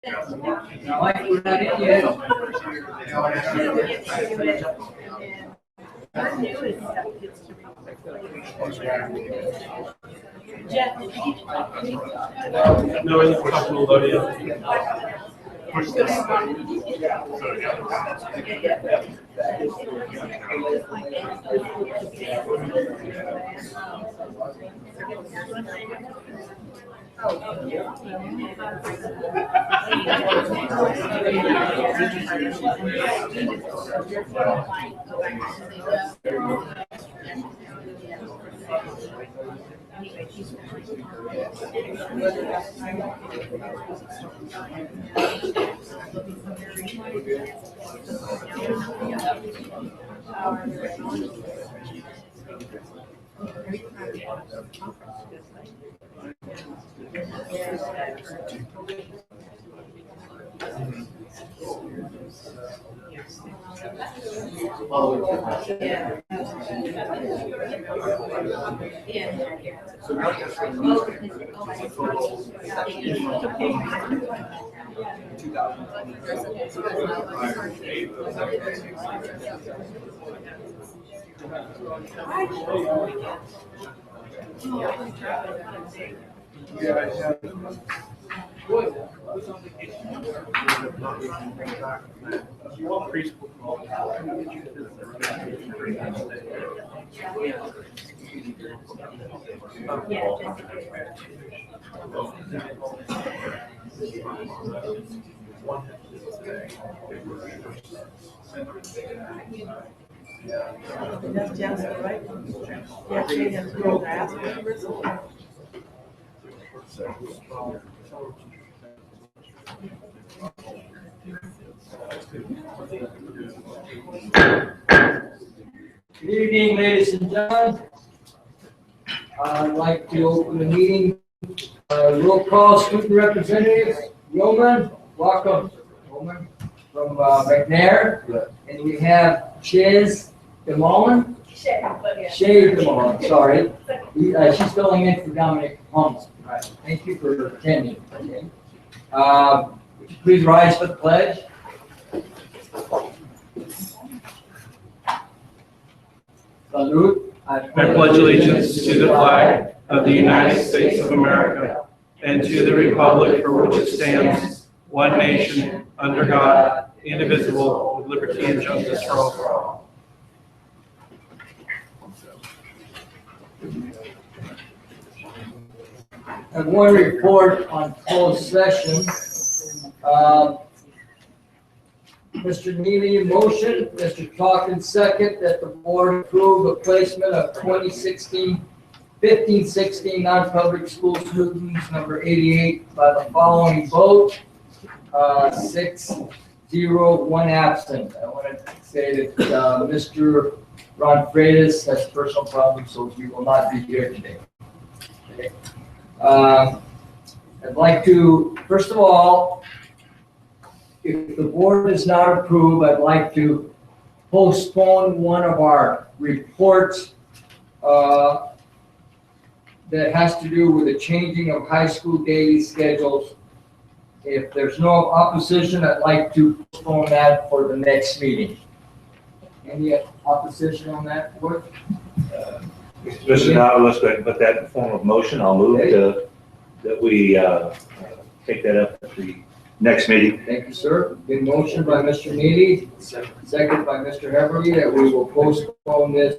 Mike, we're not in yet. Jeff, did you No, we're talking to Lodi. Good evening, ladies and gentlemen. I'd like to open the meeting. Roll call, student representatives. Roman, welcome. Roman from McNair. And we have Chiz DeMullen. Shay DeMullen, sorry. She's filling in for Dominic Holmes. Right. Thank you for attending. Okay. Would you please rise for the pledge? Salute. I pledge allegiance to the flag of the United States of America and to the republic for which it stands, one nation, under God, indivisible, with liberty and justice for all. And one report on closed session. Mr. Neely, motion, Mr. Talkin, second, that the board approve the placement of 15-16 non-public school students, number 88, by the following vote, 6-0, 1 absent. I want to say that Mr. Ron Freitas has personal problems, so he will not be here today. Okay. I'd like to, first of all, if the board does not approve, I'd like to postpone one of our reports that has to do with the changing of high school daily schedules. If there's no opposition, I'd like to postpone that for the next meeting. Any opposition on that, board? Mr. Novel, let's go ahead and put that in the form of motion. I'll move that we take that up at the next meeting. Thank you, sir. Been motion by Mr. Neely, second by Mr. Heverly, that we will postpone this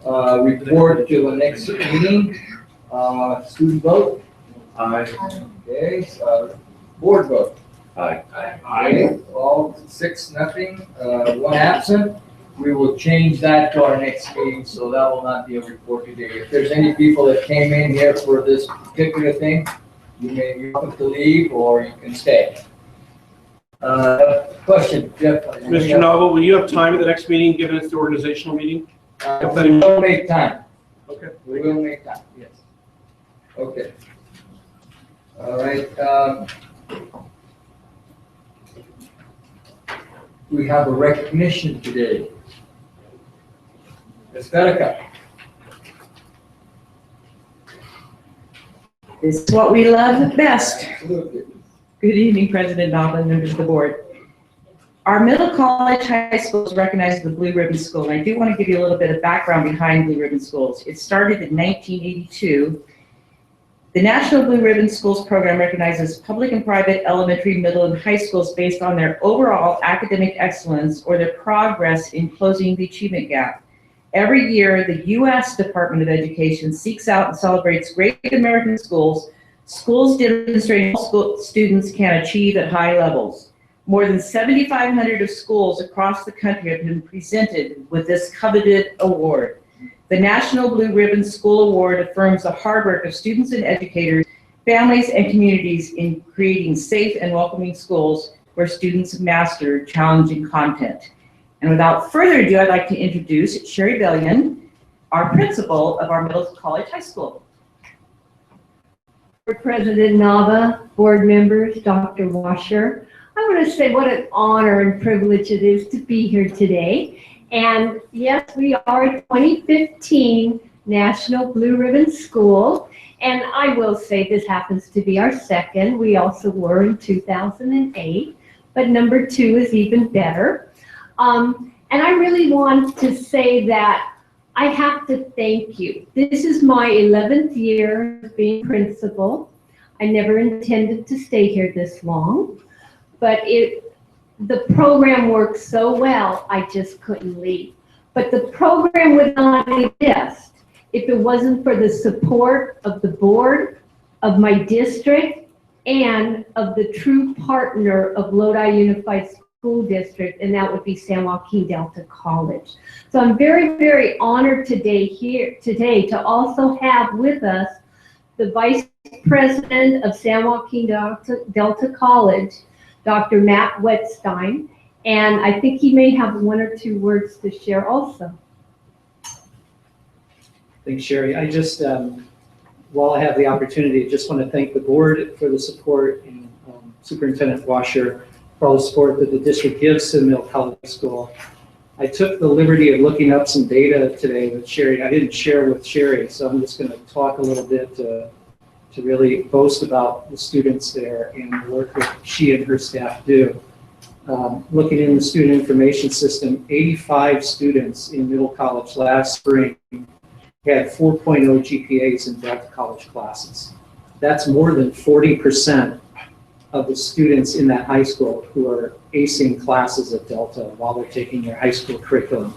report to the next meeting. Student vote? Aye. Okay, board vote? Aye. Okay, all 6-0, 1 absent. We will change that to our next meeting, so that will not be a report today. If there's any people that came in here for this particular thing, you may be welcome to leave or you can stay. Question, Jeff? Mr. Novel, will you have time at the next meeting, given it's the organizational meeting? We will make time. Okay. We will make time, yes. Okay. All right. We have a recognition today. Ms. Federica. This is what we love the best. Absolutely. Good evening, President Nava and members of the board. Our middle college high school is recognized as the Blue Ribbon School, and I do want to give you a little bit of background behind Blue Ribbon Schools. It started in 1982. The National Blue Ribbon Schools program recognizes public and private elementary, middle, and high schools based on their overall academic excellence or their progress in closing the achievement gap. Every year, the U.S. Department of Education seeks out and celebrates great American schools, schools demonstrating all students can achieve at high levels. More than 7,500 of schools across the country have been presented with this coveted award. The National Blue Ribbon School Award affirms the hard work of students and educators, families, and communities in creating safe and welcoming schools where students master challenging content. And without further ado, I'd like to introduce Sherry Bellion, our principal of our middle college high school. President Nava, board members, Dr. Washer, I want to say what an honor and privilege it is to be here today. And yes, we are a 2015 National Blue Ribbon School. And I will say this happens to be our second. We also were in 2008, but number 2 is even better. And I really want to say that I have to thank you. This is my 11th year of being principal. I never intended to stay here this long, but the program works so well, I just couldn't leave. But the program would not exist if it wasn't for the support of the board, of my district, and of the true partner of Lodi Unified School District, and that would be San Joaquin Delta College. So I'm very, very honored today to also have with us the Vice President of San Joaquin Delta College, Dr. Matt Wetstein, and I think he may have 1 or 2 words to share also. Thanks, Sherry. I just, while I have the opportunity, just want to thank the board for the support and Superintendent Washer for all the support that the district gives to the middle college school. I took the liberty of looking up some data today with Sherry. I didn't share with Sherry, so I'm just going to talk a little bit to really boast about the students there and the work that she and her staff do. Looking in the student information system, 85 students in middle college last spring had 4.0 GPAs in Delta College classes. That's more than 40% of the students in that high school who are acing classes at Delta while they're taking their high school curriculum.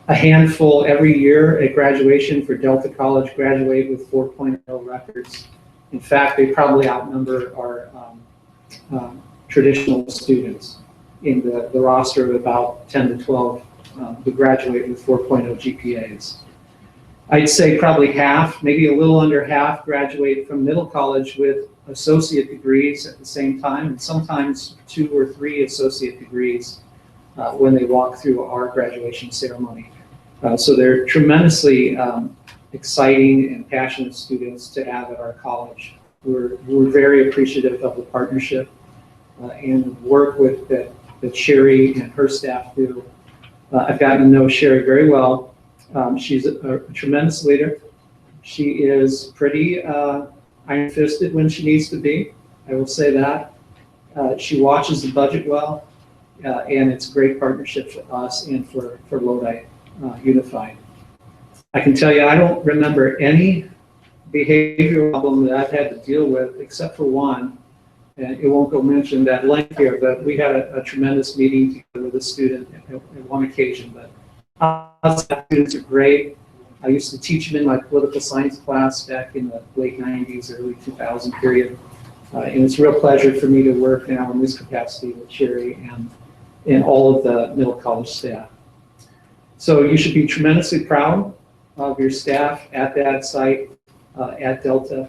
A handful every year at graduation for Delta College graduate with 4.0 records. In fact, they probably outnumber our traditional students in the roster of about 10 to 12 who graduate with 4.0 GPAs. I'd say probably half, maybe a little under half, graduate from middle college with associate degrees at the same time, and sometimes 2 or 3 associate degrees when they walk through our graduation ceremony. So they're tremendously exciting and passionate students to have at our college. We're very appreciative of the partnership and the work that Sherry and her staff do. I've gotten to know Sherry very well. She's a tremendous leader. She is pretty iron-fisted when she needs to be, I will say that. She watches the budget well, and it's a great partnership for us and for Lodi Unified. I can tell you, I don't remember any behavioral problem that I've had to deal with except for one, and it won't go mentioned at length here, but we had a tremendous meeting together with a student at one occasion. But students are great. I used to teach them in my political science class back in the late 90s, early 2000 period. And it's a real pleasure for me to work now in this capacity with Sherry and all of the middle college staff. So you should be tremendously proud of your staff at that site, at Delta.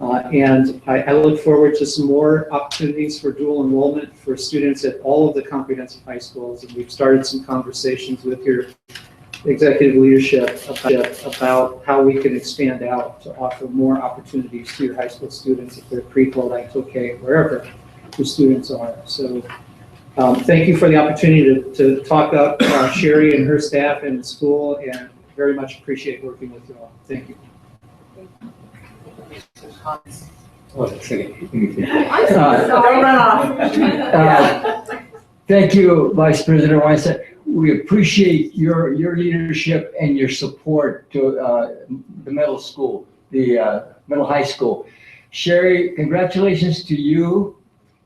And I look forward to some more opportunities for dual enrollment for students at all of the comprehensive high schools. And we've started some conversations with your executive leadership about how we can expand out to offer more opportunities to your high school students if they're pre-Lodi, okay, wherever the students are. So thank you for the opportunity to talk up Sherry and her staff and the school, and very much appreciate working with you all. Thank you. Don't run off. Thank you, Vice President Weinstein. We appreciate your leadership and your support to the middle school, the middle high school. Sherry, congratulations to you,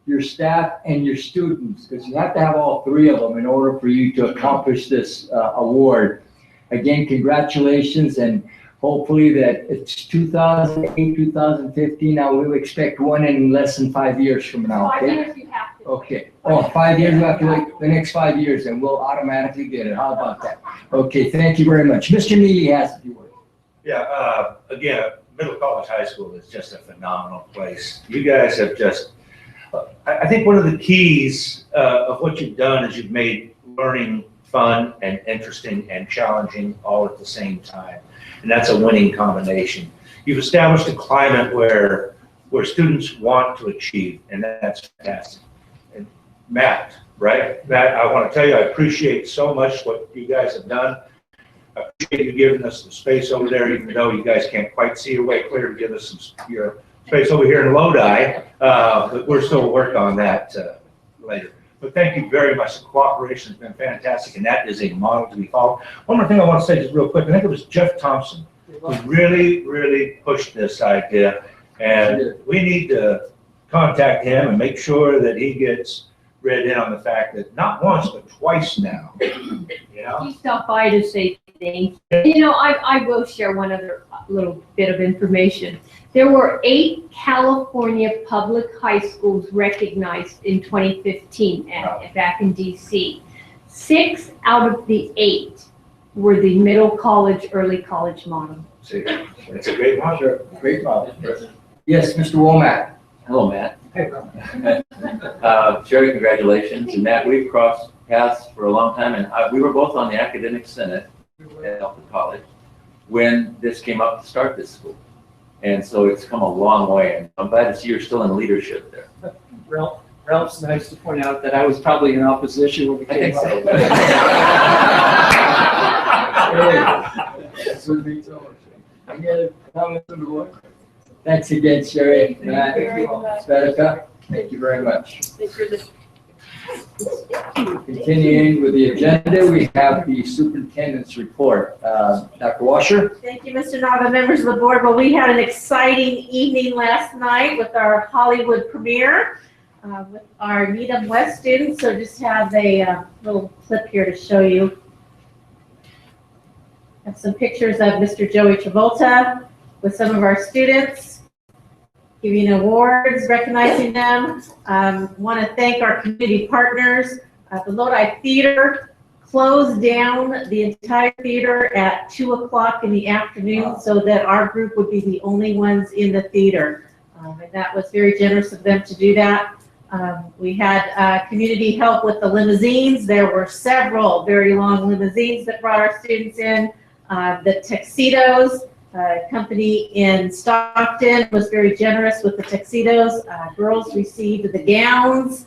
your staff, and your students, because you have to have all three of them in order for you to accomplish this award. Again, congratulations, and hopefully that it's 2008, 2015. Now we'll expect one in less than 5 years from now. 5 Okay? years you have to. Okay. Oh, 5 years, we have to wait the next 5 years, and we'll automatically get it. How about that? Okay, thank you very much. Mr. Neely has a few words. Yeah, again, Middle College High School is just a phenomenal place. You guys have just, I think one of the keys of what you've done is you've made learning fun and interesting and challenging all at the same time. And that's a winning combination. You've established a climate where students want to achieve, and that's fantastic. And Matt, right? Matt, I want to tell you, I appreciate so much what you guys have done. I appreciate you giving us some space over there, even though you guys can't quite see your way clear to give us some your space over here in Lodi, but we're still working on that later. But thank you very much. The cooperation has been fantastic, and that is a model to be followed. One more thing I want to say just real quick. I think it was Jeff Thompson who really pushed this idea, and we need to contact him and make sure that he gets read in on the fact that not once, but twice now, you know? He stopped by to say thank you. You know, I will share one other little bit of information. There were 8 California public high schools recognized in 2015 back in DC. 6 out of the 8 were the middle college, early college model. See, it's a great model. Sure, great model. Yes, Mr. Womack. Hello, Matt. Sherry, congratulations. And Matt, we've crossed paths for a long time, and we were both on the academic senate at Alpha College when this came up to start this school. And so it's come a long way, and I'm glad to see you're still in leadership there. Ralph's nice to point out that I was probably in opposition when we I came think up. so. Any other comments on the board? Thanks again, Sherry. Matt, Svetica, thank you very much. Continuing with the agenda, we have the superintendent's report. Dr. Washer? Thank you, Mr. Nava, members of the board. Well, we had an exciting evening last night with our Hollywood premiere with our Needham West students. So just have a little clip here to show you. Have some pictures of Mr. Joey Travolta with some of our students, giving awards, recognizing them. Want to thank our community partners. The Lodi Theater closed down the entire theater at 2 o'clock in the afternoon so that our group would be the only ones in the theater. And that was very generous of them to do that. We had community help with the limousines. There were several very long limousines that brought our students in. The tuxedos, company in Stockton was very generous with the tuxedos. Girls received the gowns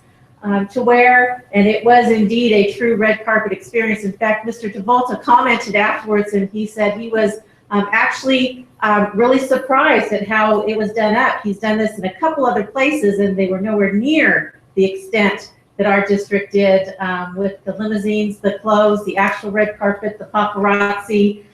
to wear, and it was indeed a true red carpet experience. In fact, Mr. Travolta commented afterwards, and he said he was actually really surprised at how it was done up. He's done this in a couple other places, and they were nowhere near the extent that our district did with the limousines, the clothes, the actual red carpet, the paparazzi,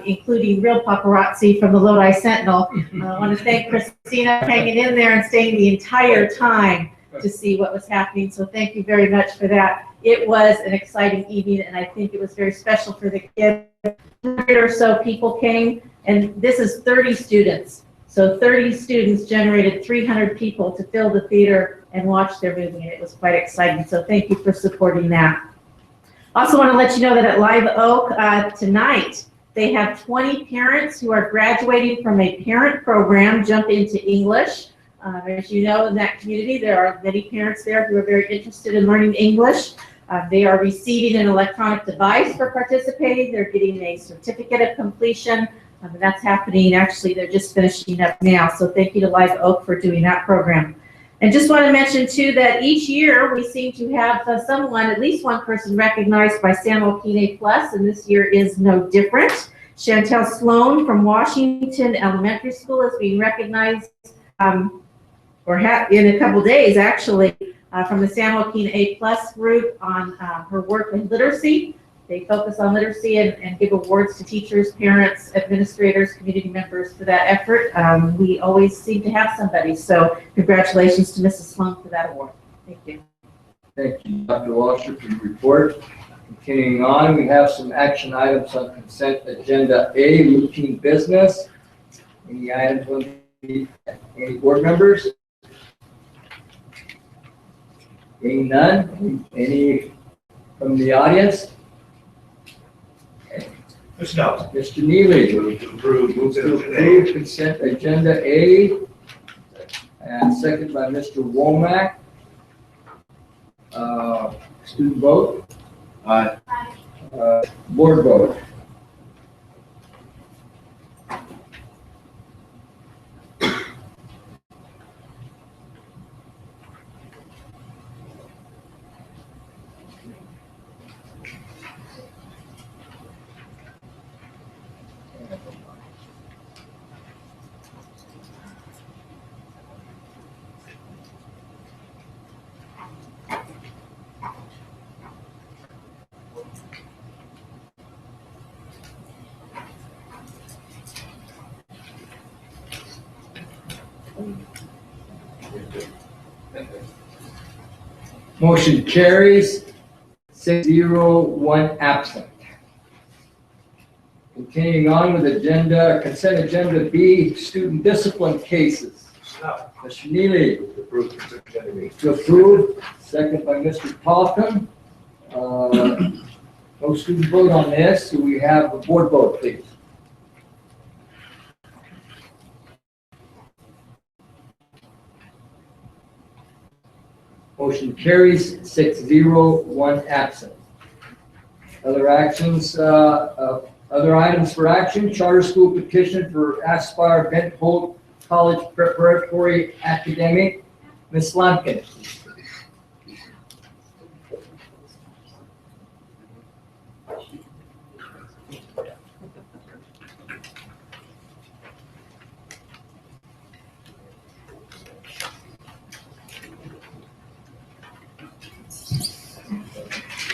including real paparazzi from the Lodi Sentinel. I want to thank Christina for hanging in there and staying the entire time to see what was happening. So thank you very much for that. It was an exciting evening, and I think it was very special for the kids. 100 or so people came, and this is 30 students. So 30 students generated 300 people to fill the theater and watch their movie, and it was quite exciting. So thank you for supporting that. Also want to let you know that at Live Oak tonight, they have 20 parents who are graduating from a parent program, Jump Into English. As you know, in that community, there are many parents there who are very interested in learning English. They are receiving an electronic device for participating. They're getting a certificate of completion. And that's happening, actually, they're just finishing up now. So thank you to Live Oak for doing that program. And just want to mention, too, that each year we seem to have someone, at least one person, recognized by San Joaquin A+, and this year is no different. Chantel Sloan from Washington Elementary School is being recognized or in a couple days, actually, from the San Joaquin A+ group on her work in literacy. They focus on literacy and give awards to teachers, parents, administrators, community members for that effort. We always seem to have somebody, so congratulations to Mrs. Sloan for that award. Thank you. Thank you, Dr. Washer, for your report. Continuing on, we have some action items on consent agenda A, routine business. Any items on any board members? Seeing none? Any from the audience? Mr. Nelson. Mr. Neely. Move to approve. Move to Approve consent agenda A, and second by Mr. Womack. Student vote? Aye. Board vote? Motion carries 6-0, 1 absent. Continuing on with consent agenda B, student discipline cases. Mr. Neely. Approve consent agenda B. To approve, second by Mr. Talcum. No student vote on this, so we have a board vote, please. Motion carries 6-0, 1 absent. Other actions, other items for action, charter school petition for Aspire Bent Holt College Preparatory Academic. Ms. Lampkin.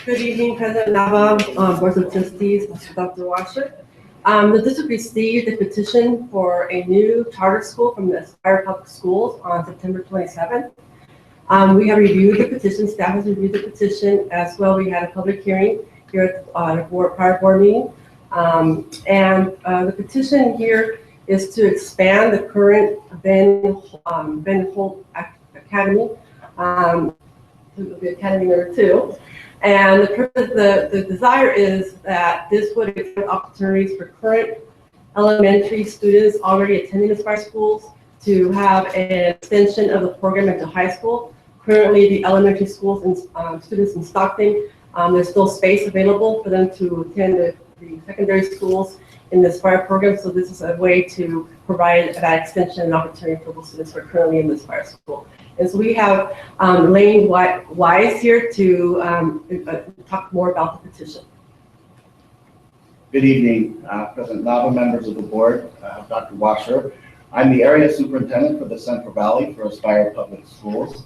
Good evening, President Nava, Board of Trustees, Dr. Washer. The district received a petition for a new charter school from the Aspire Public Schools on September 27th. We have reviewed the petition, staff has reviewed the petition as well. We had a public hearing here at the prior board meeting. The petition here is to expand the current Ben Holt Academy, to the Academy number 2. And the desire is that this would expand opportunities for current elementary students already attending Aspire schools to have an extension of the program into high school. Currently, the elementary schools and students in Stockton, there's still space available for them to attend the secondary schools in the Aspire program. So this is a way to provide that extension and opportunity for those students who are currently in the Aspire school. And so we have Lane Wise here to talk more about the petition. Good evening, President Nava, members of the board, Dr. Washer. I'm the area superintendent for the Central Valley for Aspire Public Schools.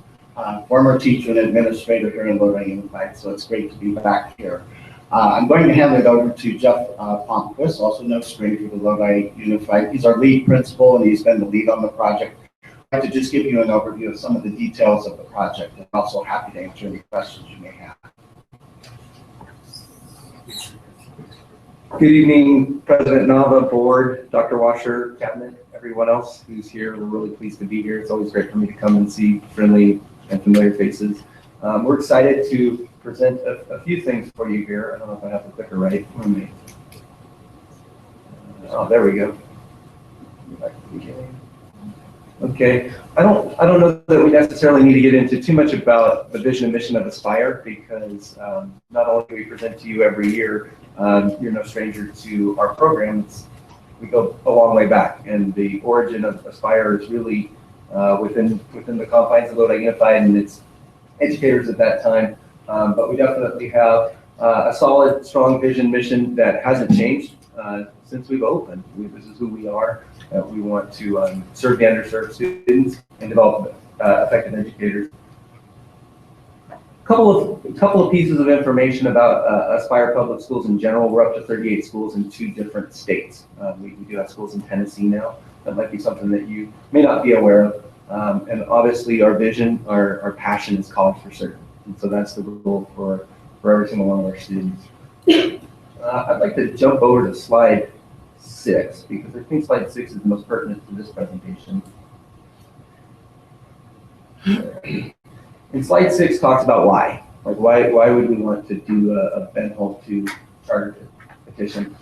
Former teacher and administrator here in Lodi Unified, so it's great to be back here. I'm going to hand it over to Jeff Palmquist, also no stranger to Lodi Unified. He's our lead principal and he's been the lead on the project. I'd like to just give you an overview of some of the details of the project and also happy to answer any questions you may have. Good evening, President Nava, board, Dr. Washer, cabinet, everyone else who's here. We're really pleased to be here. It's always great for me to come and see friendly and familiar faces. We're excited to present a few things for you here. I don't know if I have the clicker right. Oh, there we go. Back to the beginning. Okay, I don't know that we necessarily need to get into too much about the vision and mission of Aspire because not only do we present to you every year, you're no stranger to our programs. We go a long way back, and the origin of Aspire is really within the confines of Lodi Unified and its educators at that time. But we definitely have a solid, strong vision mission that hasn't changed since we've opened. This is who we are. We want to serve the underserved students and develop effective educators. Couple of pieces of information about Aspire Public Schools in general. We're up to 38 schools in 2 different states. We do have schools in Tennessee now. That might be something that you may not be aware of. And obviously our vision, our passion is college for certain. And so that's the goal for every single one of our students. I'd like to jump over to slide 6 because I think slide 6 is the most pertinent to this presentation. And slide 6 talks about why. Like why would we want to do a Ben Holt 2 charter petition?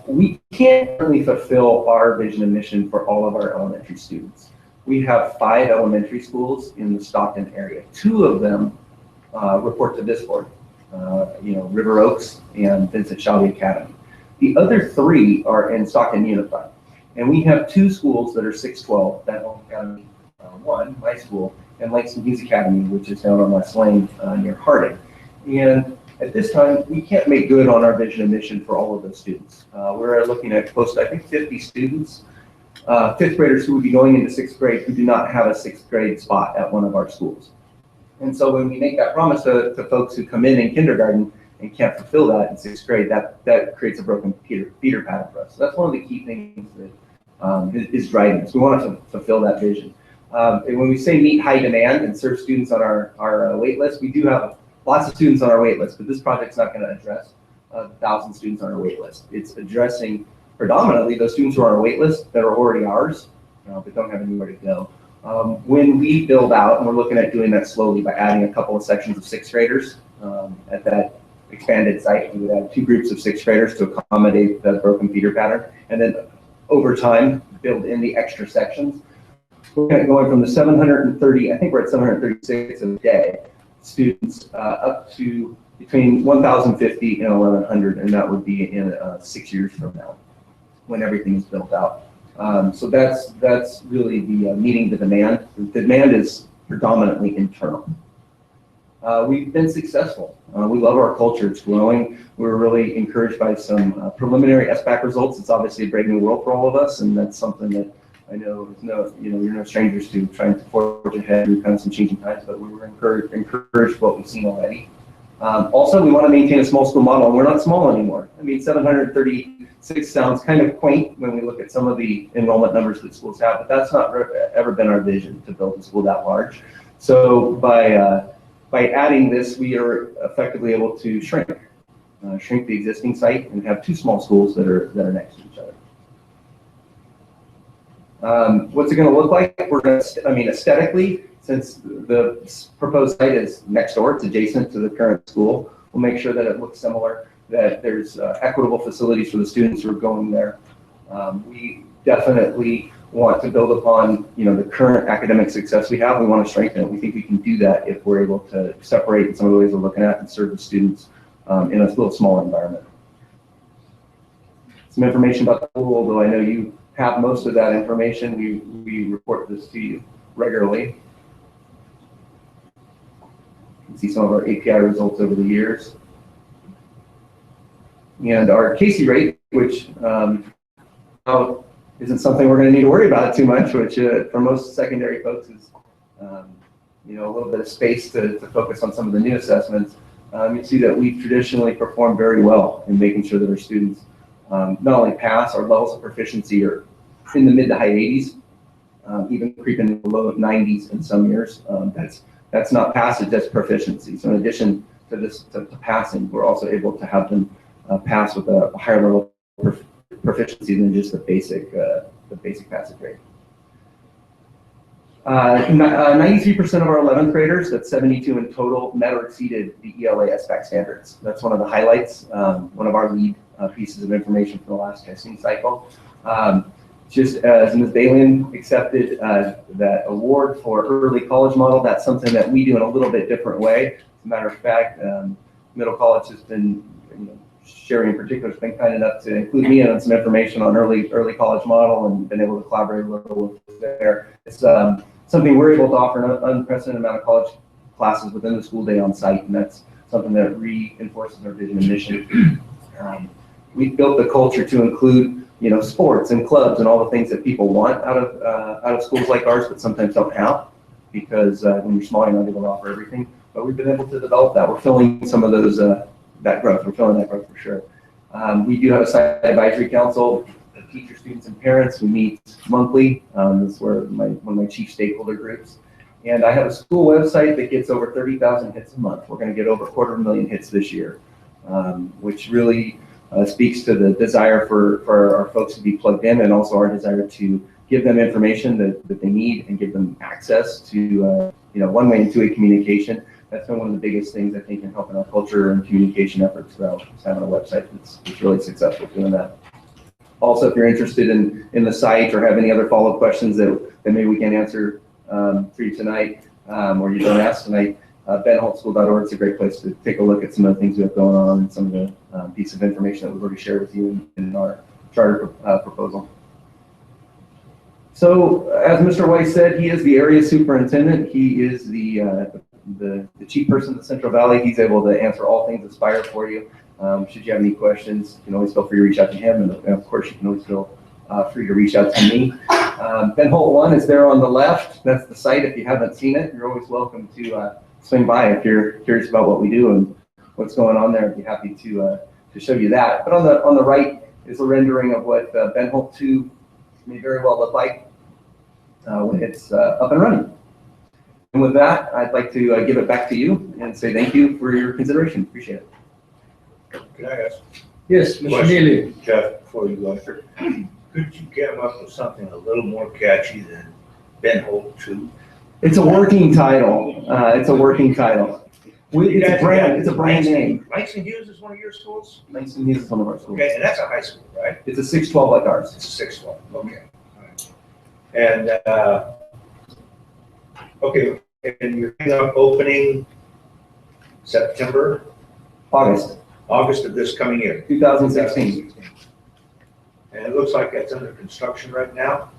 We can't really fulfill our vision and mission for all of our elementary students. We have 5 elementary schools in the Stockton area. 2 of them report to this board, River Oaks and Vincent Shelby Academy. The other 3 are in Stockton Unified. And we have 2 schools that are 612, Ben Holt Academy 1, my school, and Langston Hughes Academy, which is down on West Lane near Harding. And at this time, we can't make good on our vision and mission for all of those students. We're looking at close to, I think, 50 students, 5th graders who would be going into 6th grade who do not have a 6th grade spot at one of our schools. And so when we make that promise to folks who come in kindergarten and can't fulfill that in 6th grade, that creates a broken feeder pattern for us. So that's one of the key things that is driving us. We want to fulfill that vision. And when we say meet high demand and serve students on our wait list, we do have lots of students on our wait list, but this project's not going to address 1,000 students on our wait list. It's addressing predominantly those students who are on our wait list that are already ours, but don't have anywhere to go. When we build out, and we're looking at doing that slowly by adding a couple of sections of 6th graders at that expanded site, we would add 2 groups of 6th graders to accommodate the broken feeder pattern, and then over time build in the extra sections. We're going from the 730, I think we're at 736 a day, students up to between 1,050 and 1,100, and that would be in 6 years from now when everything is built out. So that's really the meeting the demand. The demand is predominantly internal. We've been successful. We love our culture. It's growing. We're really encouraged by some preliminary SBAC results. It's obviously a brave new world for all of us, and that's something that I know you're no strangers to trying to forge ahead through kind of some changing times, but we were encouraged what we've seen already. Also, we want to maintain a small school model, and we're not small anymore. I mean, 736 sounds kind of quaint when we look at some of the enrollment numbers that schools have, but that's not ever been our vision to build a school that large. So by adding this, we are effectively able to shrink the existing site and have 2 small schools that are next to each other. What's it going to look like? We're going to, aesthetically, since the proposed site is next door, it's adjacent to the current school, we'll make sure that it looks similar, that there's equitable facilities for the students who are going there. We definitely want to build upon, the current academic success we have. We want to strengthen it. We think we can do that if we're able to separate in some of the ways we're looking at and serve the students in a little smaller environment. Some information about the school, although I know you have most of that information. We report this to you regularly. You can see some of our API results over the years. And our Casey rate, which isn't something we're going to need to worry about too much, which for most secondary folks is a little bit of space to focus on some of the new assessments. You see that we've traditionally performed very well in making sure that our students not only pass, our levels of proficiency are in the mid to high 80s, even creeping in the low 90s in some years. That's not passage, that's proficiency. So in addition to this, to passing, we're also able to have them pass with a higher level of proficiency than just the basic passage rate. 93% of our 11th graders, that's 72 in total, met or exceeded the ELA SBAC standards. That's one of the highlights, one of our lead pieces of information from the last testing cycle. Just as Ms. Balian accepted that award for early college model, that's something that we do in a little bit different way. As a matter of fact, Middle College has been, Sherry in particular has been kind enough to include me on some information on early college model and been able to collaborate a little with there. It's something we're able to offer an unprecedented amount of college classes within the school day on site, and that's something that reinforces our vision and mission. We've built the culture to include sports and clubs and all the things that people want out of schools like ours, but sometimes don't have. because when you're small, you're not able to offer everything. But we've been able to develop that. We're filling some of those, that growth. We're filling that growth for sure. We do have a site advisory council of teachers, students, and parents. We meet monthly. This is where one of my chief stakeholder groups. And I have a school website that gets over 30,000 hits a month. We're going to get over 250,000 hits this year, which really speaks to the desire for our folks to be plugged in, and also our desire to give them information that they need and give them access to one-way and two-way communication. That's been one of the biggest things I think in helping our culture and communication efforts throughout having a website that's really successful doing that. Also, if you're interested in the site or have any other follow-up questions that maybe we can answer for you tonight, or you don't ask tonight, benholtschool.org is a great place to take a look at some of the things we have going on and some of the pieces of information that we've already shared with you in our charter proposal. So, as Mr. Weiss said, he is the area superintendent. He is the chief person in the Central Valley. He's able to answer all things Aspire for you. Should you have any questions, you can always feel free to reach out to him, and of course, you can always feel free to reach out to me. Ben Holt 1 is there on the left. That's the site. If you haven't seen it, you're always welcome to swing by if you're curious about what we do and what's going on there. I'd be happy to show you that. But on the right is a rendering of what Ben Holt 2 may very well look like when it's up and running. And with that, I'd like to give it back to you and say thank you for your consideration. Appreciate it. Can I ask? Yes, Mr. Question. Neely. Jeff, before you go, could you come up with something a little more catchy than Ben Holt 2? It's a working title. It's a working title. It's a brand name. Langston Hughes is one of your schools? Langston Hughes is one of our schools. Okay, and that's a high school, right? It's a 612 like ours. It's a 612, okay. All right. And, okay, and you're opening September? August of this coming year? 2016. And it looks like that's under construction right now?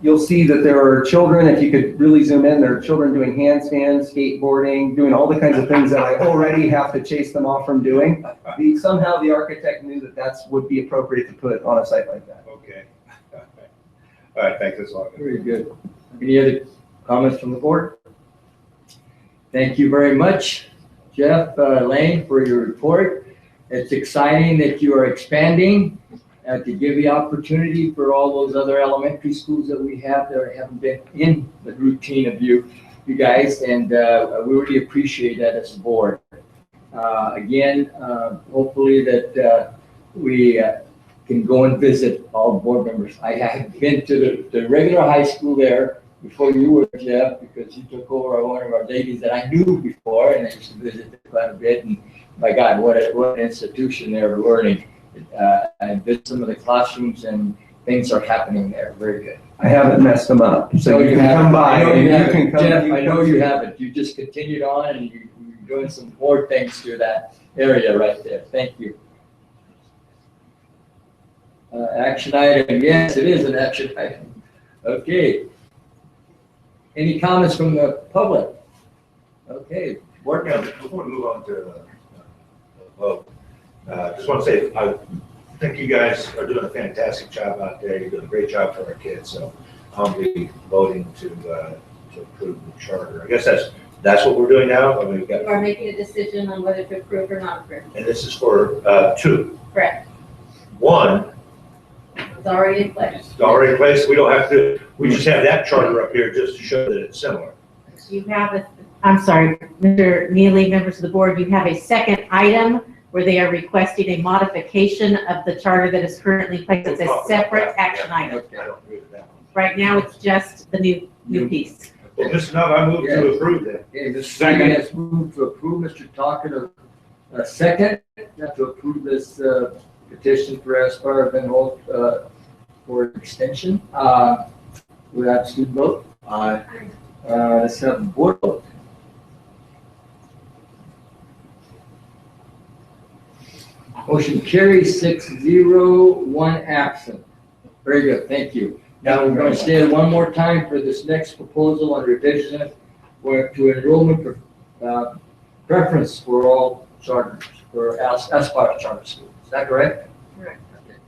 You'll see that there are children, if you could really zoom in, there are children doing handstands, skateboarding, doing all the kinds of things that I already have to chase them off from doing. Somehow the architect knew that would be appropriate to put on a site like that. Okay. All right, thanks, that's all. Very good. Any other comments from the board? Thank you very much, Jeff Lane, for your report. It's exciting that you are expanding to give the opportunity for all those other elementary schools that we have that haven't been in the routine of you guys, and we really appreciate that as a board. Again, hopefully that we can go and visit all board members. I have been to the regular high school there before you were, Jeff, because you took over one of our ladies that I knew before, and I used to visit quite a bit. And my God, what an institution there of learning. I visit some of the classrooms, and things are happening there. Very good. I haven't messed them up, so you can come by. Jeff, I know you haven't. You just continued on, and you're doing some more things to that area right there. Thank you. Action item. Yes, it is an action item. Okay. Any comments from the public? Okay. Board members, before we move on to the vote, just want to say I think you guys are doing a fantastic job out there. You're doing a great job for our kids. So I'll be voting to approve the charter. I guess that's what we're doing now. I mean, we've got. You are making a decision on whether to approve or not approve. And this is for 2. Correct. 1. It's already in place. It's already in place. We don't have to. We just have that charter up here just to show that it's similar. You have I'm sorry, Mr. Neely, members of the board, you have a second item where they are requesting a modification of the charter that is currently in place. It's a separate action item. I don't agree with that one. Right now, it's just the new piece. Well, Mr. Nubb, I move to approve that. Okay, Mr. Second has moved to approve. Mr. Talker, second, to approve this petition for Aspire Ben Holt for extension. We have student vote. Let's have the board vote. Motion carries 6-0, 1 absent. Very good, thank you. Now we're going to stay one more time for this next proposal on revision to enrollment preference for all charters, for Aspire charter schools. Is that correct? Correct. Okay.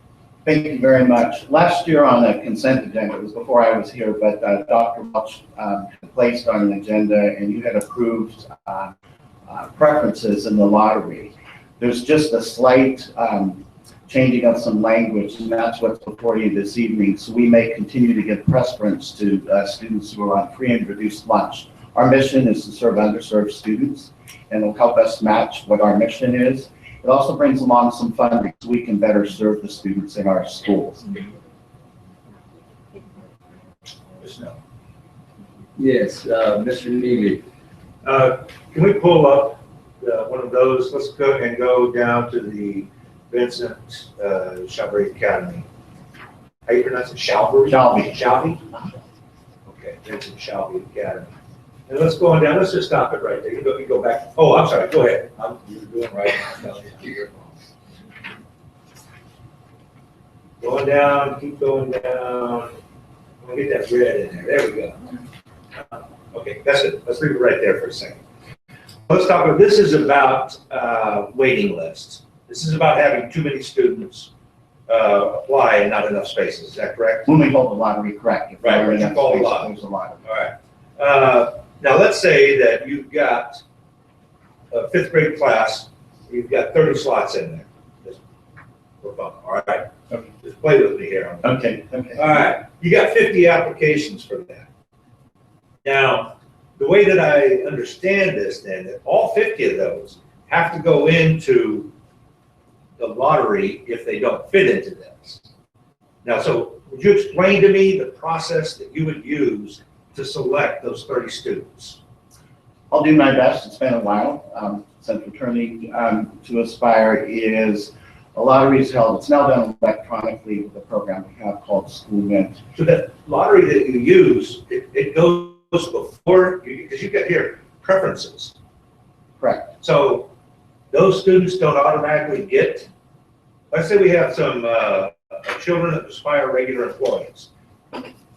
Thank you very much. Last year on the consent agenda, it was before I was here, but Dr. Welch placed on an agenda and you had approved preferences in the lottery. There's just a slight changing of some language, and that's what's before you this evening. So we may continue to give preference to students who are on free and reduced lunch. Our mission is to serve underserved students, and it'll help us match what our mission is. It also brings along some funding so we can better serve the students in our schools. Yes, Mr. Neely. Can we pull up one of those? Let's go down to the Vincent Shelby Academy. How you pronounce it? Shelby? Shelby? Okay, Vincent Shelby Academy. And let's go on down. Let's just stop it right there. You go back. Oh, I'm sorry. Go ahead. You're doing right. Going down. Keep going down. I'm gonna get that red in there. There we go. Okay, that's it. Let's leave it right there for a second. Let's talk about. This is about waiting lists. This is about having too many students apply and not enough spaces. Is that correct? When we hold the lottery, correct. If Right, there are when you enough call the spaces, lottery. there's a lottery. All right. Now let's say that you've got a 5th grade class. You've got 30 slots in there. Just for fun. All right. Okay. Just play with me here. Okay. Okay. All right. You got 50 applications for that. Now, the way that I understand this, then, that all 50 of those have to go into the lottery if they don't fit into this. Now, so would you explain to me the process that you would use to select those 30 students? I'll do my best. It's been a while since returning to Aspire. Is a lottery is held. It's now done electronically with a program we have called School Mint. So that lottery that you use, it goes before, because you get here preferences. Correct. So those students don't automatically get, let's say we have some children that aspire regular employees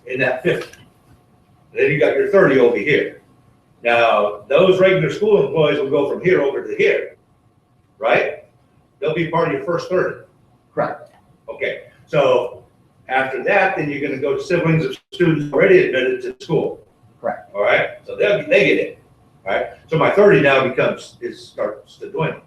in that 50. Then you got your 30 over here. Now, those regular school employees will go from here over to here, right? They'll be part of your first 30. Correct. Okay, so after that, then you're going to go to siblings of students already admitted to school. Correct. All right, so they get in. All right, so my 30 now starts to dwindle.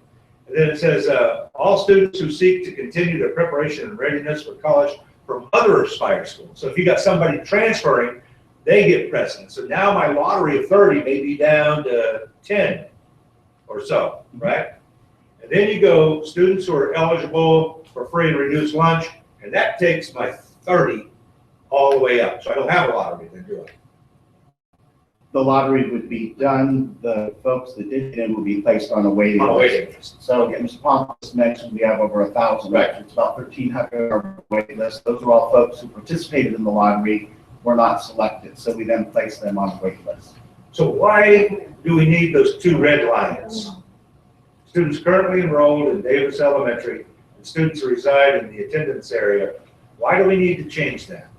And then it says, all students who seek to continue their preparation and readiness for college from other Aspire schools. So if you got somebody transferring, they get precedence. So now my lottery of 30 may be down to 10 or so, right? And then you go students who are eligible for free and reduced lunch, and that takes my 30 all the way up. So I don't have a lottery then, do I? The lottery would be done. The folks that did get in will be placed on a waiting On a list. waiting list. So Mr. Pompous mentioned we have over 1,000. Right. It's about 1,300 on our waiting list. Those are all folks who participated in the lottery, were not selected. So we then place them on the waiting list. So why do we need those 2 red lines? Students currently enrolled in Davis Elementary and students who reside in the attendance area. Why do we need to change that?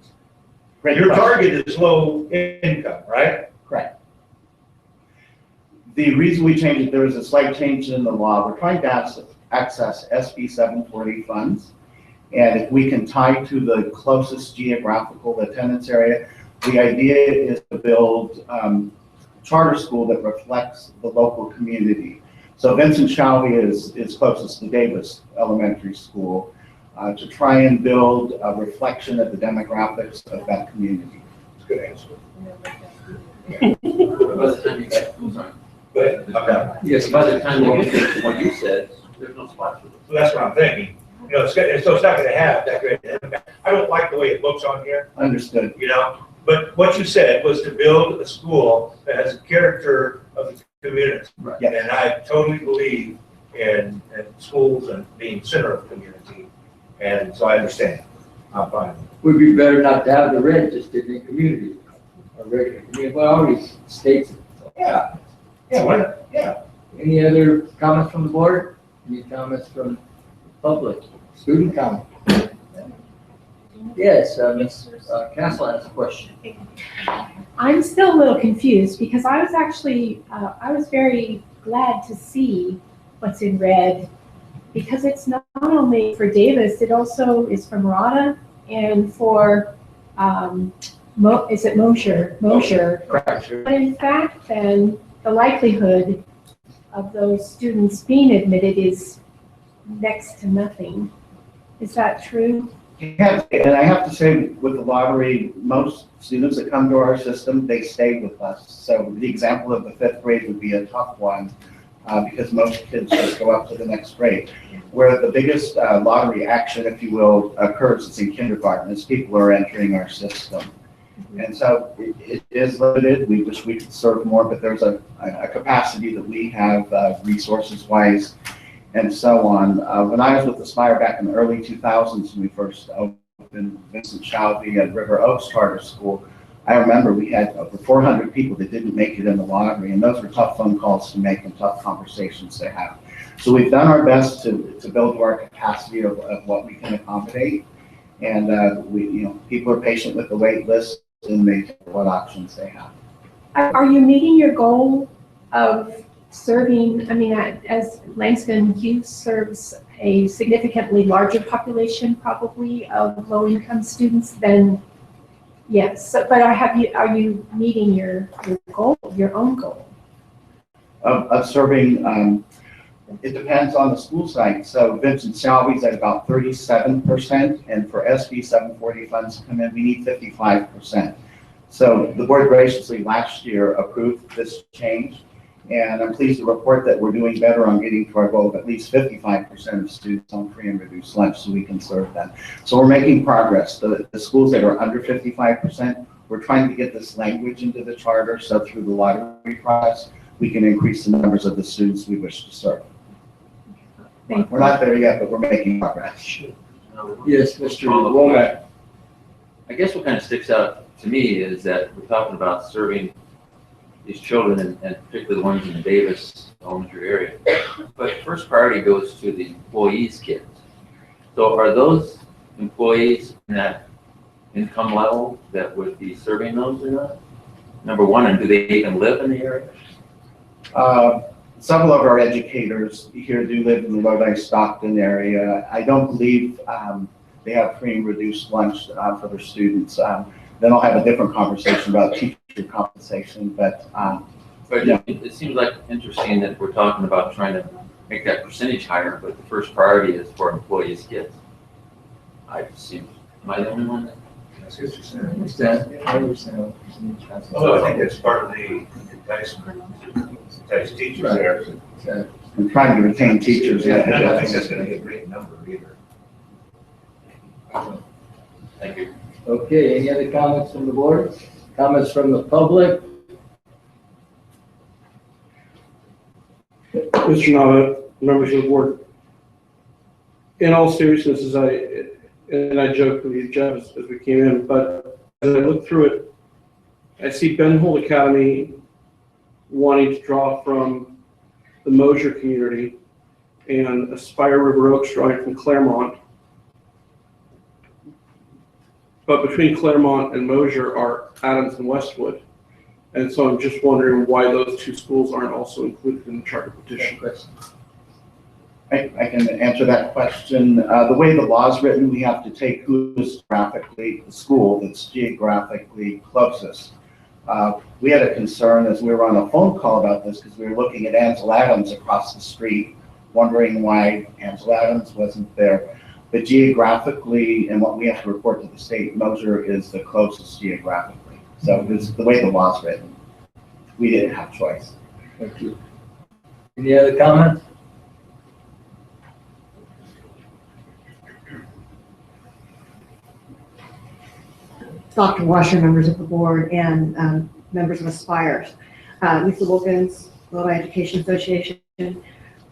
Great Your question. target is low income, right? Correct. The reason we changed it, there was a slight change in the law. We're trying to access SB 740 funds. And if we can tie to the closest geographical attendance area, the idea is to build a charter school that reflects the local community. So Vincent Shelby is closest to Davis Elementary School to try and build a reflection of the demographics of that community. That's a good answer. By the time you get, I'm sorry. Go ahead. Okay. Yes, By the time you get to what you said, there's no spot for them. So that's what I'm thinking. You know, so it's not going to have that great an impact. I don't like the way it looks on here, Understood. you know, but what you said was to build a school that has a character of the community. Right. And I totally believe in schools and being center of the community. And so I understand. I'm fine. would be better not to have the red just in the community. Or regular community, well, always states it. Yeah. Yeah, why not? Yeah. Any other comments from the board? Any comments from the public? Student comment? Yes, Ms. Castle has a question. I'm still a little confused because I was actually, I was very glad to see what's in red because it's not only for Davis, it also is for Murata and for, is it Mosher? Mosher. Correct. But in fact, then the likelihood of those students being admitted is next to nothing. Is that true? Yeah, and I have to say, with the lottery, most students that come to our system, they stay with us. So the example of the 5th grade would be a tough one, because most kids just go up to the next grade. Where the biggest lottery action, if you will, occurs is in kindergarten, as people are entering our system. And so it is limited. We wish we could serve more, but there's a capacity that we have resources-wise and so on. When I was with Aspire back in the early 2000s, when we first opened Vincent Shalvey at River Oaks Charter School, I remember we had over 400 people that didn't make it in the lottery, and those were tough phone calls to make and tough conversations to have. So we've done our best to build to our capacity of what we can accommodate, and people are patient with the wait list and they take what options they have. Are you meeting your goal of serving, as Langston Youth serves a significantly larger population probably of low-income students than, yes, but are you meeting your goal, your own goal? Of serving, it depends on the school site. So Vincent Shalvey's at about 37%, and for SB 740 funds to come in, we need 55%. So the board graciously last year approved this change, and I'm pleased to report that we're doing better on getting to our goal of at least 55% of students on free and reduced lunch so we can serve them. So we're making progress. The schools that are under 55%, we're trying to get this language into the charter, so through the lottery process, we can increase the numbers of the students we wish to serve. We're not there yet, but we're making progress. Yes, Mr. Womack. I guess what kind of sticks out to me is that we're talking about serving these children, and particularly the ones in the Davis elementary area. But first priority goes to the employees' kids. So are those employees in that income level that would be serving those or not? Number one, and do they even live in the area? Several of our educators here do live in the Lodi Stockton area. I don't believe they have free and reduced lunch for their students. Then I'll have a different conversation about teacher compensation, but yeah. It seems like interesting that we're talking about trying to make that percentage higher, but the first priority is for employees' kids. I see. Am I the only one? That's what you're saying. I understand. Well, I think it's part of the enticement to entice teachers there. I'm trying to retain teachers. Yeah, I don't think that's going to be a great number either. Thank you. Okay, any other comments from the board? Comments from the public? Mr. Nava, members of the board, in all seriousness, as I joked with you, Jeff, as we came in, but as I look through it, I see Ben Holt Academy wanting to draw from the Mosher community and Aspire River Oaks drawing from Claremont. But between Claremont and Mosher are Adams and Westwood. And so I'm just wondering why those two schools aren't also included in the charter petition. I can answer that question. The way the law is written, we have to take who is geographically the school that's geographically closest. We had a concern as we were on a phone call about this because we were looking at Ansel Adams across the street, wondering why Ansel Adams wasn't there. But geographically, and what we have to report to the state, Mosher is the closest geographically. So it's the way the law is written. We didn't have choice. Thank you. Any other comments? Dr. Washer, members of the board, and members of Aspire. Lisa Wilkins, Lodi Education Association.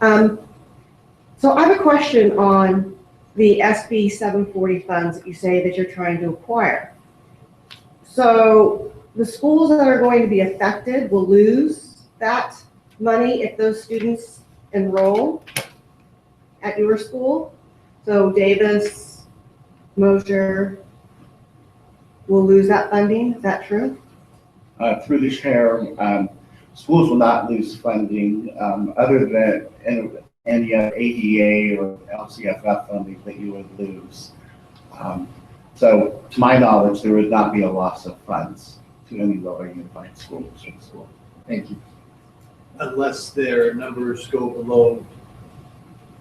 So I have a question on the SB 740 funds that you say that you're trying to acquire. So the schools that are going to be affected will lose that money if those students enroll at your school. So Davis, Mosher will lose that funding. Is that true? Through the chair, schools will not lose funding other than, and any ADA or LCFF funding that you would lose. So to my knowledge, there would not be a loss of funds to any lower unified school district school. Thank you. Unless their numbers go below,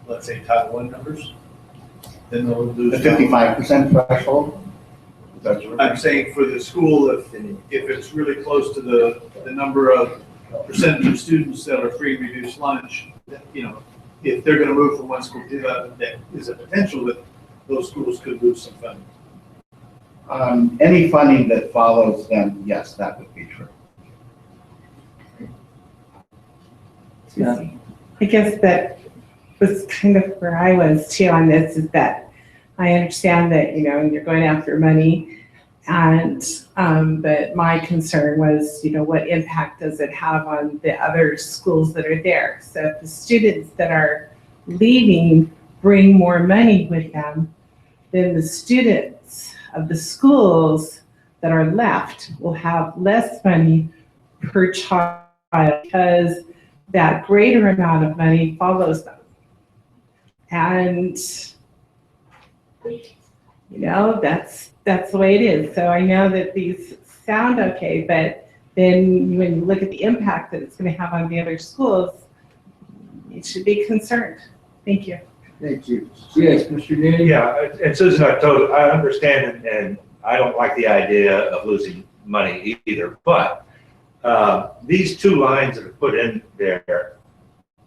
let's say, Title I numbers, then they'll lose. The 55% threshold? Is that what I'm saying for the school, if it's really close to the number of percentage of students that are free and reduced lunch, you know, if they're gonna move from one school to the other, that is a potential that those schools could lose some funding. Any funding that follows them, yes, that would be true. Yeah. I guess that was kind of where I was too on this, is that I understand that, you know, you're going after money, and but my concern was, you know, what impact does it have on the other schools that are there? So if the students that are leaving bring more money with them, then the students of the schools that are left will have less money per child, because that greater amount of money follows them. And, you know, that's the way it is. So I know that these sound okay, but then when you look at the impact that it's going to have on the other schools, you should be concerned. Thank you. Thank you. Yes, Mr. Neely? Yeah, and Susan, I understand, and I don't like the idea of losing money either, but these two lines that are put in there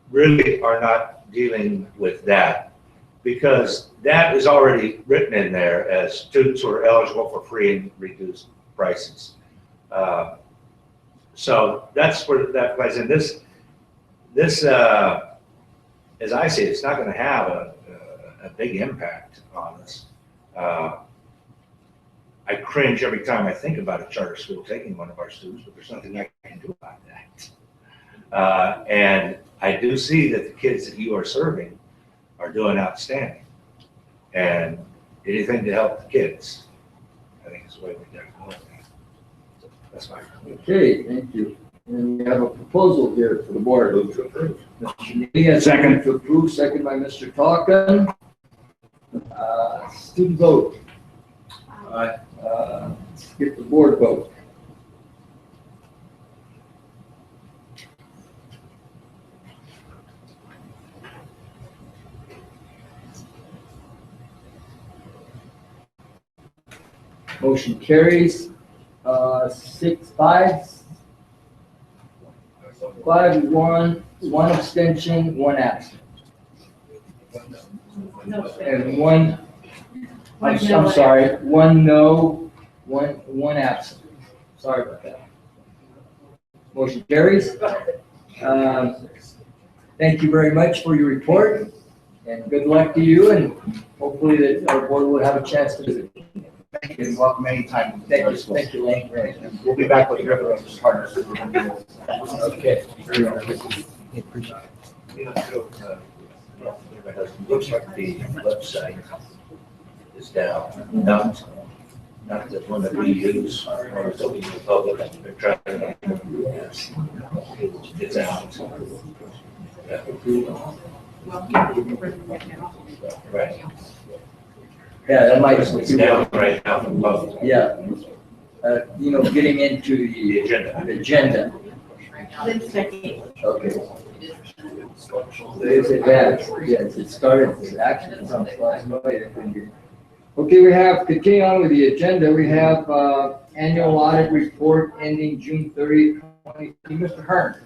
really are not dealing with that, because that is already written in there as students who are eligible for free and reduced prices. So that's where that plays in. This, as I see it, it's not going to have a big impact on us. I cringe every time I think about a charter school taking one of our students, but there's nothing I can do about that. And I do see that the kids that you are serving are doing outstanding. And anything to help the kids, I think is the way we got to go. So that's my comment. Okay, thank you. And we have a proposal here for the board. Move to approve. Mr. Neely has second to approve, second by Mr. Talkin. Student vote. Aye. Skip the board vote. Motion carries, 6-5. 5-1, one abstention, one absent. And one, I'm sorry, one no, one absent. Sorry about that. Motion carries. Thank you very much for your report, and good luck to you, and hopefully that our board will have a chance to visit. Thank you, and welcome anytime. Thank you, Lane. We'll be back with the River Oaks partners. Okay. Looks like the website is down. Not the one that we use, or it's open to the public. They're trying to, it's out. Right. Yeah, that might. It's down right now from public. Yeah. You know, getting into the agenda. Okay. There's it, yes, it started, it's actually from last night. Okay, we have, continue on with the agenda, we have annual audit report ending June 30th, 2020. Mr. Hearn.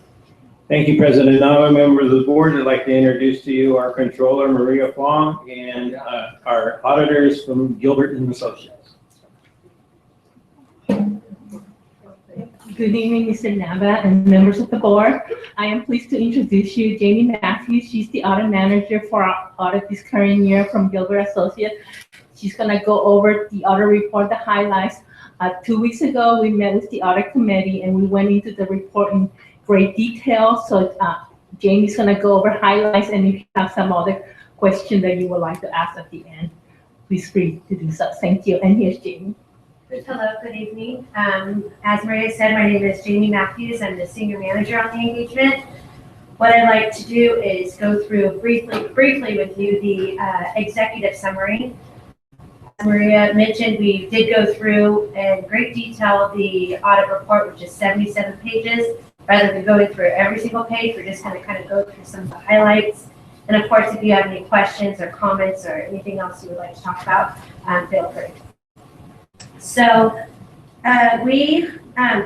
Thank you, President Nava. Members of the board, I'd like to introduce to you our controller, Maria Fong, and our auditors from Gilbert and Associates. Good evening, Mr. Nava and members of the board. I am pleased to introduce you Jamie Matthews. She's the audit manager for our audit this current year from Gilbert Associates. She's gonna go over the audit report, the highlights. 2 weeks ago, we met with the audit committee and we went into the report in great detail. So Jamie's gonna go over highlights, and if you have some other question that you would like to ask at the end, please free to do so. Thank you, and here's Jamie. Hello, good evening. As Maria said, my name is Jamie Matthews. I'm the senior manager on the engagement. What I'd like to do is go through briefly with you the executive summary. As Maria mentioned, we did go through in great detail the audit report, which is 77 pages. Rather than going through every single page, we're just going to kind of go through some of the highlights. And of course, if you have any questions or comments or anything else you would like to talk about, feel free. So we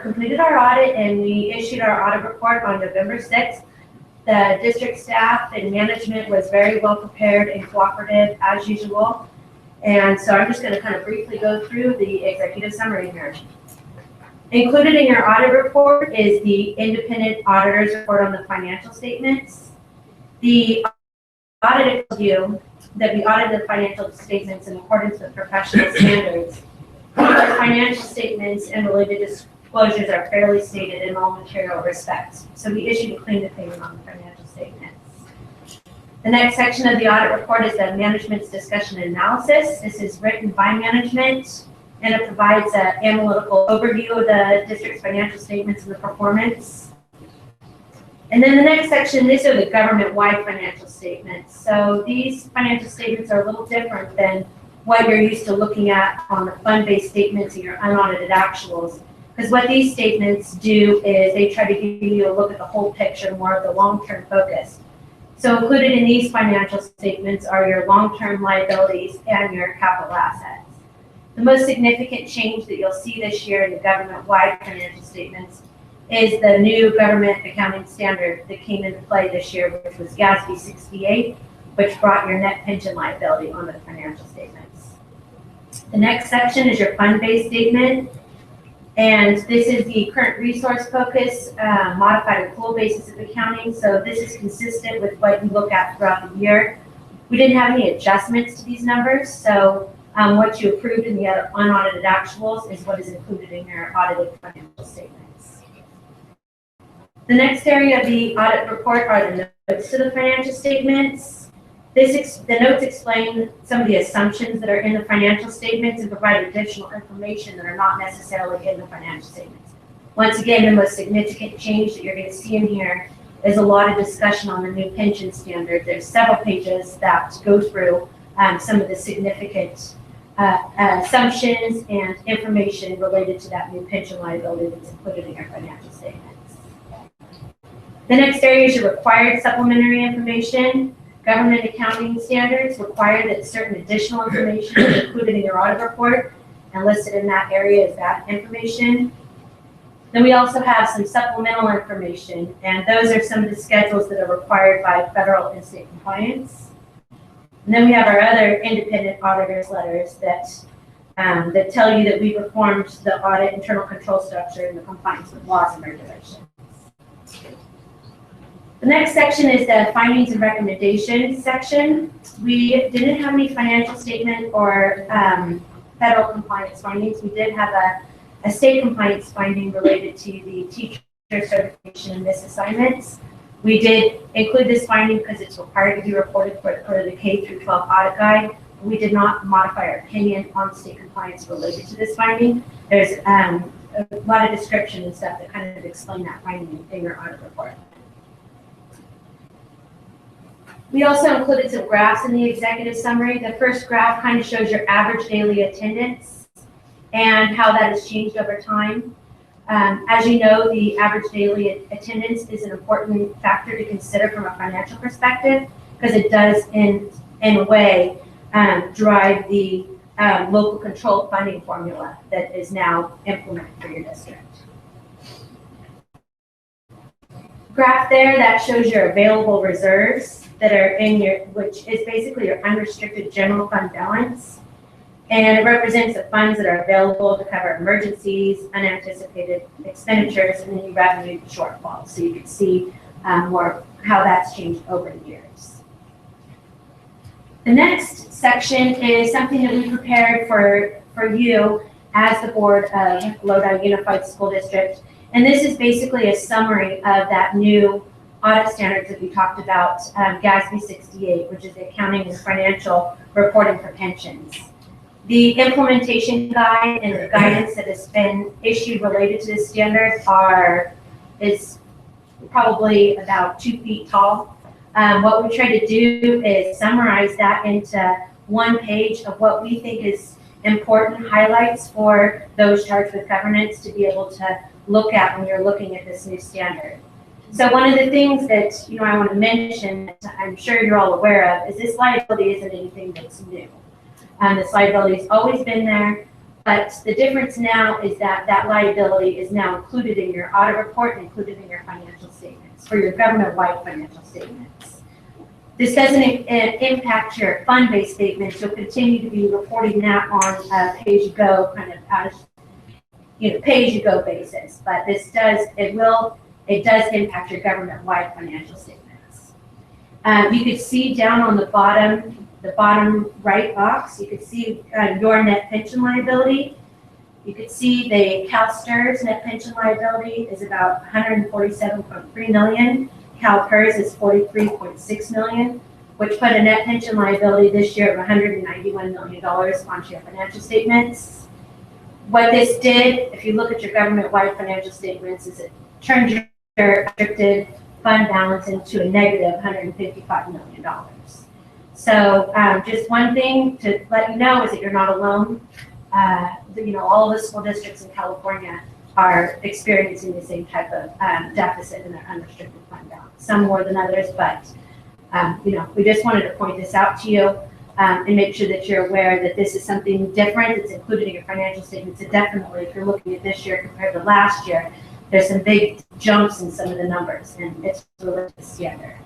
completed our audit and we issued our audit report on November 6th. The district staff and management was very well prepared and cooperative as usual. And so I'm just going to kind of briefly go through the executive summary here. Included in your audit report is the independent auditor's report on the financial statements. The audit tells you that we audited the financial statements in accordance with professional standards. The financial statements and related disclosures are fairly stated in all material respects. So we issued a clean opinion on the financial statements. The next section of the audit report is the management's discussion and analysis. This is written by management, and it provides an analytical overview of the district's financial statements and the performance. And then the next section, these are the government-wide financial statements. So these financial statements are a little different than what you're used to looking at on the fund-based statements and your unaudited actuals. Because what these statements do is they try to give you a look at the whole picture, more of the long-term focus. So included in these financial statements are your long-term liabilities and your capital assets. The most significant change that you'll see this year in the government-wide financial statements is the new government accounting standard that came into play this year, which was GASB 68, which brought your net pension liability on the financial statements. The next section is your fund-based statement. And this is the current resource focus, modified accrual basis of accounting. So this is consistent with what you look at throughout the year. We didn't have any adjustments to these numbers. So what you approved in the unaudited actuals is what is included in your audited financial statements. The next area of the audit report are the notes to the financial statements. The notes explain some of the assumptions that are in the financial statements and provide additional information that are not necessarily in the financial statements. Once again, the most significant change that you're going to see in here is a lot of discussion on the new pension standard. There's several pages that go through some of the significant assumptions and information related to that new pension liability that's included in your financial statements. The next area is your required supplementary information. Government accounting standards require that certain additional information is included in your audit report, and listed in that area is that information. Then we also have some supplemental information, and those are some of the schedules that are required by federal and state compliance. And then we have our other independent auditors letters that that tell you that we performed the audit internal control structure and the compliance with laws and regulations. The next section is the findings and recommendations section. We didn't have any financial statement or federal compliance findings. We did have a state compliance finding related to the teacher certification and misassignments. We did include this finding because it's required to be reported for the K through 12 audit guide. We did not modify our opinion on state compliance related to this finding. There's a lot of description and stuff that kind of explain that finding in your audit report. We also included some graphs in the executive summary. The first graph kind of shows your average daily attendance and how that has changed over time. As you know, the average daily attendance is an important factor to consider from a financial perspective because it does, in a way, drive the local control funding formula that is now implemented for your district. Graph there that shows your available reserves that are in your, which is basically your unrestricted general fund balance. And it represents the funds that are available to cover emergencies, unanticipated expenditures, and any revenue shortfalls. So you can see more how that's changed over the years. The next section is something that we prepared for you as the board of Lodi Unified School District. And this is basically a summary of that new audit standards that we talked about, GASB 68, which is the accounting and financial reporting for pensions. The implementation guide and the guidance that has been issued related to this standard is probably about 2 feet tall. What we try to do is summarize that into one page of what we think is important highlights for those charged with governance to be able to look at when you're looking at this new standard. So one of the things that I want to mention, I'm sure you're all aware of, is this liability isn't anything that's new. This liability has always been there, but the difference now is that that liability is now included in your audit report and included in your financial statements, for your government-wide financial statements. This doesn't impact your fund-based statements. You'll continue to be reporting that on a pay-as-you-go kind of pay-as-you-go basis, but this does impact your government-wide financial statements. You could see down on the bottom right box, you could see your net pension liability. You could see the CalSTRS net pension liability is about $147.3 million. CalPERS is $43.6 million, which put a net pension liability this year of $191 million onto your financial statements. What this did, if you look at your government-wide financial statements, is it turned your restricted fund balance into a negative $155 million. So just one thing to let you know is that you're not alone. All of the school districts in California are experiencing the same type of deficit in their unrestricted fund balance. Some more than others, but we just wanted to point this out to you and make sure that you're aware that this is something different. It's included in your financial statements. And definitely, if you're looking at this year compared to last year, there's some big jumps in some of the numbers, and it's related to standard.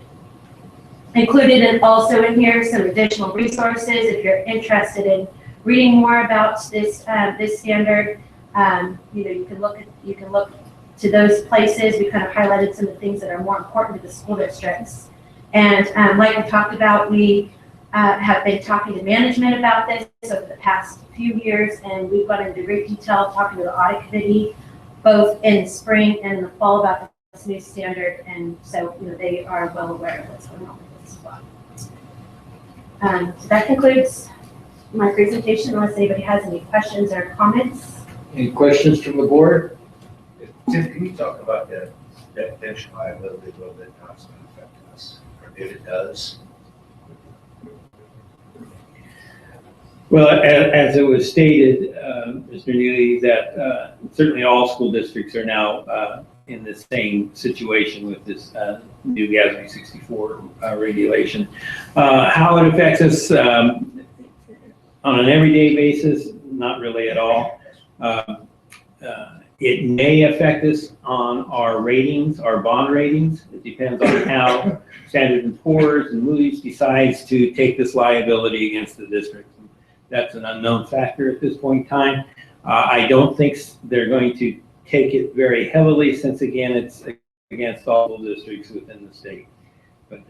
Included also in here some additional resources if you're interested in reading more about this this standard. You can look to those places. We kind of highlighted some of the things that are more important to the school districts. And like we talked about, we have been talking to management about this over the past few years, and we've gone into great detail talking to the audit committee, both in the spring and in the fall, about this new standard. And so they are well aware of what's going on with this as well. So that concludes my presentation, unless anybody has any questions or comments. Any questions from the board? Tim, can you talk about the pension liability a little bit, how it's going to affect us, or if it does? Well, as it was stated, Mr. Neely, that certainly all school districts are now in the same situation with this new GASB 64 regulation. How it affects us on an everyday basis, not really at all. It may affect us on our ratings, our bond ratings. It depends on how Standard & Poor's and Moody's decides to take this liability against the district. That's an unknown factor at this point in time. I don't think they're going to take it very heavily, since again, it's against all the districts within the state. But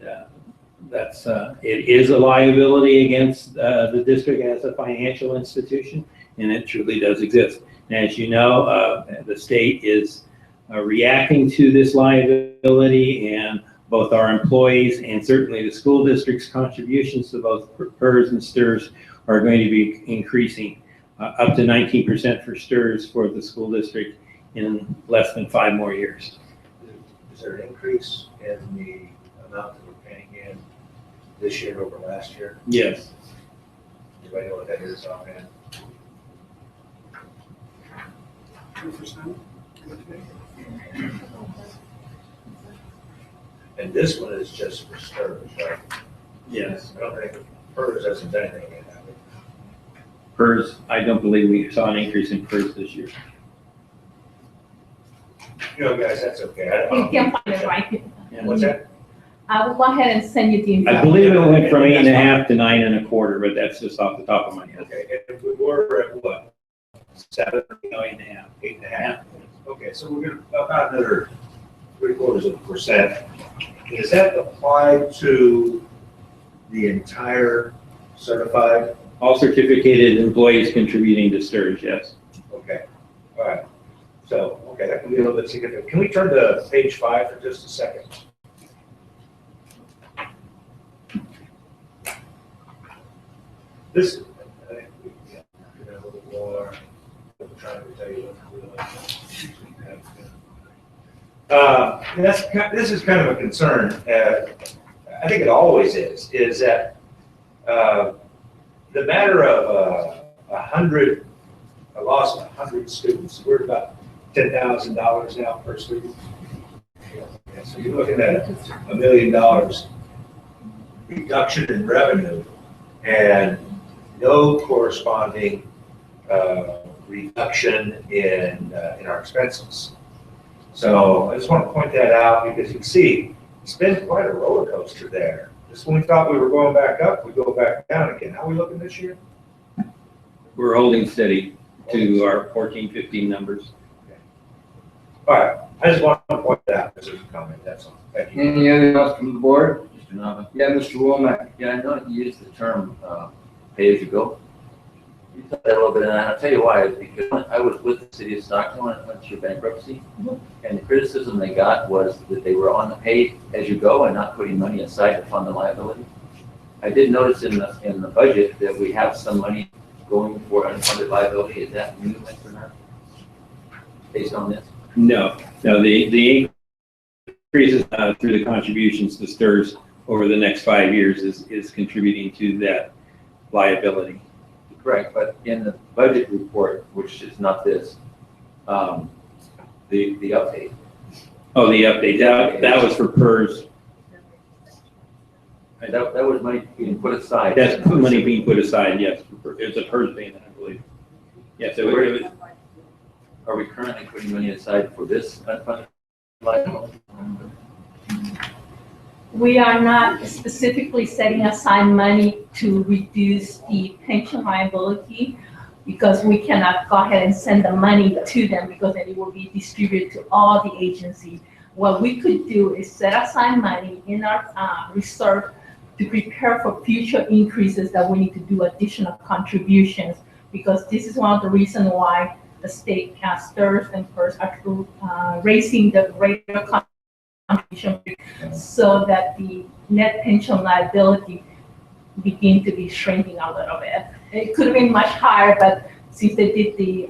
it is a liability against the district as a financial institution, and it truly does exist. And as you know, the state is reacting to this liability, and both our employees and certainly the school district's contributions to both PERS and STRS are going to be increasing up to 19% for STRS for the school district in less than 5 more years. Is there an increase in the amount that we're paying in this year over last year? Yes. Do I know what that is offhand? 2%? And this one is just for STRS, right? Yes. I don't think PERS hasn't done anything yet, have it? PERS, I don't believe we saw an increase in PERS this year. Guys, that's okay. You can find it right. What's that? I will go ahead and send you the info. I believe it went from 8.5 to 9.25, but that's just off the top of my head. Okay, and we were at what? 7? No, 8.5. 8.5? Okay, so we're gonna, about another 0.75%. Is that applied to the entire certified? All certificated employees contributing to STRS, yes. Okay, all right. So, okay, that can be a little bit significant. Can we turn to page 5 for just a second? This, I think we get a little more. I'm trying to tell you what we're doing. This is kind of a concern. I think it always is that the matter of a loss of 100 students, we're about $10,000 now per student. Yeah, so you're looking at $1 million reduction in revenue and no corresponding reduction in our expenses. So I just want to point that out because you can see it's been quite a roller coaster there. Just when we thought we were going back up, we go back down again. How are we looking this year? We're holding steady to our 14, 15 numbers. All right, I just want to point that out as a comment, that's all. Thank you. Any other else from the board? Mr. Nava? Yeah, Mr. Womack. Yeah, I know you used the term pay-as-you-go. You said that a little bit, and I'll tell you why. It's because I was with the city of Stockton when it went through bankruptcy, and the criticism they got was that they were on the pay-as-you-go and not putting money aside to fund the liability. I did notice in the budget that we have some money going for unfunded liability. Is that new, Mr. Nava? Based on this? No, the increases through the contributions to STRS over the next 5 years is contributing to that liability. Correct, but in the budget report, which is not this, the update. Oh, the update, that was for PERS. That was money being put aside. That's money being put aside, yes. It's a PERS payment, I believe. Yes, it was. Are we currently putting money aside for this unfunded liability? We are not specifically setting aside money to reduce the pension liability because we cannot go ahead and send the money to them because then it will be distributed to all the agencies. What we could do is set aside money in our reserve to prepare for future increases that we need to do additional contributions because this is one of the reasons why the state STRS and PERS are raising the rate of contribution so that the net pension liability begin to be shrinking a little bit. It could have been much higher, but since they did the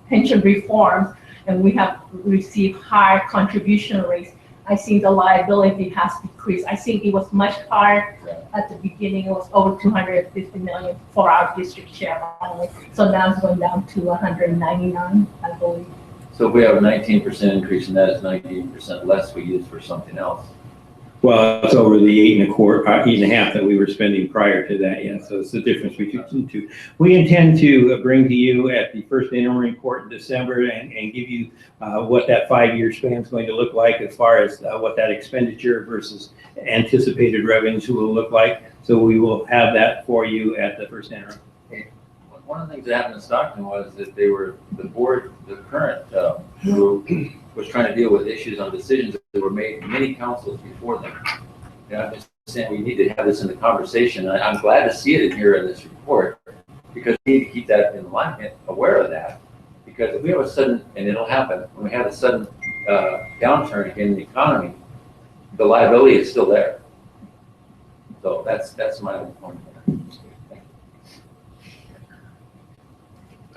pension reforms and we have received higher contribution rates, I think the liability has decreased. I think it was much higher at the beginning. It was over 250 million for our district share only. So now it's going down to 199, I believe. So if we have a 19% increase and that is 19% less we use for something else. Well, it's over the 8.25 that we were spending prior to that, yeah. So it's the difference between the two. We intend to bring to you at the first interim report in December and give you what that 5-year span is going to look like as far as what that expenditure versus anticipated revenues will look like. So we will have that for you at the first interim. One of the things that happened in Stockton was that the board, the current group, was trying to deal with issues on decisions that were made many councils before them. And I'm just saying we need to have this in the conversation. And I'm glad to see it in here in this report because we need to keep that in mind, aware of that. Because if we have a sudden, and it'll happen, when we have a sudden downturn in the economy, the liability is still there. So that's my own point.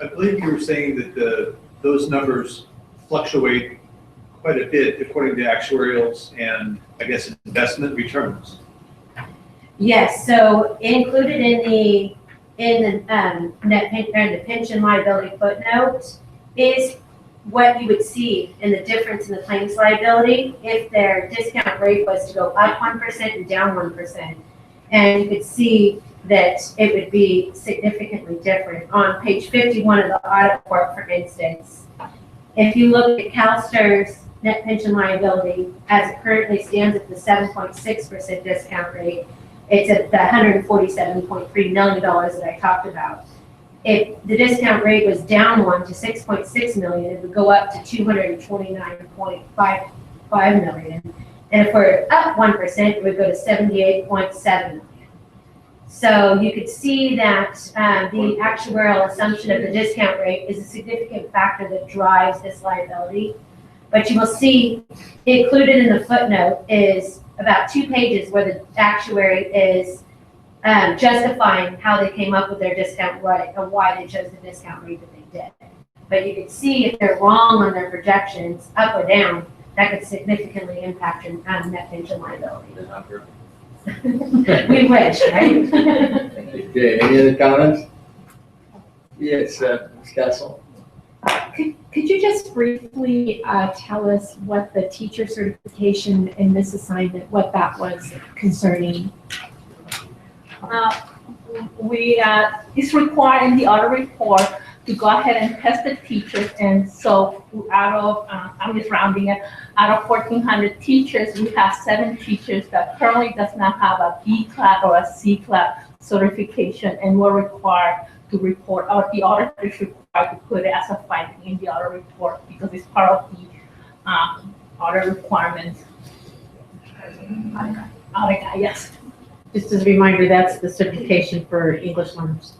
I believe you were saying that those numbers fluctuate quite a bit according to actuarials and I guess investment returns. Yes, so included in the pension liability footnote is what you would see in the difference in the claims liability if their discount rate was to go up 1% and down 1%. And you could see that it would be significantly different. On page 51 of the audit report, for instance, if you look at CalSTRS net pension liability as it currently stands at the 7.6% discount rate, it's at the $147.3 million that I talked about. If the discount rate was down 1 to 6.6 million, it would go up to 229.55 million. And if we're up 1%, it would go to 78.7 million. So you could see that the actuarial assumption of the discount rate is a significant factor that drives this liability. But you will see included in the footnote is about 2 pages where the actuary is justifying how they came up with their discount rate and why they chose the discount rate that they did. But you can see if they're wrong on their projections, up or down, that could significantly impact your net pension liability. We wish, right? Okay, any other comments? Yes, Ms. Castle. Could you just briefly tell us what the teacher certification in this assignment, what that was concerning? It's required in the audit report to go ahead and test the teachers. And so out of, I'm just rounding it, out of 1,400 teachers, we have 7 teachers that currently does not have a B class or a C class certification, and we're required to report, or the auditor is required to put it as a finding in the audit report because it's part of the audit requirements. Audit, yes. Just as a reminder, that's the certification for English learners.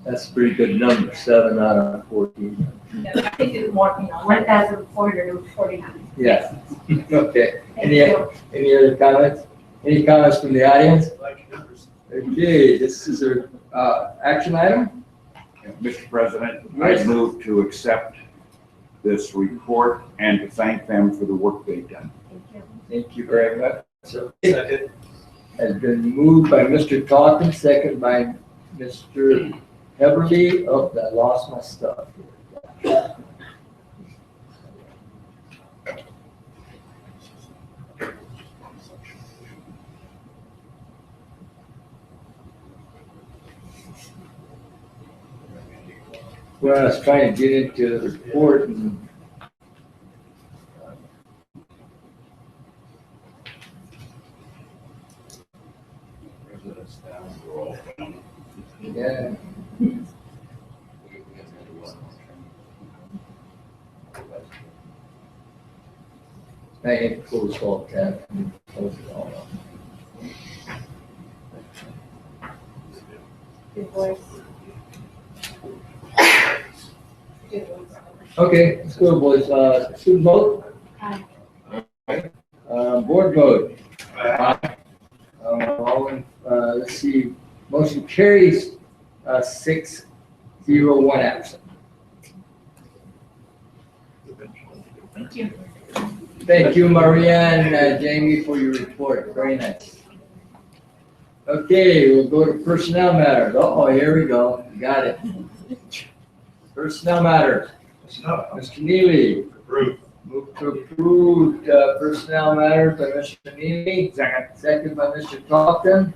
That's a pretty good number, 7 out of 14. Yeah, I think it's more, 1,449. Yeah, okay. Thank you. Any other comments? Any comments from the audience? Okay, this is a action item? Mr. President, I move to accept this report and to thank them for the work they've done. Thank you very much. So, it has been moved by Mr. Talkin, second by Mr. Heberly. Oh, I lost my stuff. Well, I was trying to get into the report and yeah. I ain't close all tab. Close it all up. Good voice. Okay, let's go, boys. Student vote? Aye. Board vote? Aye. Let's see, motion carries 6-0-1 absent. Thank you. Thank you, Maria and Jamie, for your report. Very nice. Okay, we'll go to personnel matters. Uh-oh, here we go. Got it. Personnel matters. Mr. Neely. Approved. Move to approve personnel matters by Mr. Neely. Second. Second by Mr. Talkin.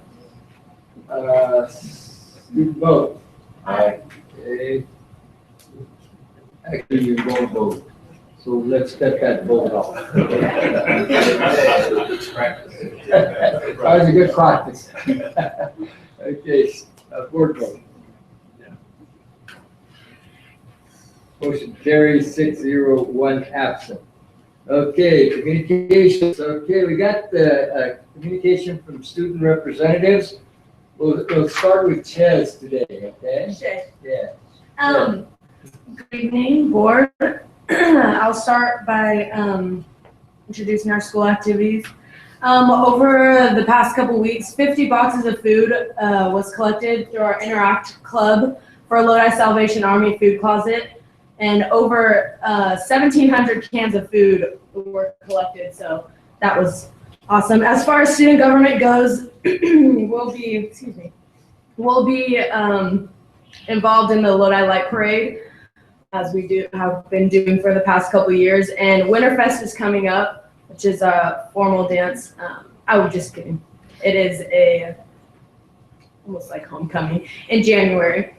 Student vote. Aye. Okay. Actually, you won't vote. So let's get that vote off. That was a good practice. Okay, board vote. Motion carries 6-0-1 absent. Okay, communications. Okay, we got the communication from student representatives. We'll start with Ches today, okay? Sure. Yeah. Good evening, board. I'll start by introducing our school activities. Over the past couple weeks, 50 boxes of food was collected through our Interact Club for Lodi Salvation Army Food Closet, and over 1,700 cans of food were collected, so that was awesome. As far as student government goes, we'll be involved in the Lodi Light Parade, as we have been doing for the past couple years. And Winterfest is coming up, which is a formal dance. I was just kidding. It is almost like homecoming in January.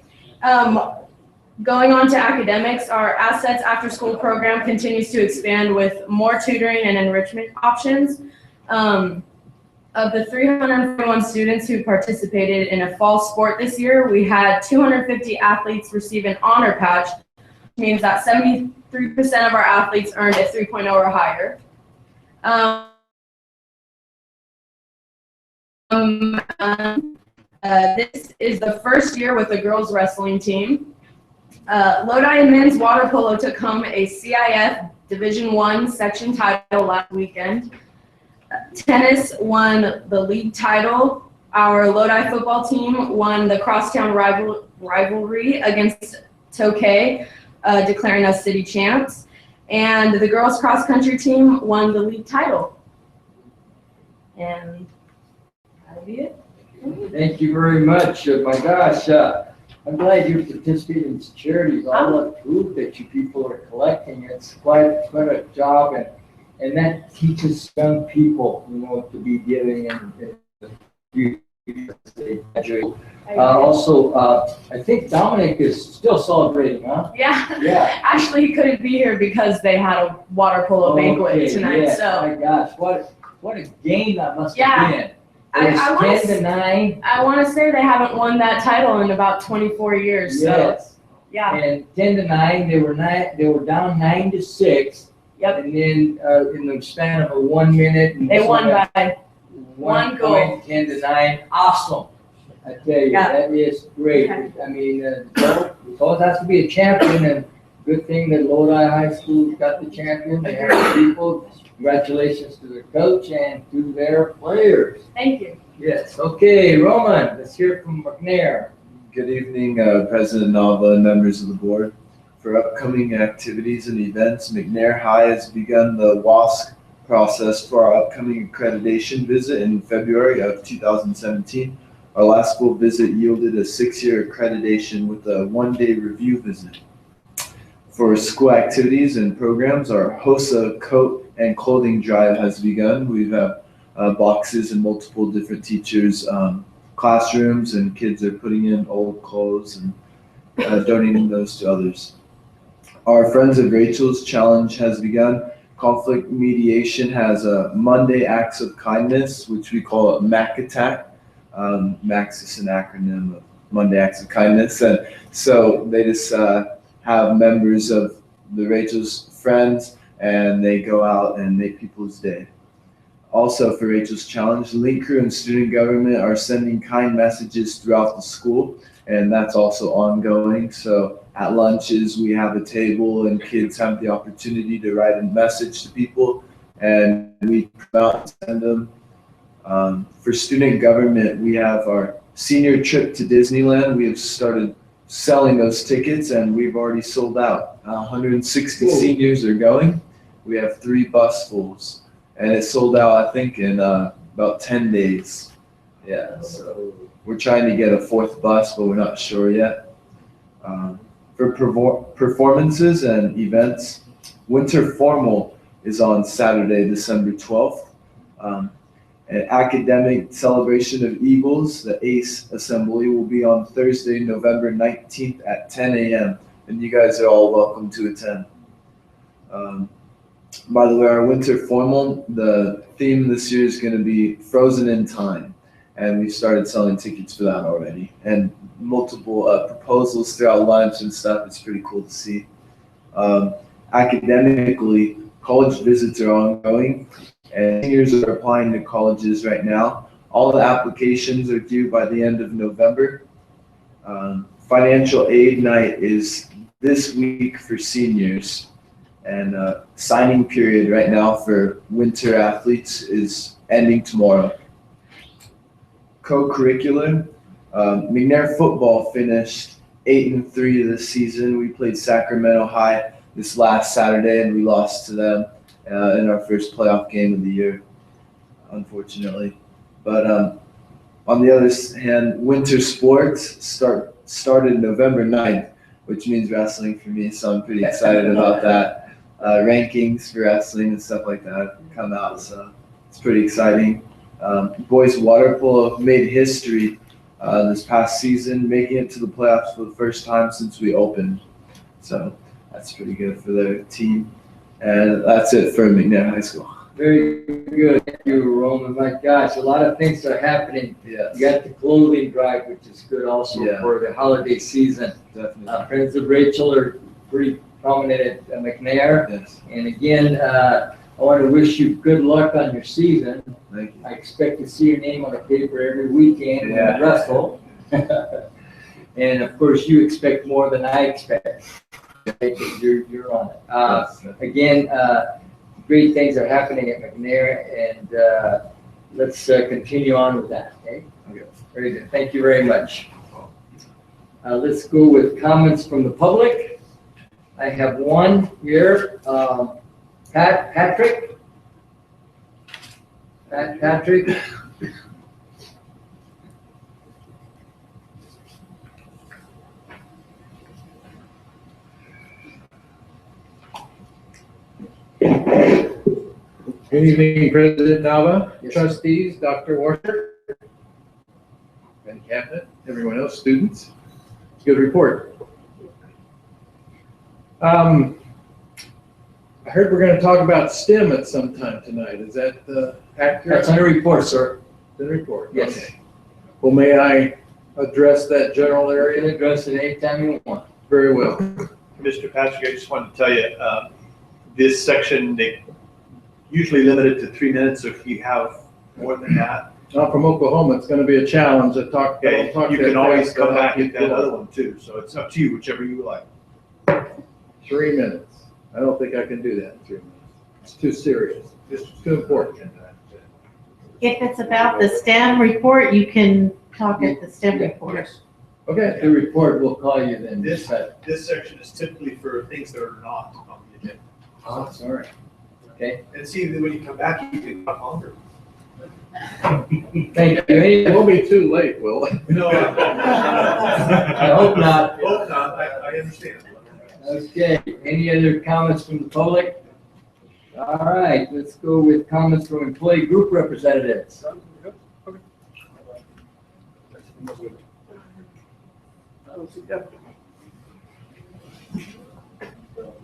Going on to academics, our Assets After School program continues to expand with more tutoring and enrichment options. Of the 341 students who participated in a fall sport this year, we had 250 athletes receive an honor patch, which means that 73% of our athletes earned a 3.0 or higher. This is the first year with the girls wrestling team. Lodi men's water polo took home a CIF Division I section title last weekend. Tennis won the league title. Our Lodi football team won the crosstown rivalry against Tokay, declaring us city champs. And the girls cross country team won the league title. And that'll be it. Thank you very much. My gosh, I'm glad you're participating in charities. All the food that you people are collecting, it's quite a job, and that teaches young people, to be giving and you graduate. Also, I think Dominic is still celebrating, huh? Yeah. Yeah. Actually, he couldn't be here because they had a water polo banquet tonight. Yeah. So. My gosh, what a game that must Yeah. have been. I It was wanna 10-9. I want to say they haven't won that title in about 24 years. So. Yes. Yeah. And 10-9, they were down 9-6. Yep. And then in the span of a 1 minute, and They won by one goal. 10-9. Awesome. I tell you, Yeah. that is great. Okay. I mean, it always has to be a champion, and good thing that Lodi High School got the champion. They have the people. Congratulations to the coach and to their players. Thank you. Yes. Okay, Roman, let's hear from McNair. Good evening, President Nava and members of the board. For upcoming activities and events, McNair High has begun the WASC process for our upcoming accreditation visit in February of 2017. Our last school visit yielded a 6-year accreditation with a 1-day review visit. For school activities and programs, our HOSA coat and clothing drive has begun. We have boxes in multiple different teachers' classrooms, and kids are putting in old clothes and donating those to others. Our Friends of Rachel's Challenge has begun. Conflict mediation has a Monday Acts of Kindness, which we call MAC Attack. MAC's is an acronym of Monday Acts of Kindness. And so they just have members of the Rachel's friends, and they go out and make people's day. Also for Rachel's Challenge, the Link Crew and student government are sending kind messages throughout the school, and that's also ongoing. So at lunches, we have a table and kids have the opportunity to write a message to people, and we come out and send them. For student government, we have our senior trip to Disneyland. We have started selling those tickets, and we've already sold out. 160 seniors are going. We have 3 busfuls, and it sold out, I think, in about 10 days. Yeah, so we're trying to get a 4th bus, but we're not sure yet. For performances and events, Winter Formal is on Saturday, December 12th. An academic celebration of Eagles, the ACE Assembly, will be on Thursday, November 19th at 10 a.m. And you guys are all welcome to attend. By the way, our winter formal, the theme this year is going to be Frozen in Time. And we started selling tickets for that already. And multiple proposals throughout lunch and stuff. It's pretty cool to see. Academically, college visits are ongoing. And seniors are applying to colleges right now. All the applications are due by the end of November. Financial aid night is this week for seniors. And signing period right now for winter athletes is ending tomorrow. Co-curricular, McNair football finished 8-3 this season. We played Sacramento High this last Saturday, and we lost to them in our first playoff game of the year, unfortunately. But on the other hand, winter sports started November 9th, which means wrestling for me, so I'm pretty excited about that. Rankings for wrestling and stuff like that come out, so it's pretty exciting. Boys water polo made history this past season, making it to the playoffs for the first time since we opened. So that's pretty good for their team. And that's it for McNair High School. Very good. Thank you, Roman. My gosh, a lot of things are happening. Yes. You got the clothing drive, which is good also for the holiday season. Definitely. Friends of Rachel are pretty prominent at McNair. Yes. And again, I want to wish you good luck on your season. Thank you. I expect to see your name on the paper every weekend when you wrestle. And of course, you expect more than I expect. Because you're on it. Again, great things are happening at McNair, and let's continue on with that. Okay. Very good. Thank you very much. Let's go with comments from the public. I have one here, Patrick. Patrick. Good evening, President Nava, Yes. trustees, Dr. Washer, and cabinet, everyone else, students. Good report. I heard we're going to talk about STEM at some time tonight. Is that accurate? That's on the report, sir. The report? Yes. Okay. Well, may I address that general You area? can address it anytime you want. Very well. Mr. Patrick, I just wanted to tell you, this section, they usually limit it to 3 minutes, so if you have more than that. I'm from Oklahoma. It's going to be a challenge to talk. Okay, don't talk you that can always fast, come but back I'll at keep that going. other one too, so it's up to you, whichever you like. 3 minutes. I don't think I can do that in 3 minutes. It's too serious. It's too important. If it's about the STEM report, you can talk at the STEM report. Okay. The report will call you then. This section is typically for things that are not on the agenda. Oh, sorry. Okay. And see, when you come back, you can talk longer. Thank you. It won't be too late, will it? No. I hope not. Hope not, I understand. Okay, any other comments from the public? All right, let's go with comments from employee group representatives.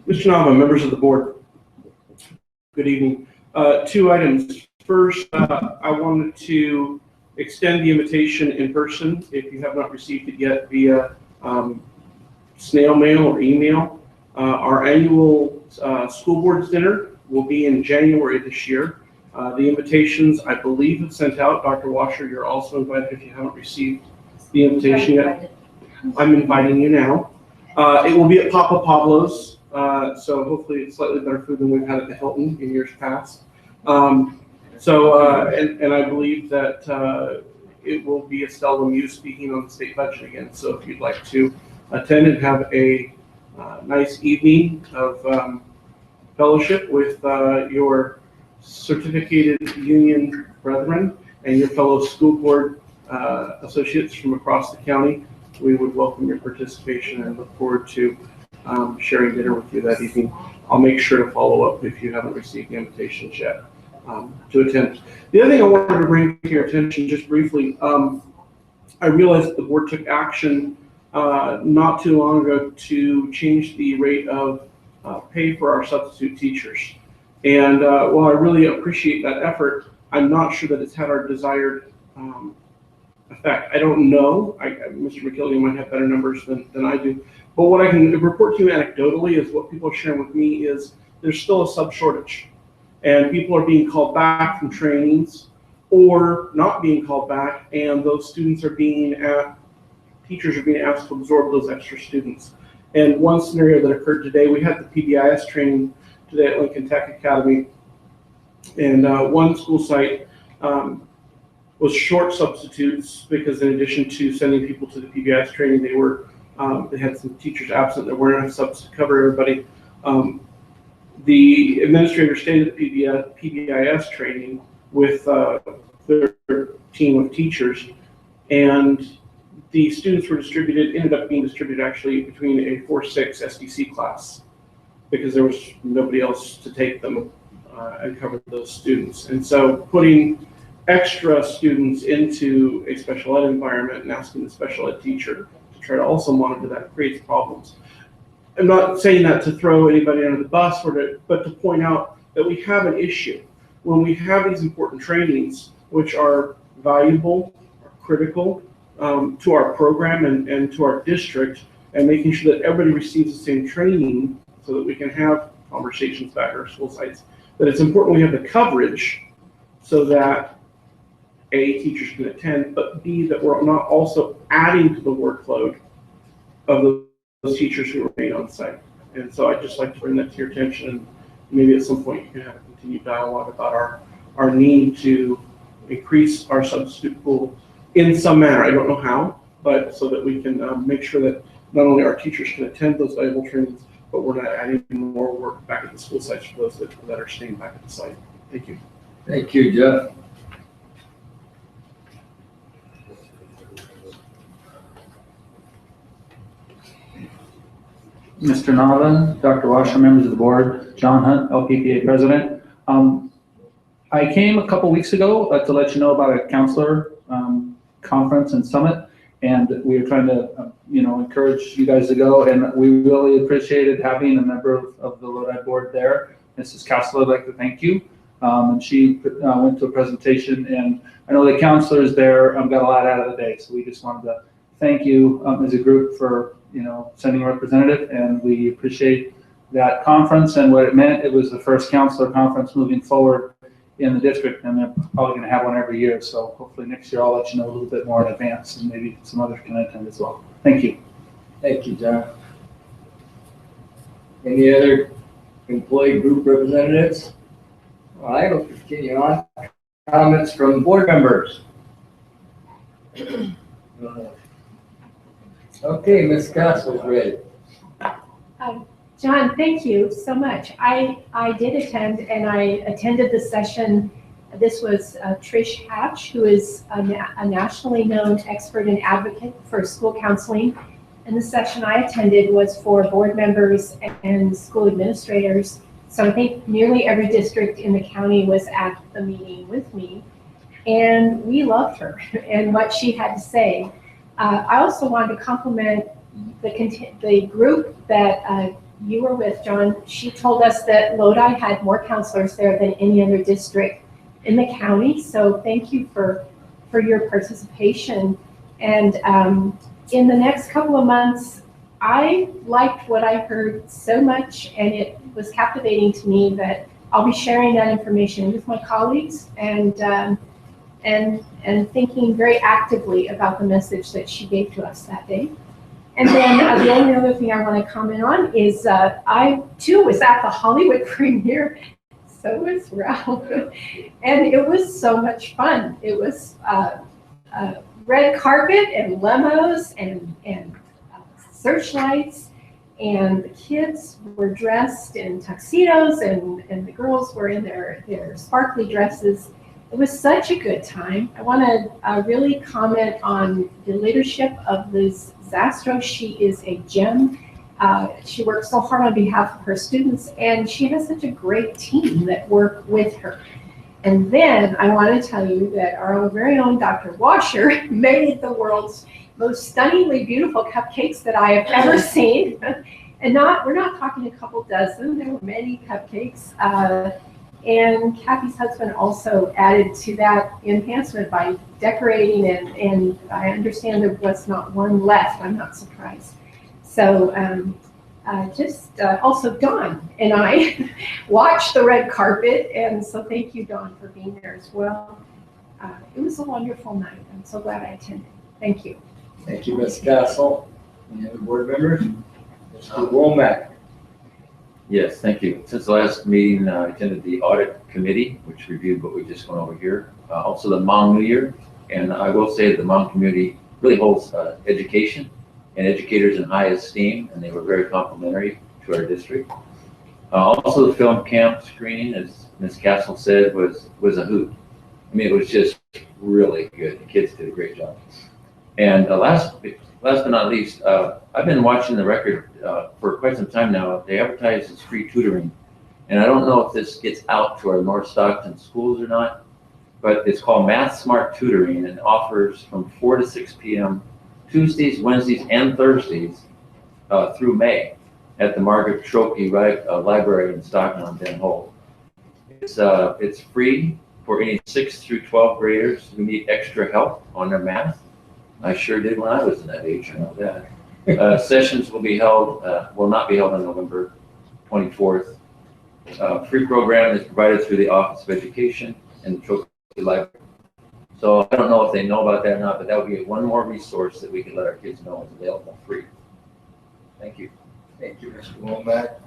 Mr. Nava, members of the board, good evening. 2 items. First, I wanted to extend the invitation in person if you have not received it yet via snail mail or email. Our annual school board's dinner will be in January this year. The invitations, I believe, have sent out. Dr. Washer, you're also invited if you haven't received the invitation yet. I'm inviting you now. It will be at Papa Pablo's, so hopefully it's slightly better food than we've had at the Hilton in years past. And I believe that it will be Estelle Lemieux speaking on the state budget again. So if you'd like to attend and have a nice evening of fellowship with your certificated union brethren and your fellow school board associates from across the county, we would welcome your participation and look forward to sharing dinner with you that evening. I'll make sure to follow up if you haven't received the invitations yet to attend. The other thing I wanted to bring to your attention just briefly, I realized that the board took action not too long ago to change the rate of pay for our substitute teachers. And while I really appreciate that effort, I'm not sure that it's had our desired effect. I don't know. Mr. McKill, might have better numbers than I do. But what I can report to you anecdotally is what people are sharing with me is there's still a sub shortage. And people are being called back from trainings or not being called back, and those students are teachers are being asked to absorb those extra students. And one scenario that occurred today, we had the PBIS training today at Lincoln Tech Academy, and one school site was short substitutes because in addition to sending people to the PBIS training, they had some teachers absent. There weren't enough subs to cover everybody. The administrator stayed at the PBIS training with their team of teachers, and the students ended up being distributed actually between a 4-6 SDC class because there was nobody else to take them and cover those students. And so putting extra students into a special ed environment and asking the special ed teacher to try to also monitor that creates problems. I'm not saying that to throw anybody under the bus, but to point out that we have an issue. When we have these important trainings, which are valuable, are critical to our program and to our district, and making sure that everybody receives the same training so that we can have conversations back at our school sites, that it's important we have the coverage so that A, teachers can attend, but B, that we're not also adding to the workload of those teachers who remain on site. And so I'd just like to bring that to your attention, and maybe at some point you can have a continued dialogue about our need to increase our substitute pool in some manner. I don't know how, but so that we can make sure that not only our teachers can attend those valuable trainings, but we're not adding more work back at the school sites for those that are staying back at the site. Thank you. Thank you, Jeff. Mr. Nava, Dr. Washer, members of the board, John Hunt, LPPA president. I came a couple weeks ago to let you know about a counselor conference and summit, and we are trying to, encourage you guys to go, and we really appreciated having a member of the Lodi board there. Mrs. Castle, I'd like to thank you. And she went to a presentation, and I know the counselors there got a lot out of the day, so we just wanted to thank you as a group for sending a representative, and we appreciate that conference and what it meant. It was the first counselor conference moving forward in the district, and they're probably going to have one every year. So hopefully next year I'll let you know a little bit more in advance, and maybe some others can attend as well. Thank you. Thank you, John. Any other employee group representatives? All right, we'll continue on. Comments from board members? Okay, Ms. Castle's ready. John, thank you so much. I did attend, and I attended the session. This was Trish Hatch, who is a nationally known expert and advocate for school counseling. And the session I attended was for board members and school administrators. So I think nearly every district in the county was at the meeting with me. And we loved her and what she had to say. I also wanted to compliment the group that you were with, John. She told us that Lodi had more counselors there than any other district in the county. So thank you for your participation. And in the next couple of months, I liked what I heard so much, and it was captivating to me that I'll be sharing that information with my colleagues and thinking very actively about the message that she gave to us that day. And then the only other thing I want to comment on is I too was at the Hollywood premiere. So was Ralph, and it was so much fun. It was red carpet and limos and searchlights, and the kids were dressed in tuxedos, and the girls were in their sparkly dresses. It was such a good time. I want to really comment on the leadership of Liz Zastro. She is a gem. She works so hard on behalf of her students, and she has such a great team that work with her. And then I want to tell you that our very own Dr. Washer made the world's most stunningly beautiful cupcakes that I have ever seen. And we're not talking a couple dozen, there were many cupcakes. And Kathy's husband also added to that enhancement by decorating, and I understand there was not one left. I'm not surprised. So also Dawn and I watched the red carpet, and so thank you, Dawn, for being there as well. It was a wonderful night. I'm so glad I attended. Thank you. Thank you, Ms. Castle. Any other board members? Mr. Womack. Yes, thank you. Since the last meeting, I attended the audit committee, which reviewed what we just went over here. Also the Hmong New Year. And I will say that the Hmong community really holds education and educators in high esteem, and they were very complimentary to our district. Also the film camp screening, as Ms. Castle said, was a hoot. I mean, it was just really good. The kids did a great job. And last but not least, I've been watching the record for quite some time now. They advertise as free tutoring. And I don't know if this gets out to our North Stockton schools or not, but it's called Math Smart Tutoring, and offers from 4 to 6 p.m. Tuesdays, Wednesdays, and Thursdays through May at the Margaret Trokey Library in Stockton on Den Holt. It's free for any 6th through 12th graders who need extra help on their math. I sure did when I was in that age, I know that. Sessions will not be held on November 24th. Free program is provided through the Office of Education and the Trokey Library. So I don't know if they know about that or not, but that would be one more resource that we can let our kids know is available free. Thank you. Thank you, Mr. Womack.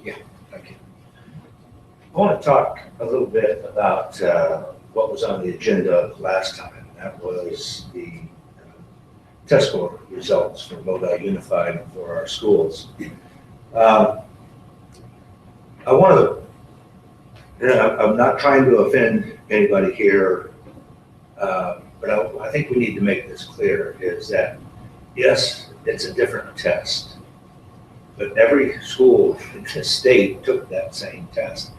Yeah, thank you. I want to talk a little bit about what was on the agenda last time. That was the test score results for Lodi Unified and for our schools. I want to, I'm not trying to offend anybody here, but I think we need to make this clear, is that, yes, it's a different test, but every school in the state took that same test.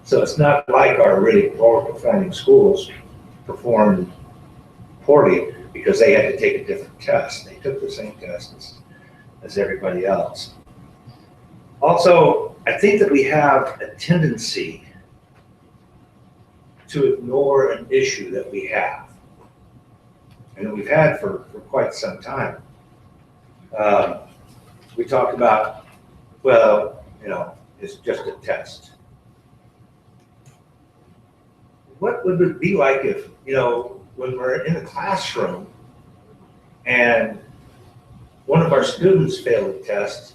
So it's not like our really poor performing schools performed poorly because they had to take a different test. They took the same test as everybody else. Also, I think that we have a tendency to ignore an issue that we have and that we've had for quite some time. We talked about, well, you know, it's just a test. What would it be like if, you know, when we're in the classroom and one of our students failed a test,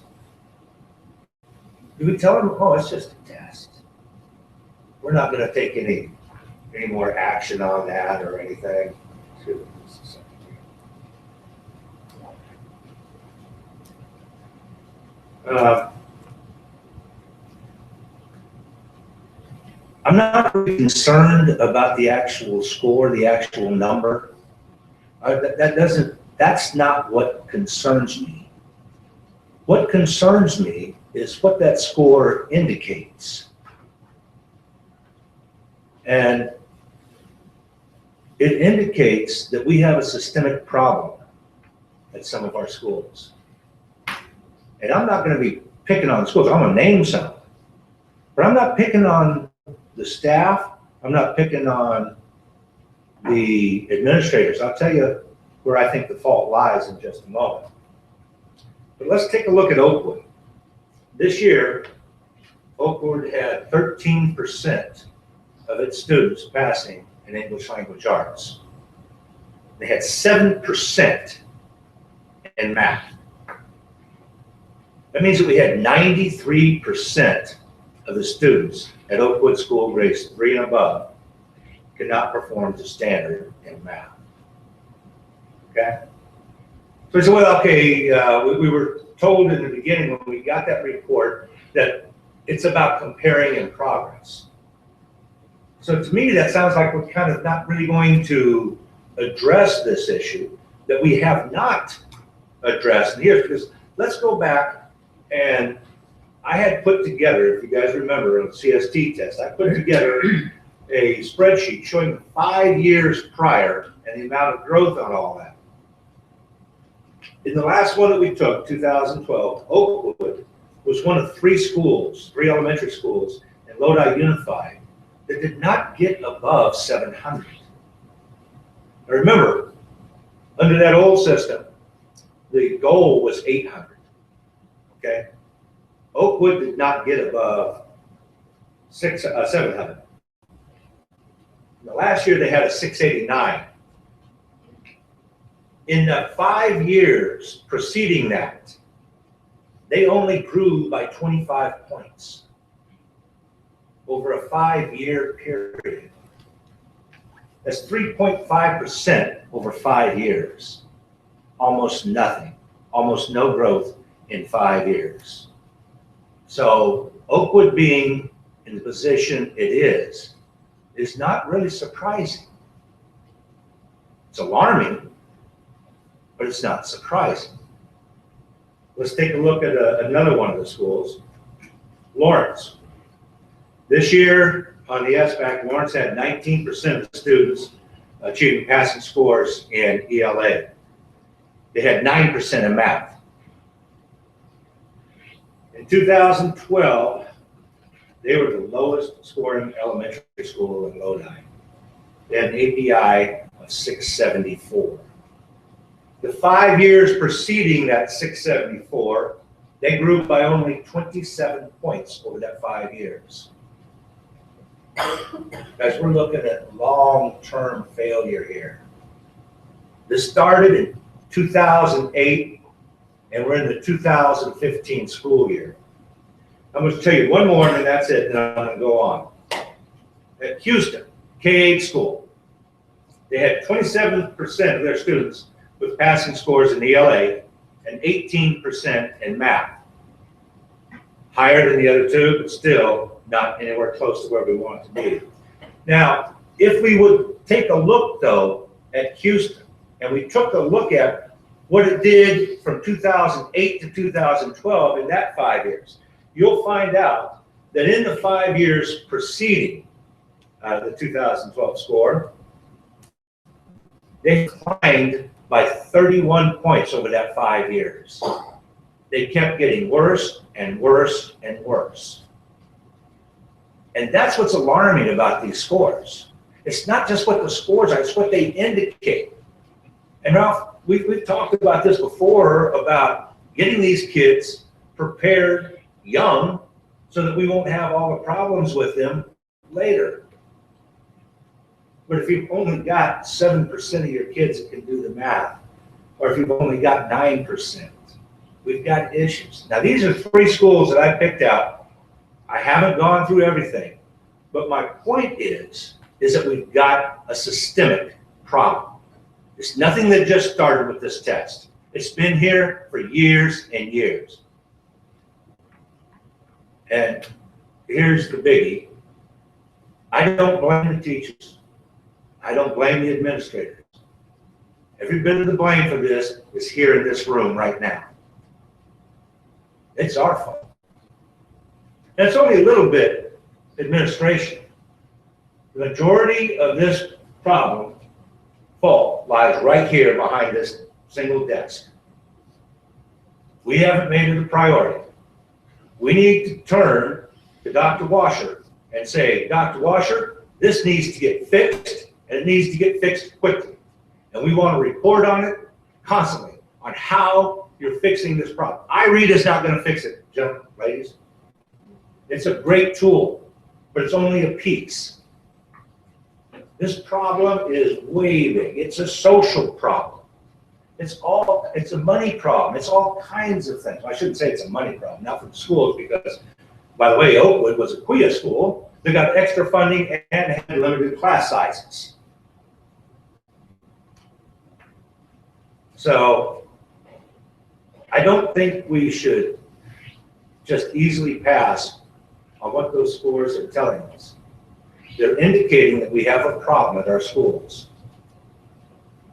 do we tell them, oh, it's just a test? We're not going to take any more action on that or anything. I'm not really concerned about the actual score, the actual number. That's not what concerns me. What concerns me is what that score indicates. And it indicates that we have a systemic problem at some of our schools. And I'm not going to be picking on schools. I'm going to name some. But I'm not picking on the staff. I'm not picking on the administrators. I'll tell you where I think the fault lies in just a moment. But let's take a look at Oakwood. This year, Oakwood had 13% of its students passing in English language arts. They had 7% in math. That means that we had 93% of the students at Oakwood School grades 3 and above could not perform to standard in math. Okay? So we said, well, okay, we were told in the beginning when we got that report that it's about comparing in progress. So to me, that sounds like we're kind of not really going to address this issue that we have not addressed in years. Because let's go back, and I had put together, if you guys remember on the CST test, I put together a spreadsheet showing the 5 years prior and the amount of growth on all that. In the last one that we took, 2012, Oakwood was one of 3 schools, 3 elementary schools in Lodi Unified that did not get above 700. Now remember, under that old system, the goal was 800, okay? Oakwood did not get above 700. Now, last year they had a 689. In the 5 years preceding that, they only grew by 25 points over a 5-year period. That's 3.5% over 5 years. Almost nothing, almost no growth in 5 years. So Oakwood being in the position it is not really surprising. It's alarming, but it's not surprising. Let's take a look at another one of the schools, Lawrence. This year on the SBAC, Lawrence had 19% of the students achieving passing scores in ELA. They had 9% in math. In 2012, they were the lowest scoring elementary school in Lodi. They had an API of 674. The 5 years preceding that 674, they grew by only 27 points over that 5 years. Guys, we're looking at long-term failure here. This started in 2008, and we're in the 2015 school year. I'm going to tell you one more, and that's it, and I'm going to go on. At Houston, K-8 school, they had 27% of their students with passing scores in ELA and 18% in math. Higher than the other two, but still not anywhere close to where we want it to be. Now, if we would take a look though at Houston, and we took a look at what it did from 2008 to 2012 in that 5 years, you'll find out that in the 5 years preceding the 2012 score, they declined by 31 points over that 5 years. They kept getting worse and worse and worse. And that's what's alarming about these scores. It's not just what the scores are, it's what they indicate. And Ralph, we've talked about this before, about getting these kids prepared young so that we won't have all the problems with them later. But if you've only got 7% of your kids that can do the math, or if you've only got 9%, we've got issues. Now, these are 3 schools that I picked out. I haven't gone through everything, but my point is that we've got a systemic problem. It's nothing that just started with this test. It's been here for years and years. And here's the biggie. I don't blame the teachers. I don't blame the administrators. Every bit of the blame for this is here in this room right now. It's our fault. And it's only a little bit administration. The majority of this problem fault lies right here behind this single desk. We haven't made it a priority. We need to turn to Dr. Washer and say, Dr. Washer, this needs to get fixed, and it needs to get fixed quickly. And we want to report on it constantly, on how you're fixing this problem. IREAD is not going to fix it, gentlemen, ladies. It's a great tool, but it's only a piece. This problem is way big. It's a social problem. It's a money problem. It's all kinds of things. I shouldn't say it's a money problem, not for the schools, because, by the way, Oakwood was a QIA school. They got extra funding and had limited class sizes. So I don't think we should just easily pass on what those scores are telling us. They're indicating that we have a problem at our schools.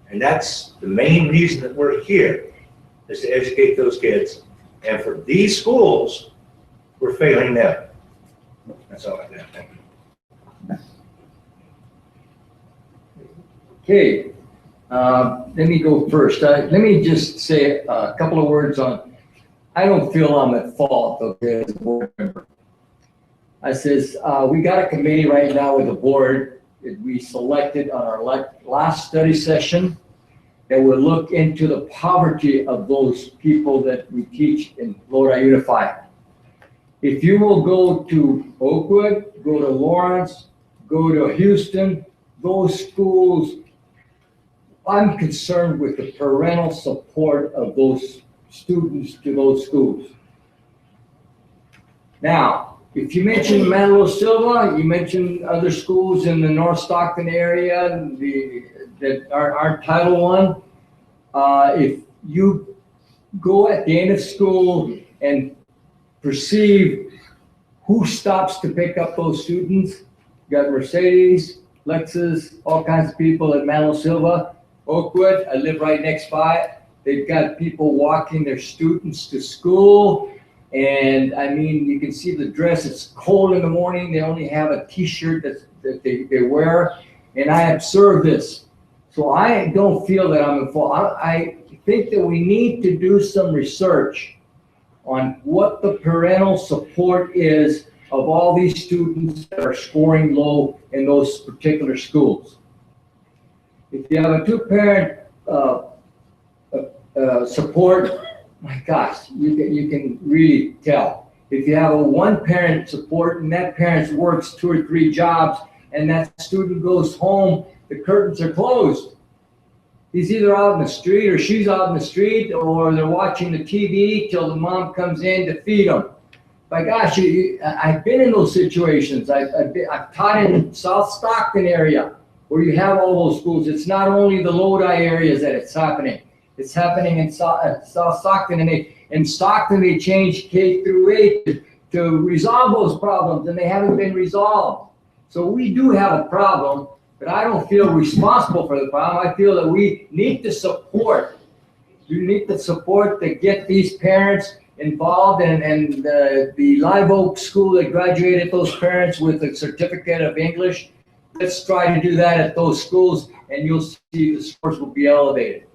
And that's the main reason that we're here, is to educate those kids. And for these schools, we're failing them. That's all I got. Thank you. Okay, let me go first. Let me just say a couple of words on, I don't feel I'm at fault, okay, as a board member. I says, we got a committee right now with the board that we selected on our last study session that will look into the poverty of those people that we teach in Lodi Unified. If you will go to Oakwood, go to Lawrence, go to Houston, those schools, I'm concerned with the parental support of those students to those schools. Now, if you mention Manuel Silva, you mentioned other schools in the North Stockton area that are Title I. If you go at the end of school and perceive who stops to pick up those students, you got Mercedes, Lexus, all kinds of people at Manuel Silva. Oakwood, I live right next by. They've got people walking their students to school. And I mean, you can see the dress, it's cold in the morning. They only have a t-shirt that they wear. And I observe this. So I don't feel that I'm in fault. I think that we need to do some research on what the parental support is of all these students that are scoring low in those particular schools. If you have a two-parent support, my gosh, you can really tell. If you have a one-parent support and that parent works 2 or 3 jobs and that student goes home, the curtains are closed. He's either out in the street or she's out in the street, or they're watching the TV till the mom comes in to feed them. My gosh, I've been in those situations. I've taught in South Stockton area where you have all those schools. It's not only the Lodi areas that it's happening. It's happening in South Stockton, and in Stockton, they changed K through 8 to resolve those problems, and they haven't been resolved. So we do have a problem, but I don't feel responsible for the problem. I feel that we need the support. You need the support to get these parents involved, and the Live Oak School that graduated those parents with a certificate of English. Let's try to do that at those schools, and you'll see the scores will be elevated.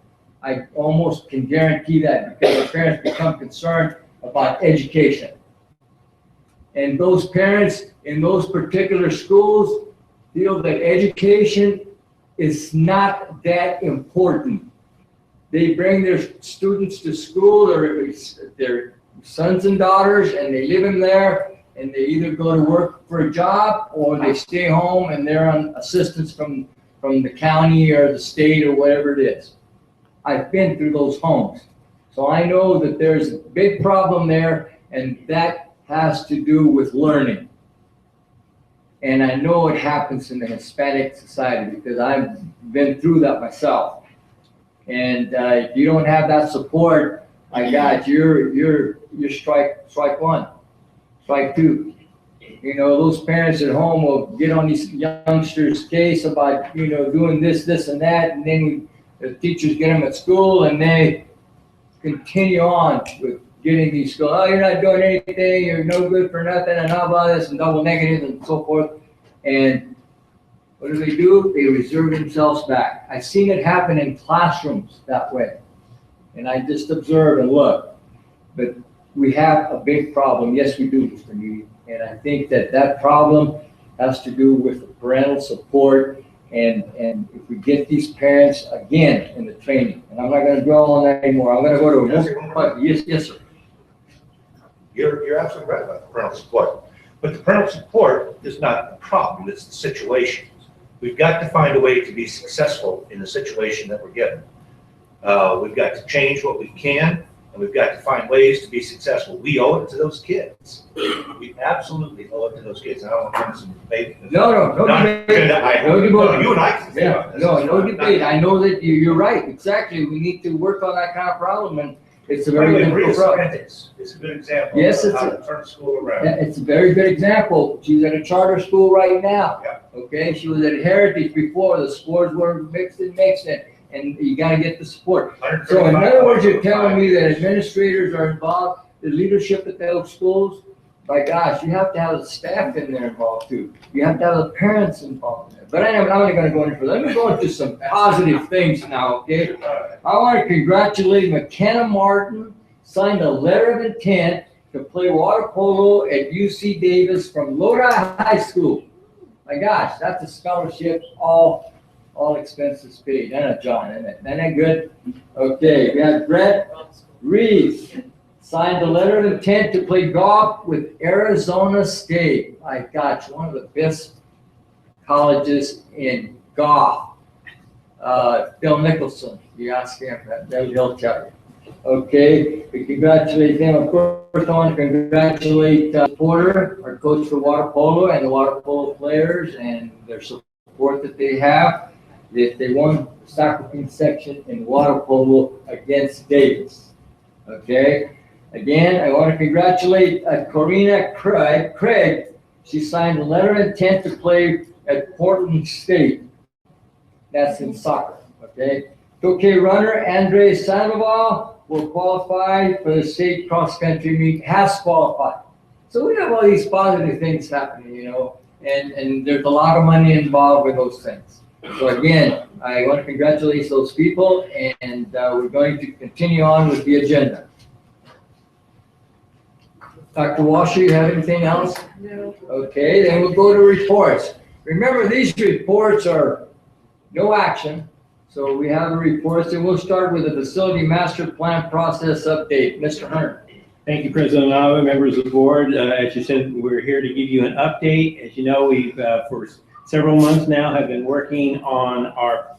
I almost can guarantee that, because the parents become concerned about education. And those parents in those particular schools feel that education is not that important. They bring their students to school, or their sons and daughters, and they live in there, and they either go to work for a job, or they stay home and they're on assistance from the county or the state or whatever it is. I've been through those homes. So I know that there's a big problem there, and that has to do with learning. And I know it happens in the Hispanic society, because I've been through that myself. And if you don't have that support, my God, you're strike one, strike two. You know, those parents at home will get on these youngsters' case about, you know, doing this, and that, and then the teachers get them at school, and they continue on with getting these schools. Oh, you're not doing anything, you're no good for nothing, and all about this, and double negatives, and so forth. And what do? They reserve themselves back. I've seen it happen in classrooms that way. And I just observe and look. But we have a big problem. Yes, we do, Mr. Needy. And I think that problem has to do with parental support. And if we get these parents, again, in the training. And I'm not going to dwell on that anymore. I'm going to go to yes, sir. You're absolutely right about the parental support. But the parental support is not the problem, it's the situation. We've got to find a way to be successful in the situation that we're given. We've got to change what we can, and we've got to find ways to be successful. We owe it to those kids. We absolutely owe it to those kids. I don't want to have some debate. No debate. No debate. You and I can say about this. No debate. I know that you're right. Exactly. We need to work on that kind of problem, and it's a very difficult problem. It's a good example Yes, of how to turn school around. It's a very good example. She's at a charter school right now. Yeah. Okay, she was at Heritage before. The scores were mixed, and you got to get the support. So in other words, you're telling me that administrators are involved, the leadership at those schools. My gosh, you have to have the staff in there involved too. You have to have the parents involved in there. But I'm not going to go into further. Let me go into some positive things now, okay? I want to congratulate McKenna Martin, signed a letter of intent to play water polo at UC Davis from Lodi High School. My gosh, that's a scholarship, all expenses paid. Isn't it, John? Isn't that good? Okay, we have Brett Reeves, signed a letter of intent to play golf with Arizona State. My gosh, one of the best colleges in golf. Bill Nicholson, you ask him, he'll tell you. Okay, we congratulate him. Of course, I want to congratulate Porter, our coach for water polo, and the water polo players and their support that they have. They won the soccer section in water polo against Davis. Okay, again, I want to congratulate Corina Craig. She signed a letter of intent to play at Portland State. That's in soccer. Okay, 2K runner Andre Sandoval will qualify for the state cross-country meet, has qualified. So we have all these positive things happening, you know, and there's a lot of money involved with those things. So again, I want to congratulate those people, and we're going to continue on with the agenda. Dr. Washer, you have anything else? No. Okay, then we'll go to reports. Remember, these reports are no action. So we have the reports, and we'll start with the facility master plan process update. Mr. Hunter. Thank you, President Nava, members of the board. As you said, we're here to give you an update. As you know, we've for several months now have been working on our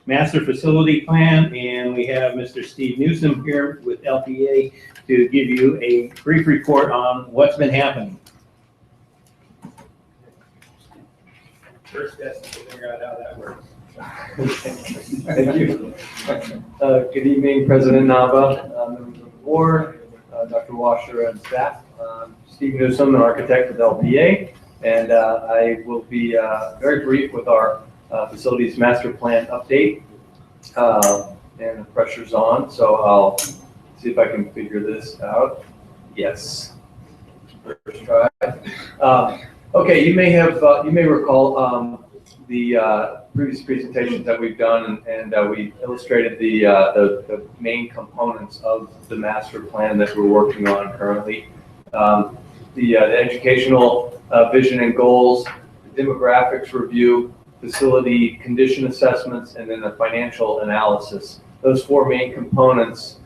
master facility plan, and we have Mr. Steve Newsom here with LPA to give you a brief report on what's been happening. First step is to figure out how that works. Thank you. Good evening, President Nava, members of the board, Dr. Washer and staff. Steve Newsom, an architect with LPA, and I will be very brief with our facilities master plan update. And the pressure's on, so I'll see if I can figure this out. Yes. First try. Okay, you may recall the previous presentations that we've done, and we illustrated the main components of the master plan that we're working on currently. The educational vision and goals, the demographics review, facility condition assessments, and then the financial analysis. Those four main components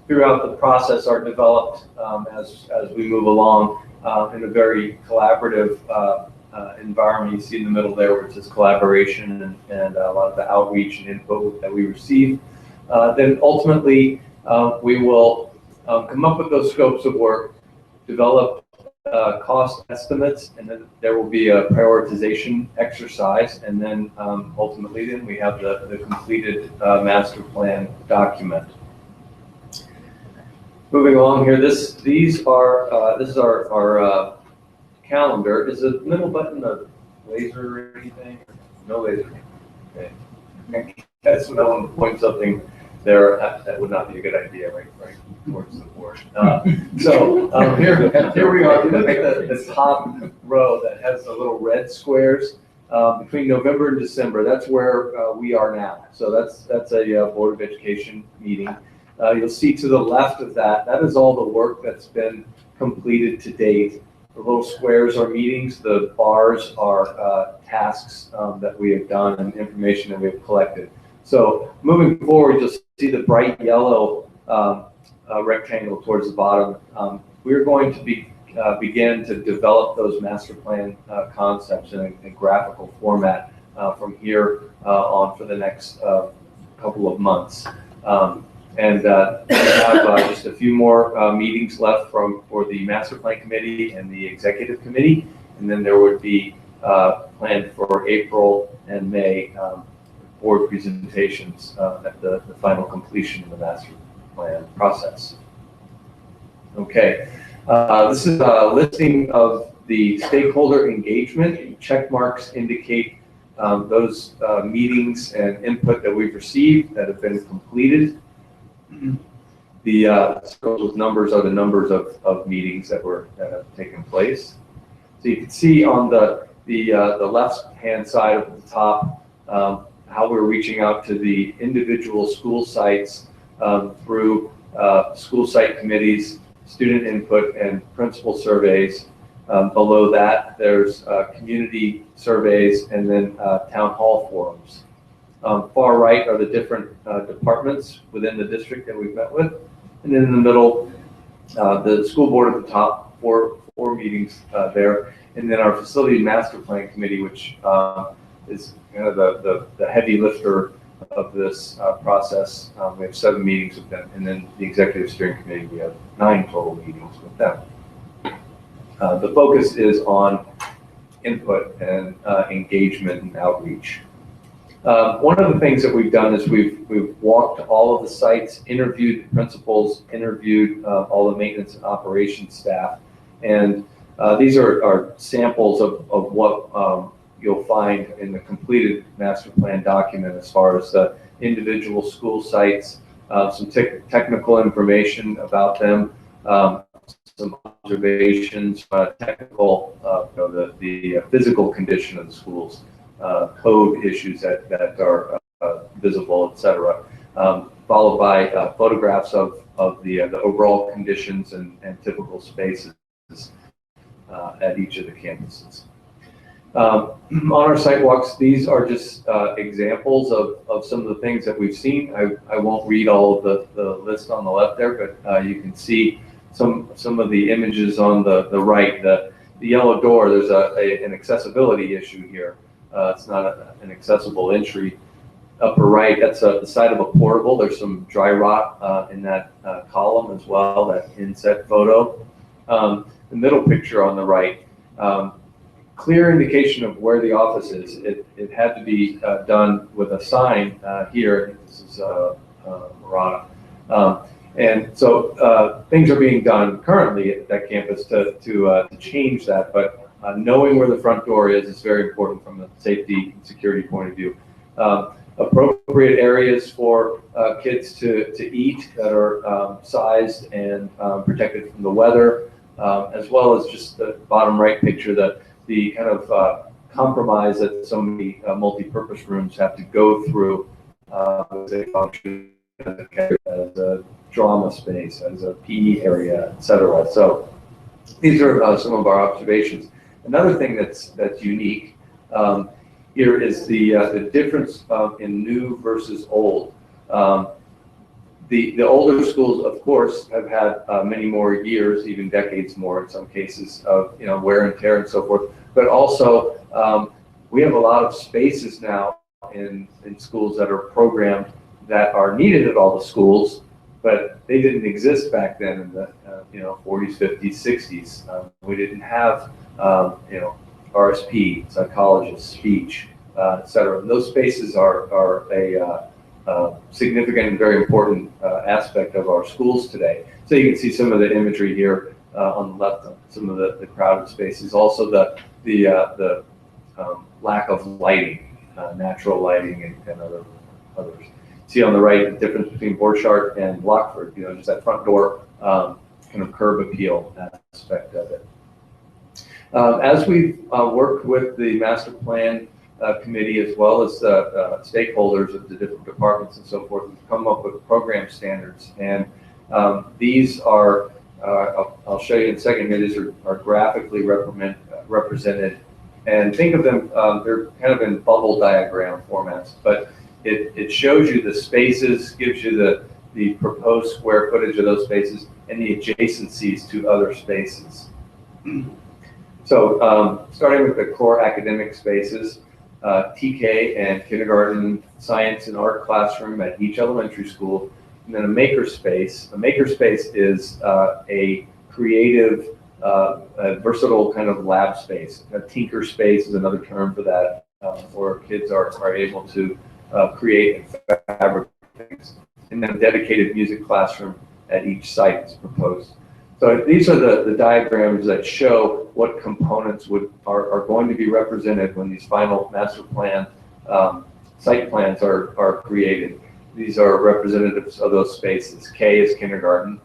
throughout the process are developed as we move along in a very collaborative environment. You see in the middle there, which is collaboration and a lot of the outreach and input that we receive. Then ultimately, we will come up with those scopes of work, develop cost estimates, and then there will be a prioritization exercise, and then ultimately then we have the completed master plan document. Moving along here, this is our calendar. Is the middle button a laser or anything? No laser. Okay. That's when no one points something there. That would not be a good idea, right towards the board. Here we are. Look at the top row that has the little red squares between November and December. That's where we are now. So that's a Board of Education meeting. You'll see to the left of that, that is all the work that's been completed to date. The little squares are meetings, the bars are tasks that we have done and information that we have collected. So moving forward, you'll see the bright yellow rectangle towards the bottom. We're going to begin to develop those master plan concepts in a graphical format from here on for the next couple of months. And we have just a few more meetings left for the Master Plan Committee and the Executive Committee, and then there would be planned for April and May board presentations at the final completion of the Master Plan process. Okay, this is a listing of the stakeholder engagement. Check marks indicate those meetings and input that we've received that have been completed. The circles with numbers are the numbers of meetings that have taken place. So you can see on the left-hand side of the top how we're reaching out to the individual school sites through school site committees, student input, and principal surveys. Below that, there's community surveys and then town hall forums. Far right are the different departments within the district that we've met with. And then in the middle, the school board at the top, four meetings there. And then our facility master plan committee, which is kind of the heavy lifter of this process. We have 7 meetings with them. And then the executive steering committee, we have 9 total meetings with them. The focus is on input and engagement and outreach. One of the things that we've done is we've walked all of the sites, interviewed the principals, interviewed all the maintenance and operations staff, and these are samples of what you'll find in the completed master plan document as far as the individual school sites, some technical information about them, some observations, technical, the physical condition of the schools. Code issues that are visible, etc., followed by photographs of the overall conditions and typical spaces at each of the campuses. On our sidewalks, these are just examples of some of the things that we've seen. I won't read all of the list on the left there, but you can see some of the images on the right. The yellow door, there's an accessibility issue here. It's not an accessible entry. Upper right, that's the side of a portable. There's some dry rot in that column as well, that inset photo. The middle picture on the right, clear indication of where the office is. It had to be done with a sign here. This is Murata. And so things are being done currently at that campus to change that, but knowing where the front door is very important from a safety and security point of view. Appropriate areas for kids to eat that are sized and protected from the weather, as well as just the bottom right picture, the kind of compromise that so many multi-purpose rooms have to go through as they function as a drama space, as a PE area, etc. So these are some of our observations. Another thing that's unique here is the difference in new versus old. The older schools, of course, have had many more years, even decades more in some cases, of wear and tear and so forth. But also, we have a lot of spaces now in schools that are programmed that are needed at all the schools, but they didn't exist back then in the 40s, 50s, 60s. We didn't have RSP, psychologists, speech, etc. Those spaces are a significant and very important aspect of our schools today. So you can see some of the imagery here on the left, some of the crowded spaces. Also the lack of lighting, natural lighting, and others. See on the right the difference between Borchardt and Lockford. Just that front door kind of curb appeal aspect of it. As we've worked with the master plan committee as well as the stakeholders of the different departments and so forth, we've come up with program standards, and these are I'll show you in a second here. These are graphically represented, and think of them, they're kind of in bubble diagram formats, but it shows you the spaces, gives you the proposed square footage of those spaces and the adjacencies to other spaces. So starting with the core academic spaces, TK and kindergarten science and art classroom at each elementary school, and then a makerspace. A makerspace is a creative, versatile kind of lab space. A tinker space is another term for that, where kids are able to create and fabricate things. And then a dedicated music classroom at each site is proposed. So these are the diagrams that show what components are going to be represented when these final master plan site plans are created. These are representatives of those spaces. K is kindergarten,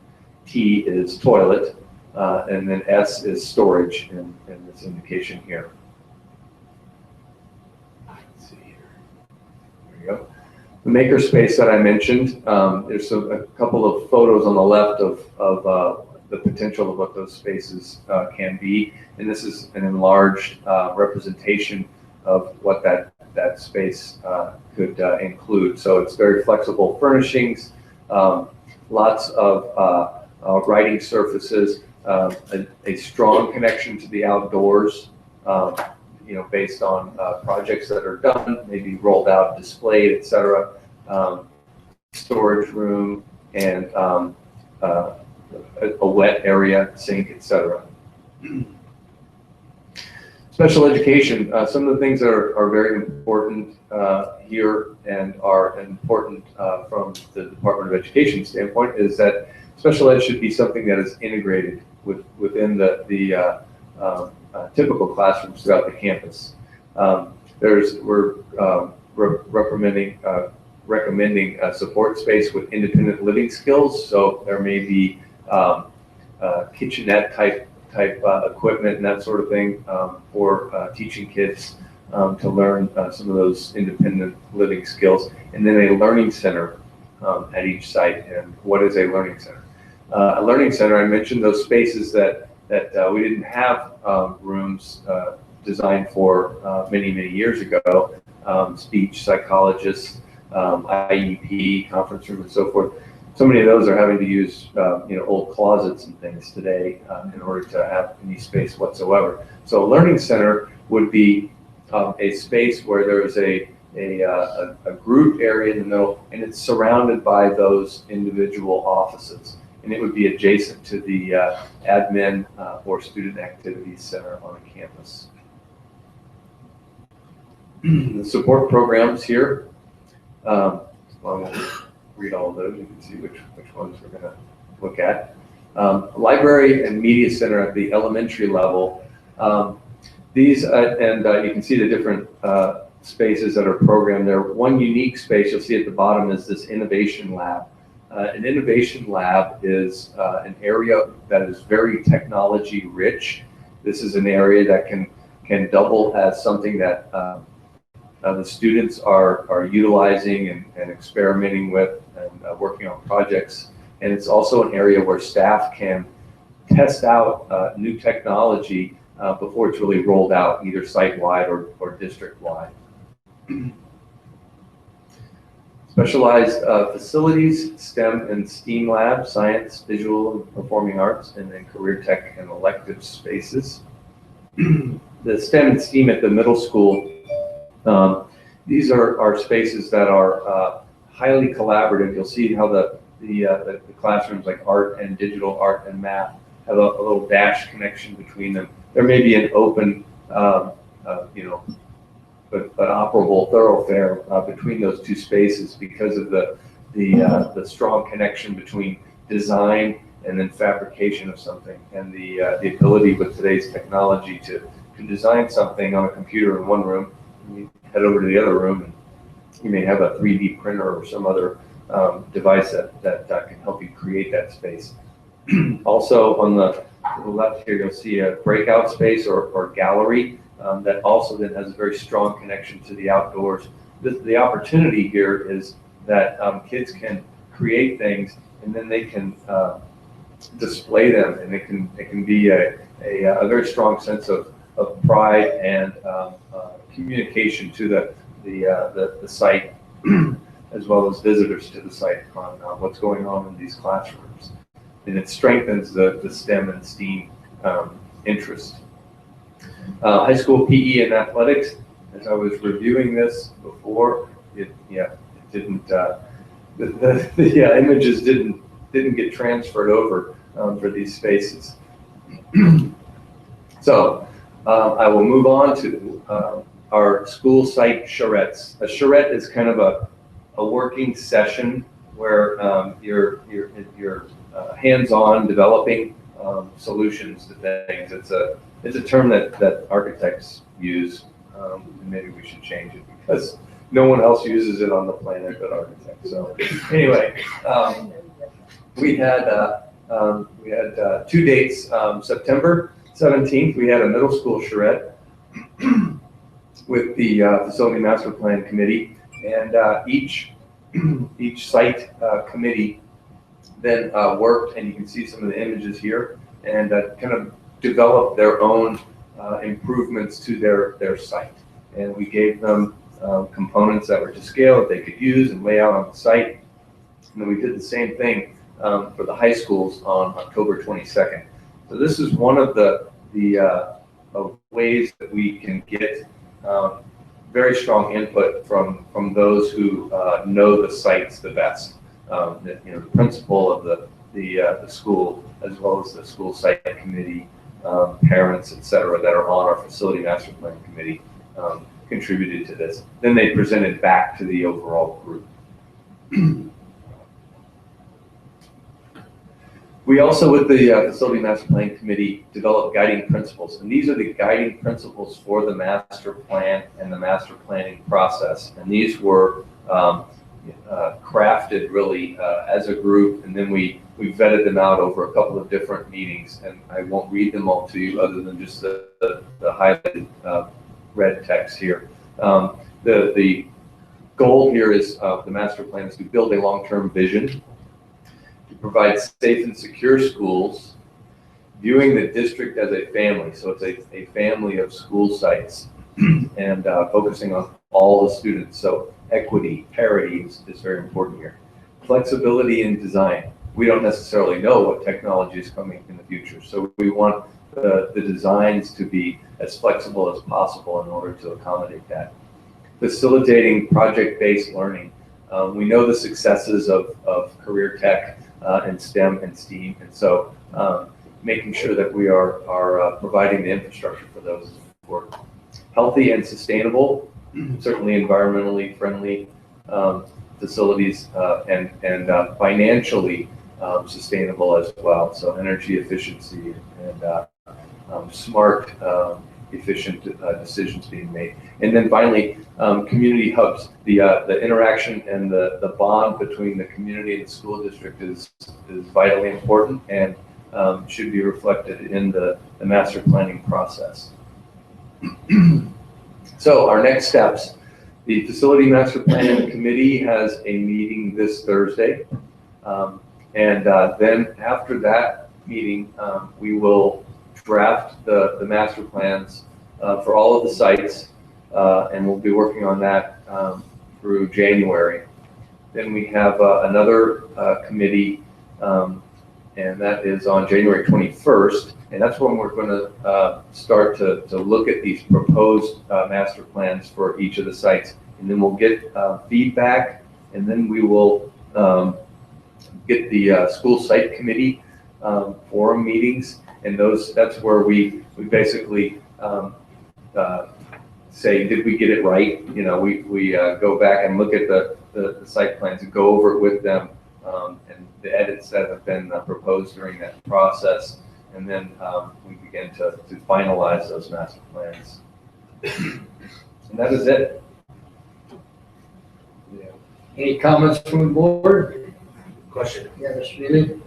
T is toilet, and then S is storage in this indication here. Let's see here. There you go. The makerspace that I mentioned, there's a couple of photos on the left of the potential of what those spaces can be, and this is an enlarged representation of what that space could include. So it's very flexible furnishings, lots of writing surfaces, a strong connection to the outdoors, based on projects that are done, maybe rolled out, displayed, etc. Storage room and a wet area, sink, etc. Special education, some of the things that are very important here and are important from the Department of Education standpoint is that special ed should be something that is integrated within the typical classrooms throughout the campus. We're recommending a support space with independent living skills, so there may be kitchenette type equipment and that sort of thing for teaching kids to learn some of those independent living skills. And then a learning center at each site. And what is a learning center? A learning center, I mentioned those spaces that we didn't have rooms designed for many years ago. Speech, psychologists, IEP, conference room, and so forth. So many of those are having to use old closets and things today in order to have any space whatsoever. So a learning center would be a space where there is a group area in the middle, and it's surrounded by those individual offices. And it would be adjacent to the admin or student activities center on the campus. The support programs here. I won't read all of those. You can see which ones we're going to look at. Library and Media Center at the elementary level. These, you can see the different spaces that are programmed there. One unique space you'll see at the bottom is this Innovation Lab. An Innovation Lab is an area that is very technology rich. This is an area that can double as something that the students are utilizing and experimenting with and working on projects. And it's also an area where staff can test out new technology before it's really rolled out, either site-wide or district-wide. Specialized facilities, STEM and STEAM labs, science, visual and performing arts, and then career tech and elective spaces. The STEM and STEAM at the middle school, these are spaces that are highly collaborative. You'll see how the classrooms like art and digital art and math have a little dash connection between them. There may be an open, but operable thoroughfare between those two spaces because of the strong connection between design and then fabrication of something, and the ability with today's technology to design something on a computer in one room, and you head over to the other room, and you may have a 3D printer or some other device that can help you create that space. Also on the left here, you'll see a breakout space or gallery that also then has a very strong connection to the outdoors. The opportunity here is that kids can create things and then they can display them, and it can be a very strong sense of pride and communication to the site as well as visitors to the site on what's going on in these classrooms. And it strengthens the STEM and STEAM interest. High school PE and athletics, as I was reviewing this before, it didn't, the images didn't get transferred over for these spaces. So I will move on to our school site charrettes. A charrette is kind of a working session where you're hands-on developing solutions to things. It's a term that architects use. Maybe we should change it because no one else uses it on the planet but architects. So anyway, we had 2 dates. September 17th, we had a middle school charrette with the Facility Master Plan Committee, and each site committee then worked, and you can see some of the images here, and kind of developed their own improvements to their site. And we gave them components that were to scale that they could use and lay out on the site. And then we did the same thing for the high schools on October 22nd. So this is one of the ways that we can get very strong input from those who know the sites the best. The principal of the school, as well as the school site committee, parents, etc., that are on our facility master plan committee, contributed to this. Then they presented back to the overall group. We also, with the Facility Master Plan Committee, developed guiding principles. And these are the guiding principles for the master plan and the master planning process. And these were crafted really as a group, and then we vetted them out over a couple of different meetings. And I won't read them all to you other than just the highlighted red text here. The goal here is the master plan is to build a long-term vision, to provide safe and secure schools, viewing the district as a family. So it's a family of school sites, and focusing on all the students. So equity, parity is very important here. Flexibility in design. We don't necessarily know what technology is coming in the future. So we want the designs to be as flexible as possible in order to accommodate that. Facilitating project-based learning. We know the successes of career tech and STEM and STEAM, and so making sure that we are providing the infrastructure for those is important. Healthy and sustainable. certainly environmentally friendly facilities and financially sustainable as well. So energy efficiency and smart, efficient decisions being made. And then finally, community hubs. The interaction and the bond between the community and the school district is vitally important and should be reflected in the master planning process. So our next steps. The Facility Master Planning Committee has a meeting this Thursday. And then after that meeting, we will draft the master plans for all of the sites, and we'll be working on that through January. Then we have another committee, and that is on January 21st, and that's when we're going to start to look at these proposed master plans for each of the sites, and then we'll get feedback, and then we will get the school site committee forum meetings, and that's where we basically say, did we get it right? You know, we go back and look at the site plans and go over it with them, and the edits that have been proposed during that process, and then we begin to finalize those master plans. And that is it. Yeah. Any comments from the board? Question. Yeah, Mr. Neely?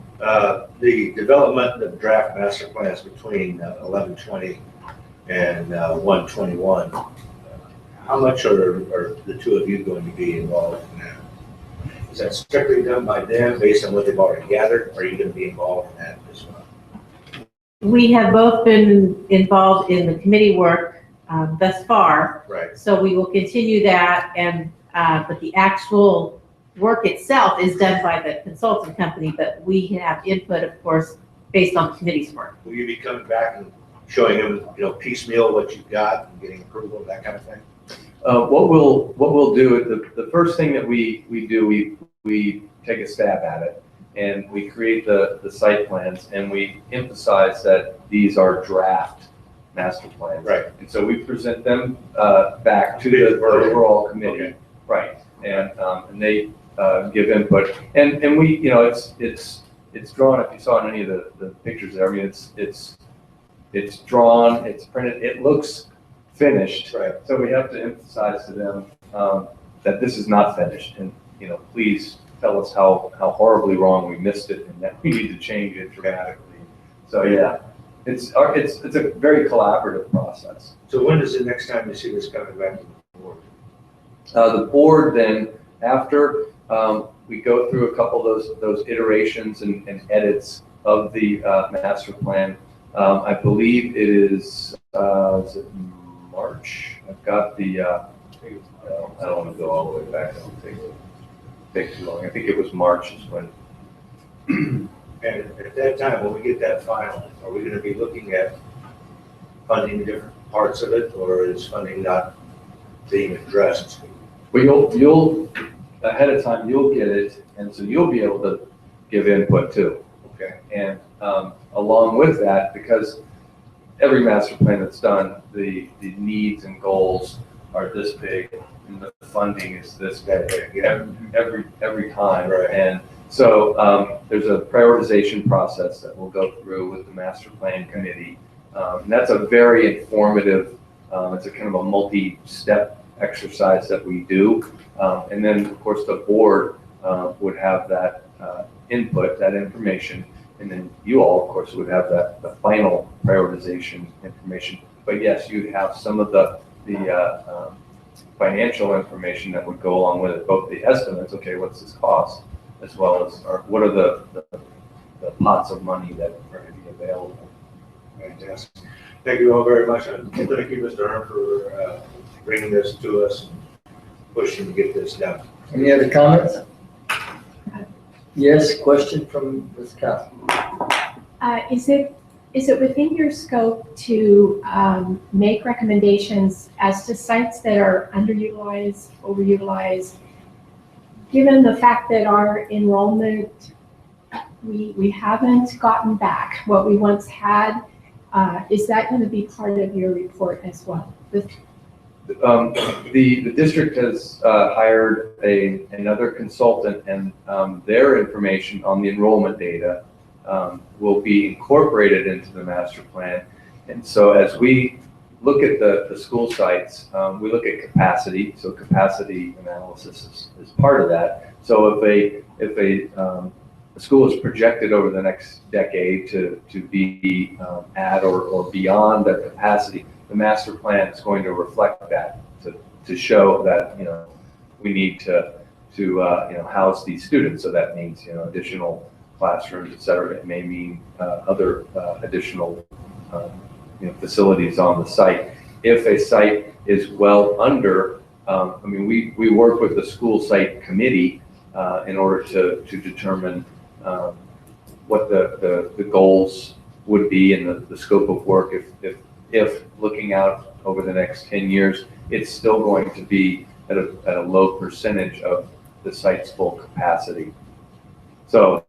The development of draft master plans between 1120 and 121, how much are the two of you going to be involved in that? Is that strictly done by them based on what they've already gathered, or are you going to be involved in that as well? We have both been involved in the committee work thus far. Right. So we will continue that, and but the actual work itself is done by the consulting company, but we have input, of course, based on the committee's work. Will you be coming back and showing them, piecemeal what you've got and getting approval, that kind of thing? What we'll do, the first thing that we do, we take a stab at it, and we create the site plans, and we emphasize that these are draft master plans. Right. And so we present them back to the overall committee. Okay. Right. And they give input, and we, it's drawn. If you saw in any of the pictures there, I mean, it's drawn, it's printed, it looks finished. Right. So we have to emphasize to them that this is not finished, and please tell us how horribly wrong we missed it, and that we need to change it dramatically. So yeah, it's a very collaborative process. So when is the next time you see this coming back to the board? The board then, after we go through a couple of those iterations and edits of the master plan, I believe it is it March? I've got the, I don't want to go all the way back, it'll take too long. I think it was March is when. And at that time, when we get that final, are we going to be looking at funding different parts of it, or is funding not being addressed? Well, you'll ahead of time, you'll get it, and so you'll be able to give input too. Okay. And along with that, because every master plan that's done, the needs and goals are this big, and the funding is this big every time. Right. And so there's a prioritization process that we'll go through with the master plan committee. And that's a very informative, it's a kind of a multi-step exercise that we do. And then, of course, the board would have that input, that information, and then you all, of course, would have the final prioritization information. But yes, you'd have some of the financial information that would go along with it, both the estimates, okay, what's this cost, as well as what are the pots of money that are going to be available. Fantastic. Thank you all very much. Thank you, Mr. Arm, for bringing this to us and pushing to get this done. Any other comments? Yes, question from Ms. Castle. Is it within your scope to make recommendations as to sites that are underutilized, overutilized, given the fact that our enrollment, we haven't gotten back what we once had? Is that going to be part of your report as well? The district has hired another consultant, and their information on the enrollment data will be incorporated into the master plan. And so as we look at the school sites, we look at capacity. So capacity analysis is part of that. So if a school is projected over the next decade to be at or beyond their capacity, the master plan is going to reflect that to show that, you know, we need to you know, house these students. So that means, you know, additional classrooms, et cetera. It may mean other additional you know, facilities on the site. If a site is well under, I mean, we work with the school site committee in order to determine what the goals would be and the scope of work. If looking out over the next 10 years, it's still going to be at a low percentage of the site's full capacity. So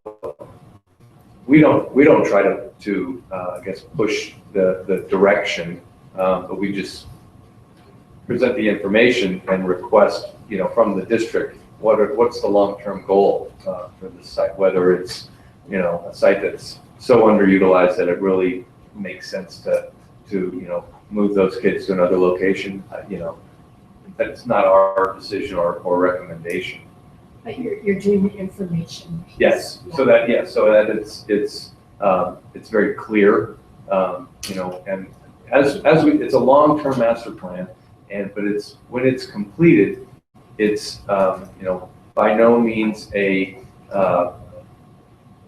we don't try to I guess push the direction, but we just present the information and request, you know, from the district what's the long-term goal for this site, whether it's, you know, a site that's so underutilized that it really makes sense to you know, move those kids to another location. You know, that's not our decision or recommendation. But you're doing the information. Yes, so that it's very clear, you know, and it's a long-term master plan, but when it's completed, it's you know, by no means a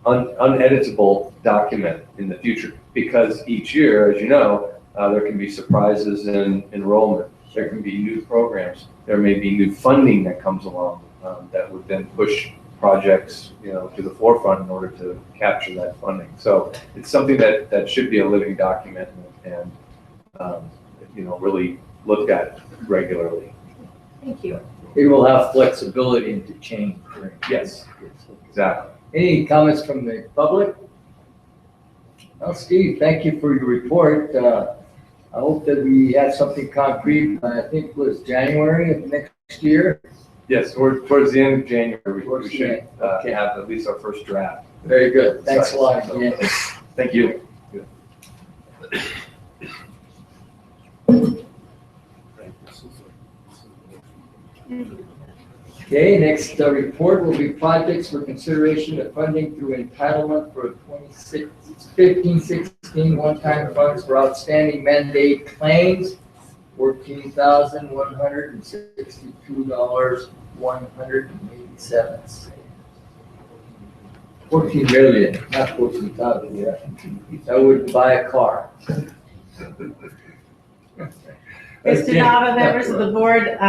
uneditable document in the future, because each year, as you know, there can be surprises in enrollment. There can be new programs. There may be new funding that comes along that would then push projects, you know, to the forefront in order to capture that funding. So it's something that should be a living document and you know, really looked at regularly. Thank you. It will have flexibility to change. Yes, exactly. Any comments from the public? Well, Steve, thank you for your report. I hope that we have something concrete. I think it was January of next year. Yes, towards the end of January, we should have at least our first draft. Very good. Thanks a lot. Yeah. Thank you. Okay, next report will be projects for consideration of funding through entitlement for 15-16 one-time funds for outstanding mandate claims, $14,162.187. 14 million, not 14,000, yeah. That wouldn't buy a car. Mr. Nava, members of the board,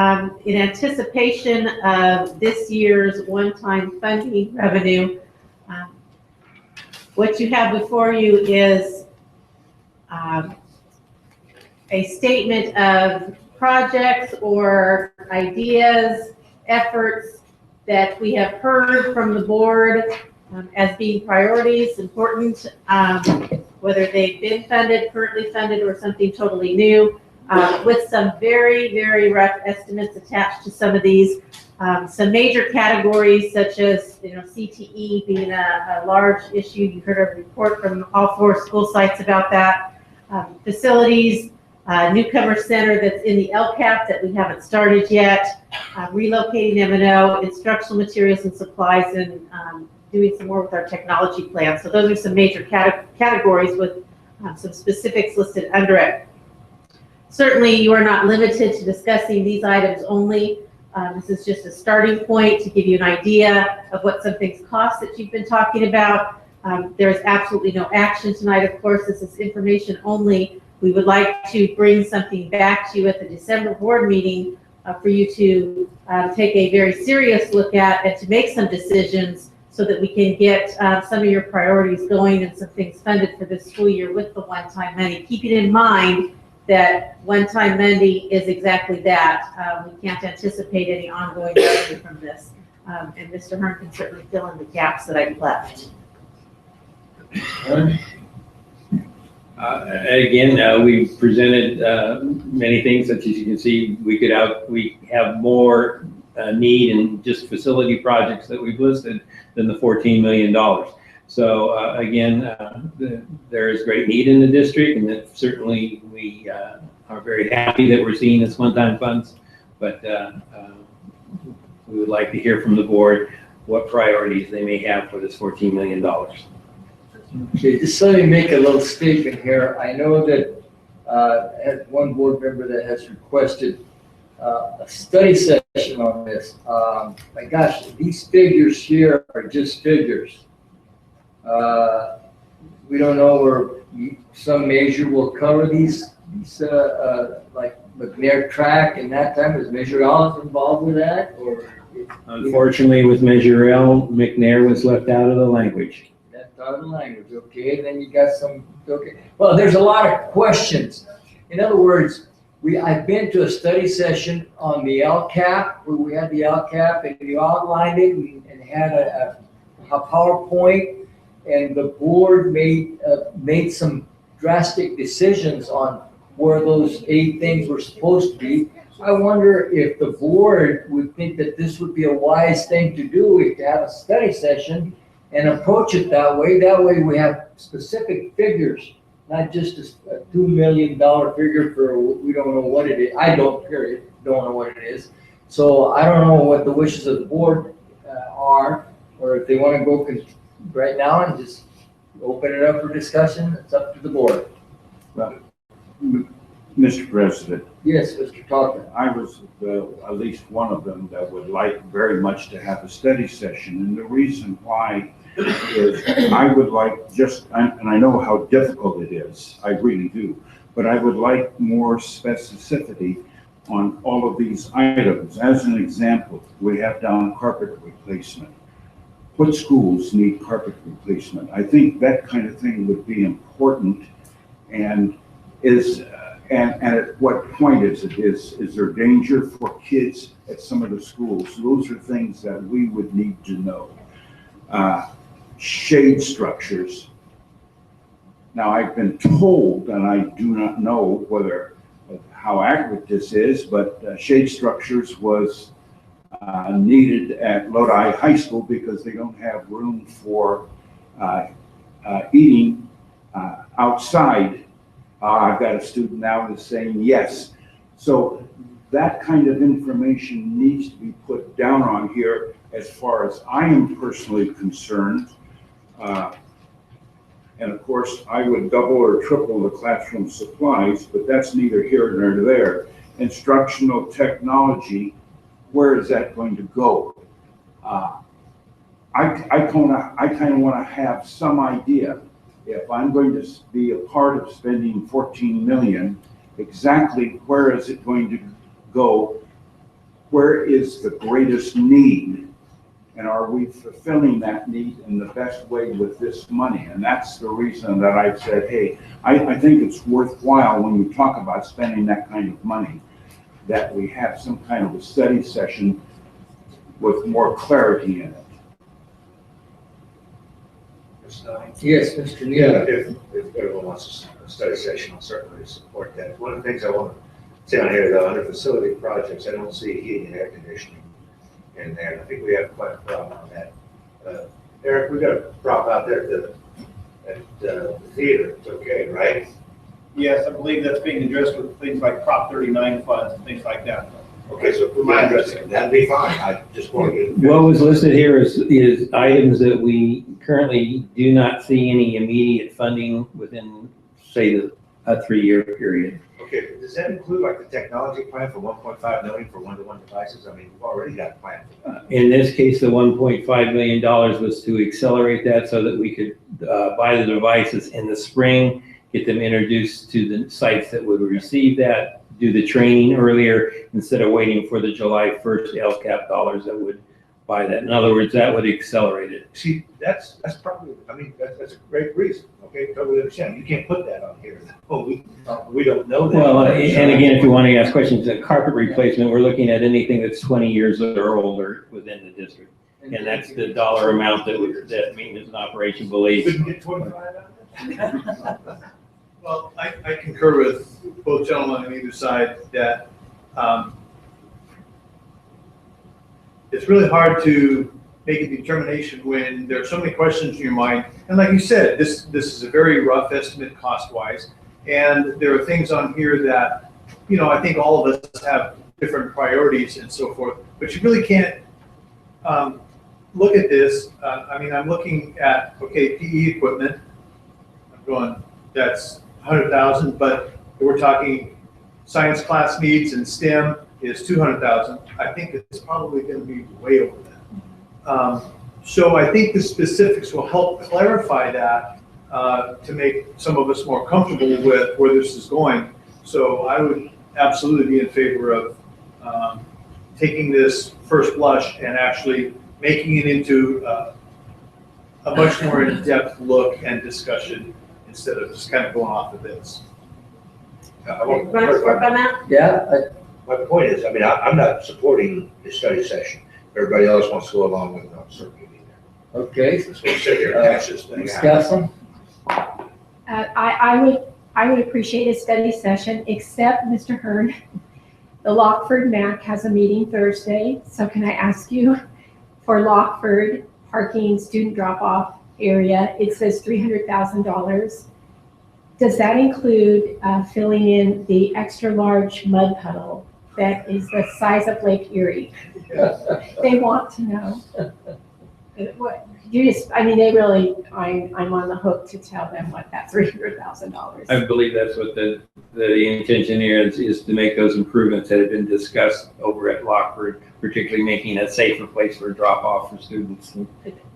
in anticipation of this year's one-time funding revenue, what you have before you is a statement of projects or ideas, efforts that we have heard from the board as being priorities, important, whether they've been funded, currently funded, or something totally new. With some very, very rough estimates attached to some of these. Some major categories such as, you know, CTE being a large issue. You heard a report from all 4 school sites about that. Facilities, newcomer center that's in the LCAP that we haven't started yet. Relocating M&O, instructional materials and supplies, and doing some more with our technology plan. So those are some major categories with some specifics listed under it. Certainly, you are not limited to discussing these items only. This is just a starting point to give you an idea of what some things cost that you've been talking about. There is absolutely no action tonight. Of course, this is information only. We would like to bring something back to you at the December board meeting for you to take a very serious look at and to make some decisions so that we can get some of your priorities going and some things funded for this school year with the one-time money. Keeping in mind that one-time money is exactly that. We can't anticipate any ongoing revenue from this. And Mr. Hearn can certainly fill in the gaps that I've left. Again, we presented many things, such as you can see, we have more need in just facility projects that we've listed than the $14 million. So again, there is great need in the district, and that certainly we are very happy that we're seeing this one-time funds, but we would like to hear from the board what priorities they may have for this $14 million. Okay, just let me make a little statement here. I know that had one board member that has requested a study session on this. My gosh, these figures here are just figures. We don't know where some measure will cover these like McNair track and that time. Is Measure L involved with that, or? Unfortunately, with Measure L, McNair was left out of the language. Left out of the language, okay, then you got some, okay. Well, there's a lot of questions. In other words, I've been to a study session on the LCAP, where we had the LCAP and you outlined it and had a PowerPoint, and the board made some drastic decisions on where those 8 things were supposed to be. I wonder if the board would think that this would be a wise thing to do, if to have a study session and approach it that way. That way we have specific figures, not just a $2 million figure for, we don't know what it is. I don't, period, don't know what it is. So I don't know what the wishes of the board are, or if they want to go right now and just open it up for discussion. It's up to the board. Well, Mr. President. Yes, Mr. Talker. I was at least one of them that would like very much to have a study session. And the reason why is I would like just, and I know how difficult it is, I really do, but I would like more specificity on all of these items. As an example, we have down carpet replacement. What schools need carpet replacement? I think that kind of thing would be important, and at what point is it? Is there danger for kids at some of the schools? Those are things that we would need to know. Shade structures. Now, I've been told, and I do not know how accurate this is, but shade structures was needed at Lodi High School because they don't have room for eating outside. I've got a student now that's saying yes. So that kind of information needs to be put down on here as far as I am personally concerned. And of course, I would double or triple the classroom supplies, but that's neither here nor there. Instructional technology, where is that going to go? I kind of want to have some idea. If I'm going to be a part of spending 14 million, exactly where is it going to go? Where is the greatest need? And are we fulfilling that need in the best way with this money? And that's the reason that I've said, hey, I think it's worthwhile when we talk about spending that kind of money, that we have some kind of a study session with more clarity in it. Yes, Mr. Neal. Yeah, if everyone wants a study session, I'll certainly support that. One of the things I want to say on here, though, under facility projects, I don't see heating and air conditioning in there. And I think we have quite a problem on that. Eric, we got a problem out there at the theater. It's okay, right? Yes, I believe that's being addressed with things like Prop 39 funds and things like that. Okay, so for my addressing, that'd be fine. I just want to get. What was listed here is items that we currently do not see any immediate funding within, say, a 3-year period. Okay, does that include like the technology plan for 1.5 million for one-to-one devices? I mean, we've already got a plan for that. In this case, the $1.5 million was to accelerate that so that we could buy the devices in the spring, get them introduced to the sites that would receive that, do the training earlier instead of waiting for the July 1st LCAP dollars that would buy that. In other words, that would accelerate it. See, that's probably, I mean, that's a great reason, okay, totally understand. You can't put that on here. Oh, we don't know that. Well, and again, if you want to ask questions, the carpet replacement, we're looking at anything that's 20 years or older within the district. And that's the dollar amount that maintenance and operation believes. Couldn't get 25 out of it? Well, I concur with both gentlemen on either side that it's really hard to make a determination when there are so many questions in your mind. And like you said, this is a very rough estimate cost-wise. And there are things on here that, you know, I think all of us have different priorities and so forth. But you really can't look at this. I mean, I'm looking at, okay, PE equipment. I'm going, that's 100,000, but we're talking science class needs and STEM is 200,000. I think it's probably going to be way over that. So I think the specifics will help clarify that to make some of us more comfortable with where this is going. So I would absolutely be in favor of taking this first blush and actually making it into a much more in-depth look and discussion instead of just kind of going off of this. Want to work on that? Yeah, My point is, I mean, I'm not supporting the study session. Everybody else wants to go along with it, I'm certainly be there. okay. Let's go sit here and hash this thing Ms. out. Casson? I would appreciate a study session, except Mr. Hearn, the Lockford MAC has a meeting Thursday. So can I ask you for Lockford parking student drop-off area, it says $300,000. Does that include filling in the extra large mud puddle that is the size of Lake Erie? They want to know. What, you just, I mean, they really, I'm on the hook to tell them what that $300,000. I believe that's what the intention here is to make those improvements that have been discussed over at Lockford, particularly making a safer place for drop off for students.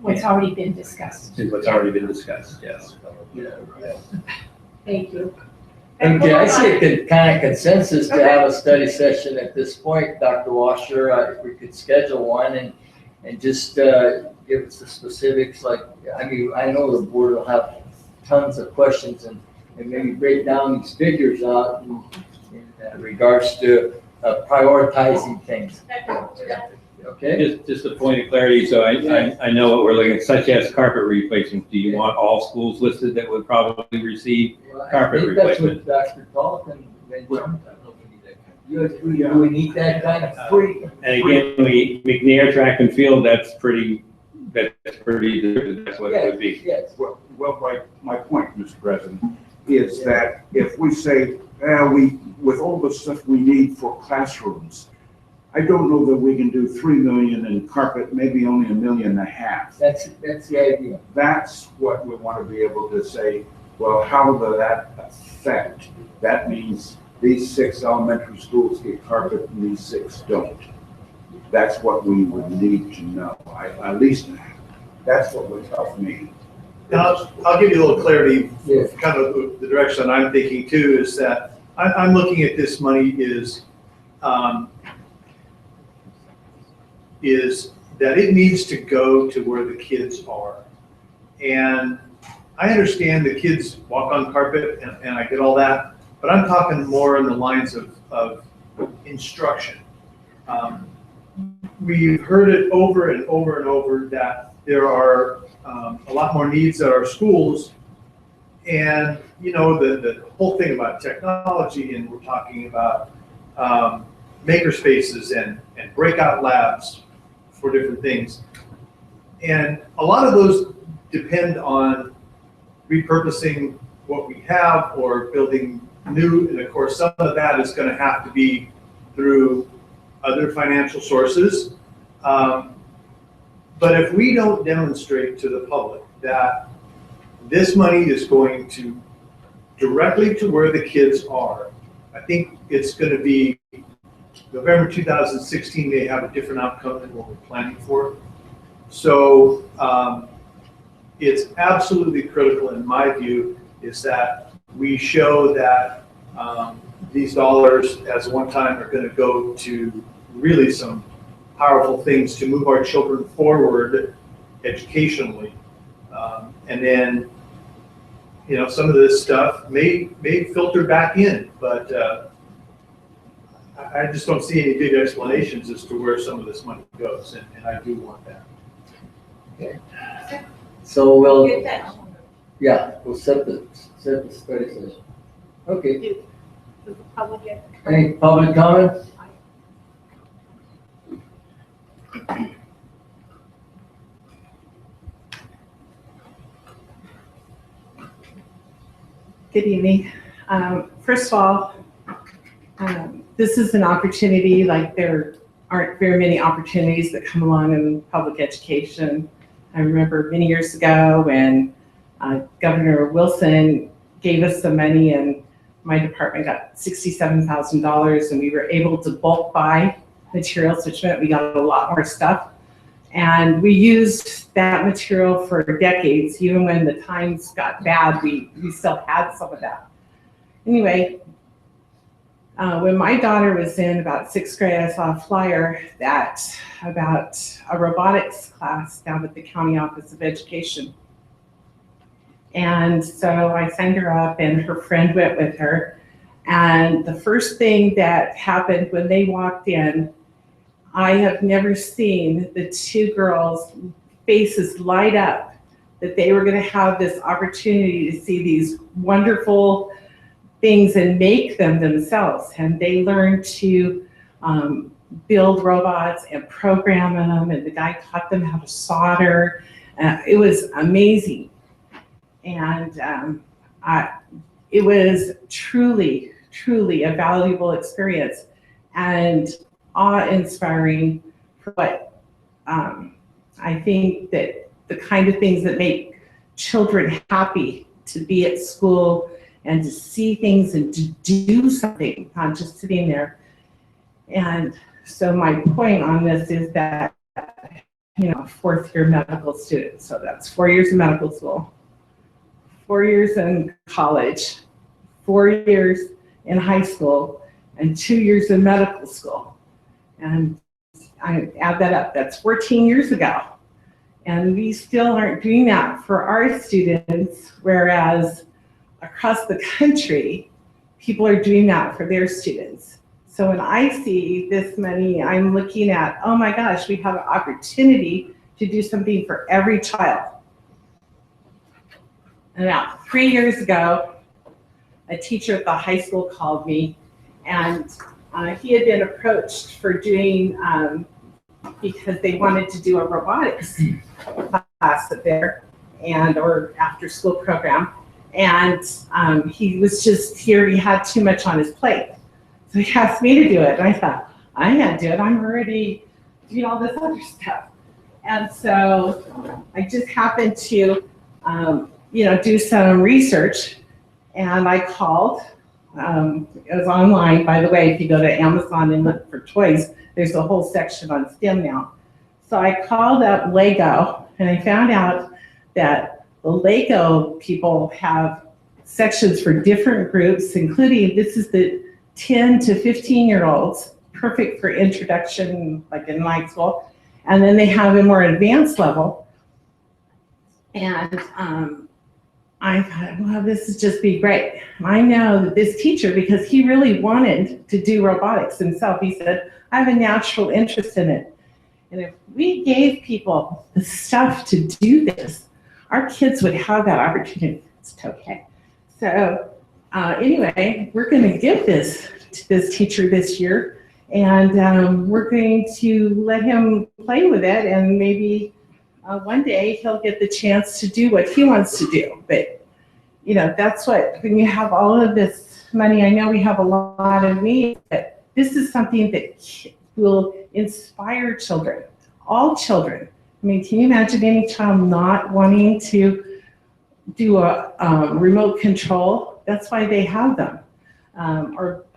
What's already been discussed. What's already been discussed, yes. Thank you. Okay, I see a good kind of consensus to have a study session at this point, Dr. Washer. If we could schedule one and just give us the specifics, like, I mean, I know the board will have tons of questions and maybe break down these figures out in regards to prioritizing things. Okay? Just a point of clarity, so I know what we're looking at, such as carpet replacement. Do you want all schools listed that would probably receive carpet replacement? That's what Dr. Dalton mentioned. Do we need that kind of free? And again, McNair track and field, that's what it would be. Yes. Well, my point, Mr. President, is that if we say, with all the stuff we need for classrooms, I don't know that we can do 3 million in carpet, maybe only $1.5 million. That's the idea. That's what we want to be able to say, well, how will that affect? That means these 6 elementary schools get carpet and these 6 don't. That's what we would need to know. At least that's what would help me. Now, I'll give you a little clarity. Kind of the direction I'm thinking too is that I'm looking at this money is that it needs to go to where the kids are. And I understand the kids walk on carpet and I get all that, but I'm talking more in the lines of instruction. We've heard it over and over and over that there are a lot more needs at our schools. And, you know, the whole thing about technology, and we're talking about maker spaces and breakout labs for different things. And a lot of those depend on repurposing what we have or building new. And of course, some of that is going to have to be through other financial sources. But if we don't demonstrate to the public that this money is going to directly to where the kids are, I think it's going to be November 2016 may have a different outcome than what we're planning for. So it's absolutely critical in my view is that we show that these dollars as one time are going to go to really some powerful things to move our children forward educationally. And then, you know, some of this stuff may filter back in, but I just don't see any big explanations as to where some of this money goes, and I do want that. Okay. So we'll set the study session. Okay, Does the public get- any public comment? Good evening. First of all, this is an opportunity, like there aren't very many opportunities that come along in public education. I remember many years ago when Governor Wilson gave us some money and my department got $67,000 and we were able to bulk buy materials, which meant we got a lot more stuff. And we used that material for decades. Even when the times got bad, we still had some of that. Anyway, when my daughter was in about sixth grade, I saw a flyer about a robotics class down at the County Office of Education. And so I signed her up and her friend went with her. And the first thing that happened when they walked in, I have never seen the two girls' faces light up that they were going to have this opportunity to see these wonderful things and make them themselves. And they learned to build robots and program them, and the guy taught them how to solder. It was amazing. And it was truly, truly a valuable experience and awe-inspiring for what I think that the kind of things that make children happy to be at school and to see things and to do something, not just sitting there. And so my point on this is that, fourth year medical student, so that's 4 years in medical school, 4 years in college, 4 years in high school, and 2 years in medical school. And I add that up, that's 14 years ago. And we still aren't doing that for our students, whereas across the country, people are doing that for their students. So when I see this money, I'm looking at, oh my gosh, we have an opportunity to do something for every child. And about 3 years ago, a teacher at the high school called me, and he had been approached for doing, because they wanted to do a robotics class there or after school program. And he was just here, he had too much on his plate. So he asked me to do it. And I thought, I can't do it, I'm already doing all this other stuff. And so I just happened to, do some research, and I called. It was online, by the way. If you go to Amazon and look for toys, there's a whole section on STEM now. So I called up Lego, and I found out that the Lego people have sections for different groups, including, this is the 10 to 15-year-olds, perfect for introduction, like in high school. And then they have a more advanced level. And I thought, well, this is just be great. I know that this teacher, because he really wanted to do robotics himself, he said, I have a natural interest in it. And if we gave people the stuff to do this, our kids would have that opportunity. It's okay. So anyway, we're going to give this to this teacher this year, and we're going to let him play with it, and maybe one day he'll get the chance to do what he wants to do. But that's what, when you have all of this money, I know we have a lot of needs, but this is something that will inspire children, all children. I mean, can you imagine any child not wanting to do a remote control? That's why they have them.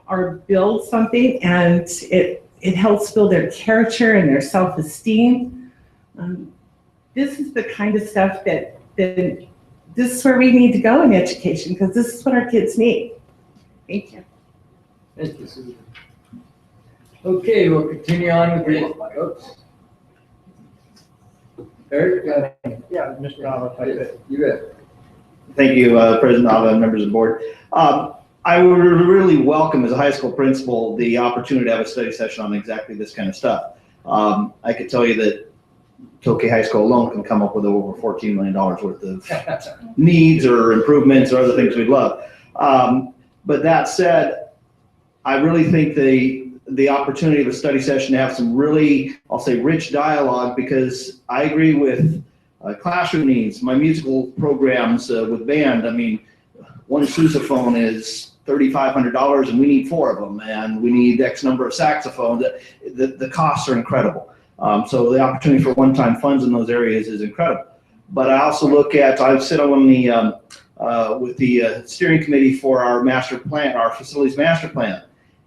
Or build something, and it helps build their character and their self-esteem. This is the kind of stuff that this is where we need to go in education, because this is what our kids need. Thank you. Thank you, Susan. Okay, we'll continue on with the, oops. Eric? Yeah, Mr. Nava, if I could. You bet. Thank you, President Nava and members of the board. I would really welcome, as a high school principal, the opportunity to have a study session on exactly this kind of stuff. I could tell you that Tokyo High School alone can come up with over $14 million worth of needs or improvements or other things we'd love. But that said, I really think the opportunity of a study session to have some really, I'll say, rich dialogue, because I agree with classroom needs. My musical programs with band, I mean, one sousaphone is $3,500 and we need 4 of them, and we need X number of saxophones. The costs are incredible. So the opportunity for one-time funds in those areas is incredible. But I also look at, I sit on the with the steering committee for our master plan, our facilities master plan,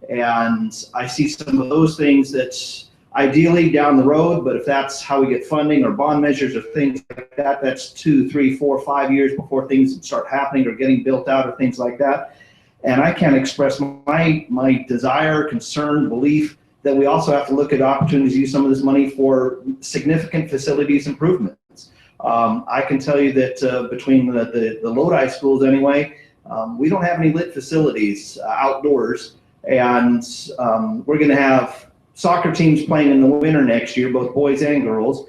and I see some of those things that's ideally down the road, but if that's how we get funding or bond measures or things like that, that's 2, 3, 4, 5 years before things start happening or getting built out or things like that. And I can't express my desire, concern, belief that we also have to look at opportunities to use some of this money for significant facilities improvements. I can tell you that between the Lodi schools anyway, we don't have any lit facilities outdoors, and we're going to have soccer teams playing in the winter next year, both boys and girls.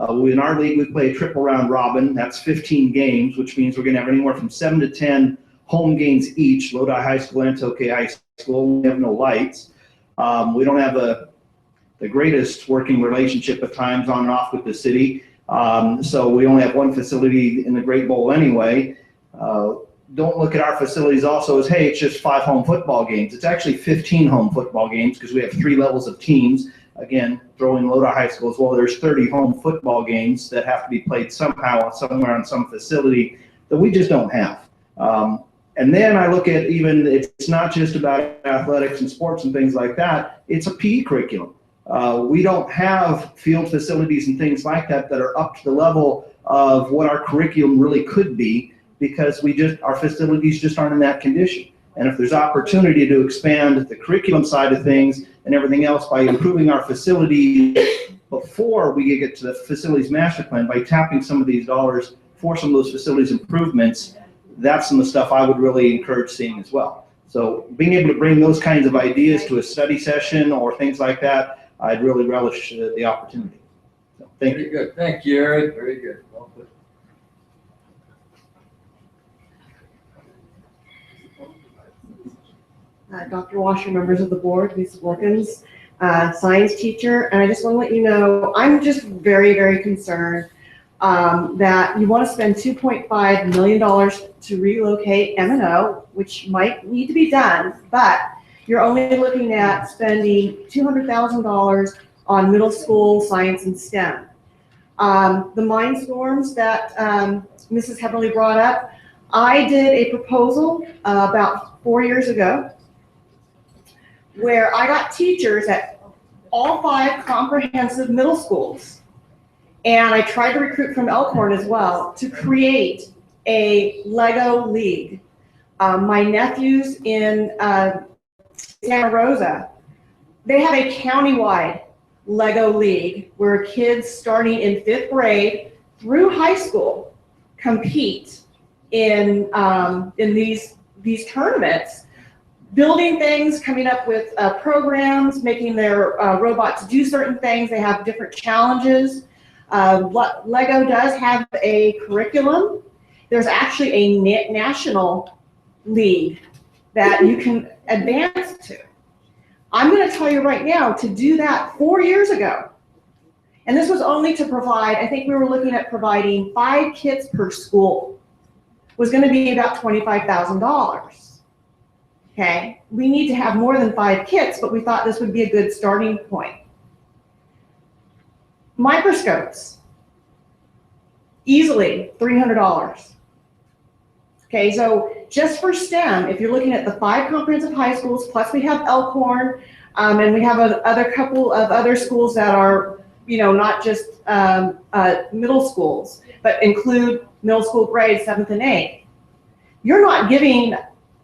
In our league, we play a triple round robin. That's 15 games, which means we're going to have anywhere from 7 to 10 home games each, Lodi High School and Tokay High School. We have no lights. We don't have the greatest working relationship at times on and off with the city. So we only have one facility in the Great Bowl anyway. Don't look at our facilities also as, hey, it's just 5 home football games. It's actually 15 home football games because we have 3 levels of teams. Again, throwing Lodi High School as well, there's 30 home football games that have to be played somehow, somewhere on some facility that we just don't have. And then I look at even, it's not just about athletics and sports and things like that, it's a PE curriculum. We don't have field facilities and things like that that are up to the level of what our curriculum really could be, because our facilities just aren't in that condition. And if there's opportunity to expand the curriculum side of things and everything else by improving our facilities before we get to the facilities master plan, by tapping some of these dollars for some of those facilities improvements, that's some of the stuff I would really encourage seeing as well. So being able to bring those kinds of ideas to a study session or things like that, I'd really relish the opportunity. So, thank you. Very good. Thank you, Eric. Very good. Well put. Dr. Washer, members of the board, Lisa Wilkins, science teacher, and I just want to let you know, I'm just very, very concerned that you want to spend $2.5 million to relocate M&O, which might need to be done, but you're only looking at spending $200,000 on middle school science and STEM. The Mindstorms that Mrs. Heatherly brought up, I did a proposal about 4 years ago where I got teachers at all 5 comprehensive middle schools, and I tried to recruit from Elkhorn as well to create a Lego league. My nephews in Santa Rosa, they have a countywide Lego league where kids starting in 5th grade through high school compete in these tournaments, building things, coming up with programs, making their robots do certain things. They have different challenges. Lego does have a curriculum. There's actually a national league that you can advance to. I'm going to tell you right now, to do that 4 years ago, and this was only to provide, I think we were looking at providing 5 kits per school, was going to be about $25,000. Okay, we need to have more than 5 kits, but we thought this would be a good starting point. Microscopes, easily $300. Okay, so just for STEM, if you're looking at the 5 comprehensive high schools, plus we have Elkhorn, and we have a couple of other schools that are, not just middle schools, but include middle school grades 7th and 8th. You're not giving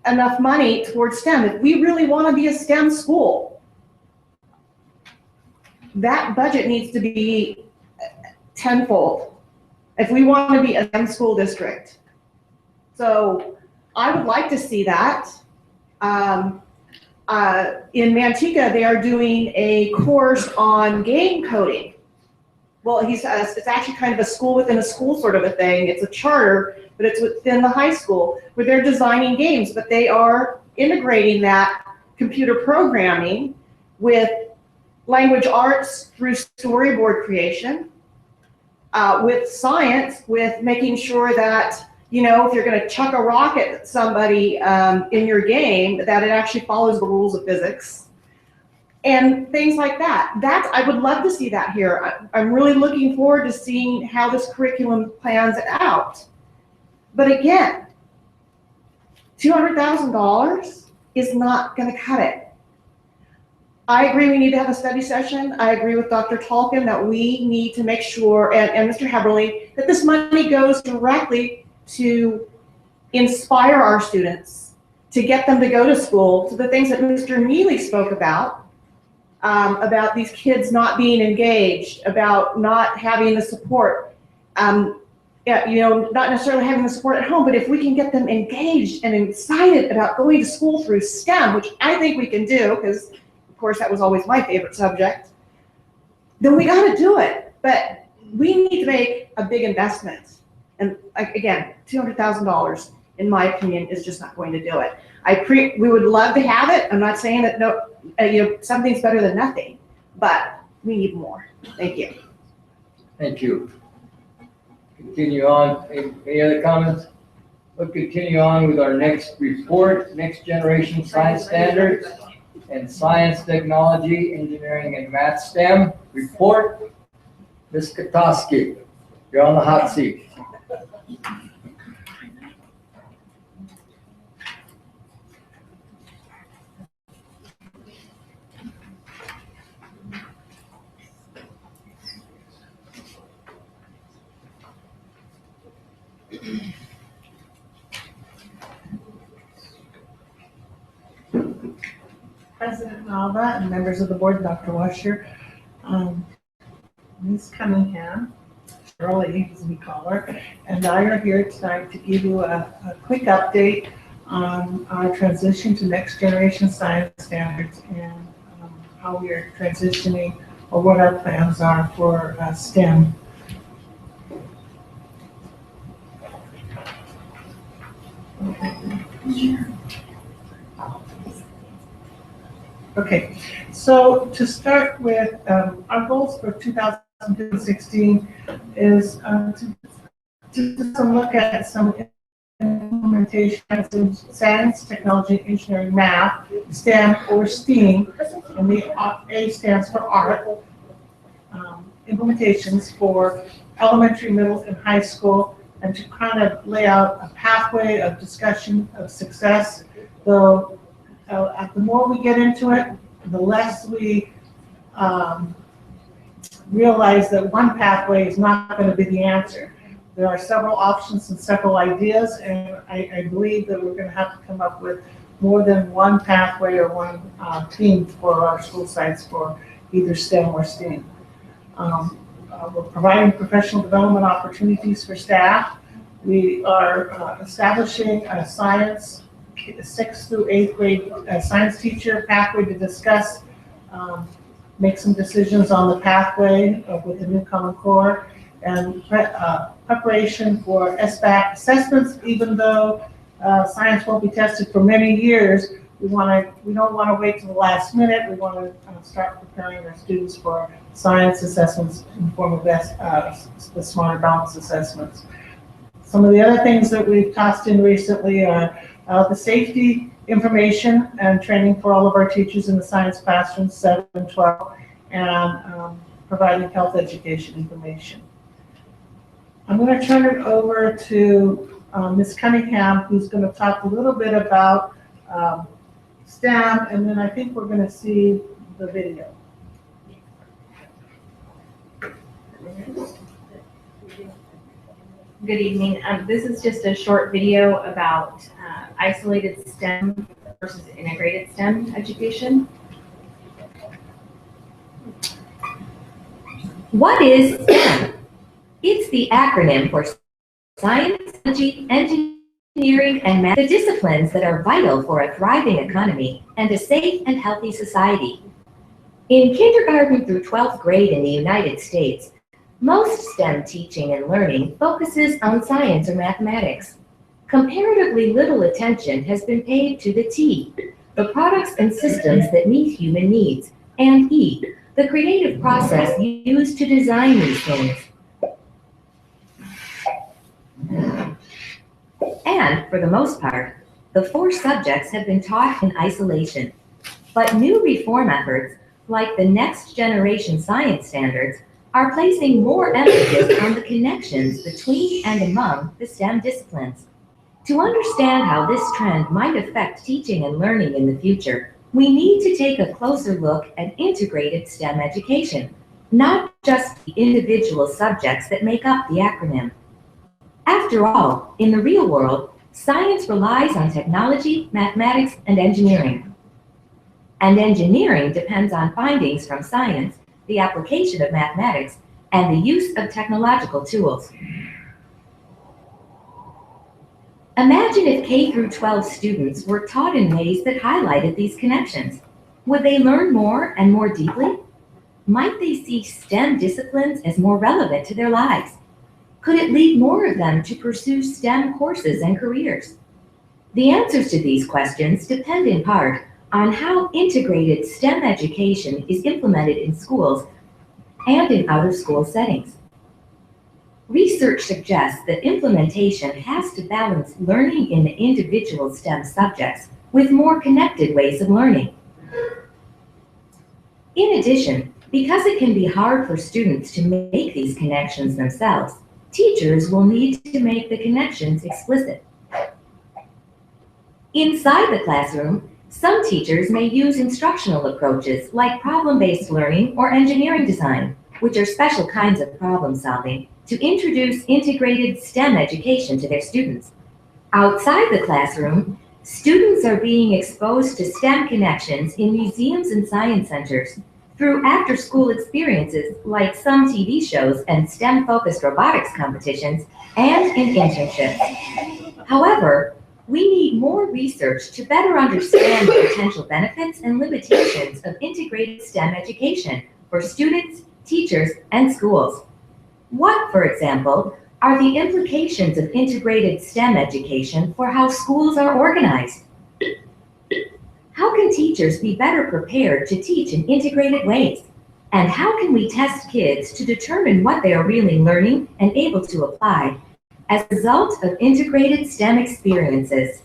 enough money towards STEM. If we really want to be a STEM school, that budget needs to be tenfold if we want to be a STEM school district. So I would like to see that. In Manteca, they are doing a course on game coding. Well, it's actually kind of a school within a school sort of a thing. It's a charter, but it's within the high school where they're designing games, but they are integrating that computer programming with language arts through storyboard creation, with science, with making sure that, you know, if you're going to chuck a rock at somebody in your game, that it actually follows the rules of physics, and things like that. I would love to see that here. I'm really looking forward to seeing how this curriculum plans out. But again, $200,000 is not going to cut it. I agree we need to have a study session. I agree with Dr. Tolkien that we need to make sure, and Mr. Heberly, that this money goes directly to inspire our students, to get them to go to school, to the things that Mr. Neely spoke about these kids not being engaged, about not having the support. Yeah, you know, not necessarily having the support at home, but if we can get them engaged and excited about going to school through STEM, which I think we can do, because of course that was always my favorite subject, then we got to do it. But we need to make a big investment. And again, $200,000, in my opinion, is just not going to do it. We would love to have it. I'm not saying that no, you know, something's better than nothing, but we need more. Thank you. Thank you. Continue on. Any other comments? We'll continue on with our next report, Next Generation Science Standards and Science, Technology, Engineering, and Math STEM report. Ms. Katoski, you're on the hot seat. President Nava and members of the board, Dr. Washer, Ms. Cunningham, Shirley, as we call her, and I are here tonight to give you a quick update on our transition to next generation science standards and how we are transitioning, or what our plans are for STEM. Okay, so to start with, our goals for 2016 is to look at some implementation of science, technology, engineering, math, STEM or STEAM, and the A stands for art, implementations for elementary, middle, and high school, and to kind of lay out a pathway of discussion of success. Though the more we get into it, the less we realize that one pathway is not going to be the answer. There are several options and several ideas, and I believe that we're going to have to come up with more than one pathway or one theme for our school sites for either STEM or STEAM. We're providing professional development opportunities for staff. We are establishing a science 6th through 8th grade science teacher pathway to discuss, make some decisions on the pathway with the new Common Core, and preparation for SBAC assessments. Even though science won't be tested for many years, we don't want to wait till the last minute. We want to start preparing our students for science assessments in the form of the Smarter Balance assessments. Some of the other things that we've tossed in recently are the safety information and training for all of our teachers in the science classrooms, 7 and 12, and providing health education information. I'm going to turn it over to Ms. Cunningham, who's going to talk a little bit about STEM, and then I think we're going to see the video. Good evening. This is just a short video about isolated STEM versus integrated STEM education. What is STEM? It's the acronym for science, technology, engineering, and math, the disciplines that are vital for a thriving economy and a safe and healthy society. In kindergarten through 12th grade in the United States, most STEM teaching and learning focuses on science or mathematics. Comparatively little attention has been paid to the T, the products and systems that meet human needs, and E, the creative process used to design these things. And, for the most part, the 4 subjects have been taught in isolation. But new reform efforts, like the Next Generation Science Standards, are placing more emphasis on the connections between and among the STEM disciplines. To understand how this trend might affect teaching and learning in the future, we need to take a closer look at integrated STEM education, not just the individual subjects that make up the acronym. After all, in the real world, science relies on technology, mathematics, and engineering. And engineering depends on findings from science, the application of mathematics, and the use of technological tools. Imagine if K through 12 students were taught in ways that highlighted these connections. Would they learn more and more deeply? Might they see STEM disciplines as more relevant to their lives? Could it lead more of them to pursue STEM courses and careers? The answers to these questions depend in part on how integrated STEM education is implemented in schools and in out-of-school settings. Research suggests that implementation has to balance learning in the individual STEM subjects with more connected ways of learning. In addition, because it can be hard for students to make these connections themselves, teachers will need to make the connections explicit. Inside the classroom, some teachers may use instructional approaches like problem-based learning or engineering design, which are special kinds of problem solving, to introduce integrated STEM education to their students. Outside the classroom, students are being exposed to STEM connections in museums and science centers through after-school experiences like some TV shows and STEM-focused robotics competitions and in internships. However, we need more research to better understand the potential benefits and limitations of integrated STEM education for students, teachers, and schools. What, for example, are the implications of integrated STEM education for how schools are organized? How can teachers be better prepared to teach in integrated ways? And how can we test kids to determine what they are really learning and able to apply as a result of integrated STEM experiences?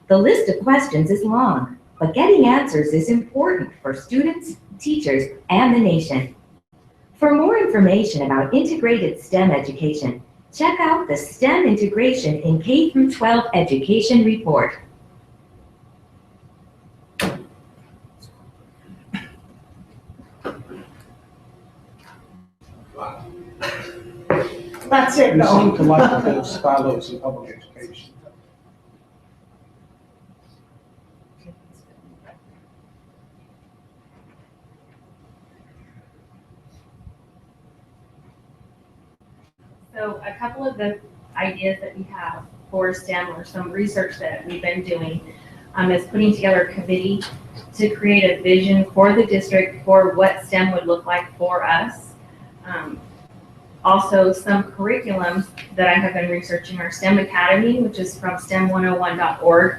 The list of questions is long, but getting answers is important for students, teachers, and the nation. For more information about integrated STEM education, check out the STEM Integration in K-12 Education Report. That's it, You though. seem to like those silos in public education. So a couple of the ideas that we have for STEM or some research that we've been doing is putting together a committee to create a vision for the district for what STEM would look like for us. Also, some curriculums that I have been researching are STEM Academy, which is from STEM101.org.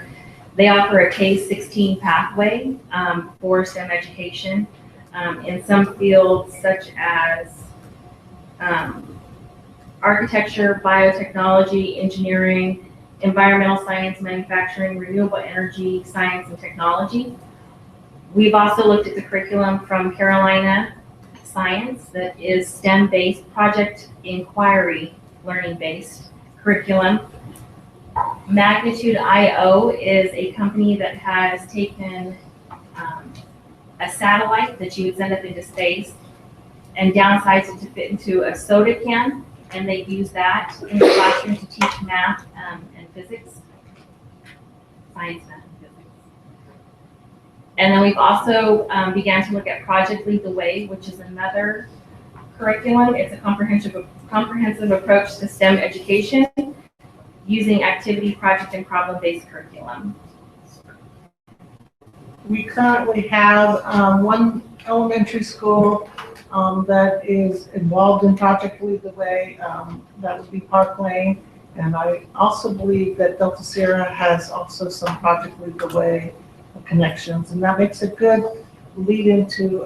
They offer a K-16 pathway for STEM education in some fields such as architecture, biotechnology, engineering, environmental science, manufacturing, renewable energy, science, and technology. We've also looked at the curriculum from Carolina Science that is STEM-based, project inquiry learning-based curriculum. Magnitude.io is a company that has taken a satellite that you would send up into space and downsized it to fit into a soda can, and they use that in the classroom to teach math and physics, science, math, and physics. And then we've also began to look at Project Lead the Way, which is another curriculum. It's a comprehensive approach to STEM education using activity, project, and problem-based curriculum. We currently have one elementary school that is involved in Project Lead the Way. That would be Park Lane. And I also believe that Delta Sierra has also some Project Lead the Way connections, and that makes a good lead into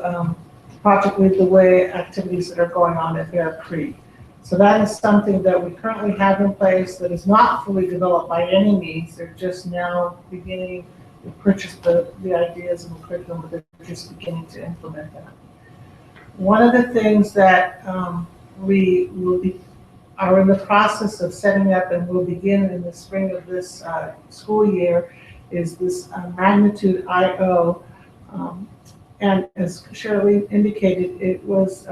Project Lead the Way activities that are going on at Bear Creek. So that is something that we currently have in place that is not fully developed by any means. They're just now beginning to purchase the ideas and the curriculum, but they're just beginning to implement that. One of the things that we are in the process of setting up and will begin in the spring of this school year is this Magnitude IO. And as Shirley indicated, it was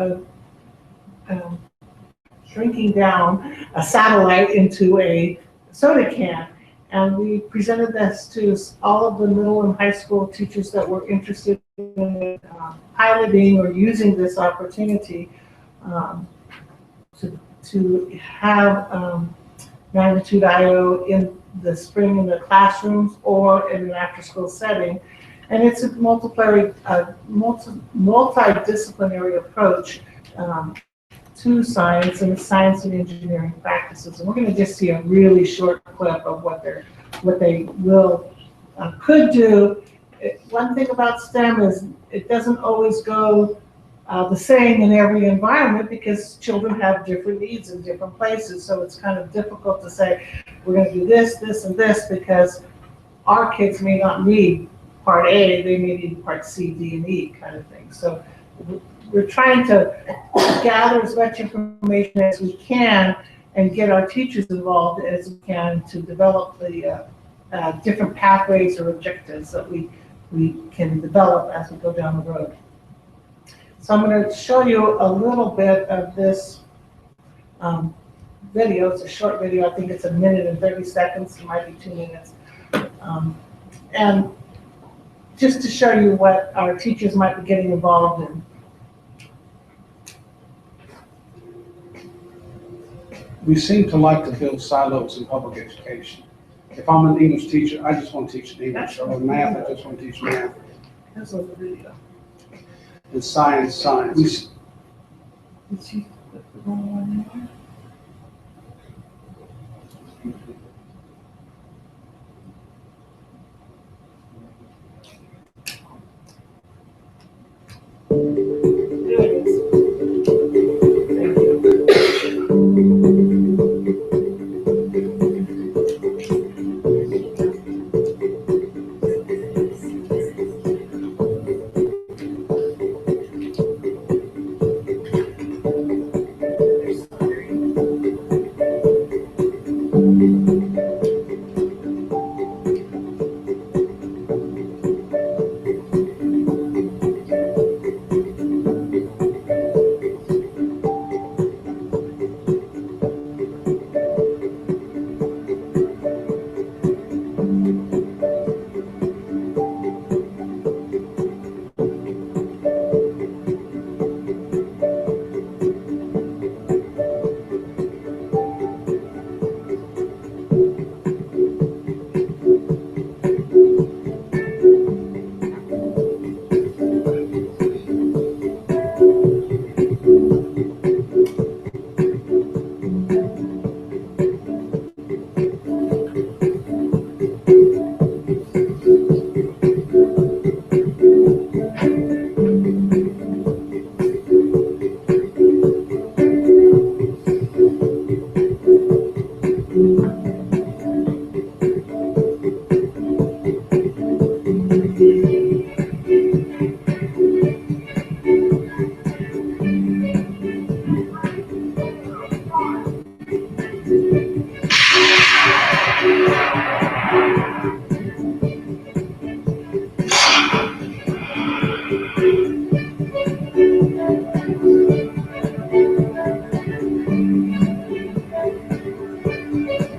shrinking down a satellite into a soda can. And we presented this to all of the middle and high school teachers that were interested in piloting or using this opportunity to have Magnitude IO in the spring in the classrooms or in an after-school setting. And it's a multidisciplinary approach to science and engineering practices. And we're going to just see a really short clip of what they will could do. One thing about STEM is it doesn't always go the same in every environment because children have different needs in different places. So it's kind of difficult to say we're going to do this, this, and this because our kids may not need part A, they may need part C, D, and E kind of thing. So we're trying to gather as much information as we can and get our teachers involved as we can to develop the different pathways or objectives that we can develop as we go down the road. So I'm going to show you a little bit of this video. It's a short video. I think it's 1 minute and 30 seconds. It might be 2 minutes. And just to show you what our teachers might be getting involved in. We seem to like to build silos in public education. If I'm an English teacher, I just want to teach English, or math, I just want to teach math. That's on the video. And science. Did you put the wrong one in there? There it is. Thank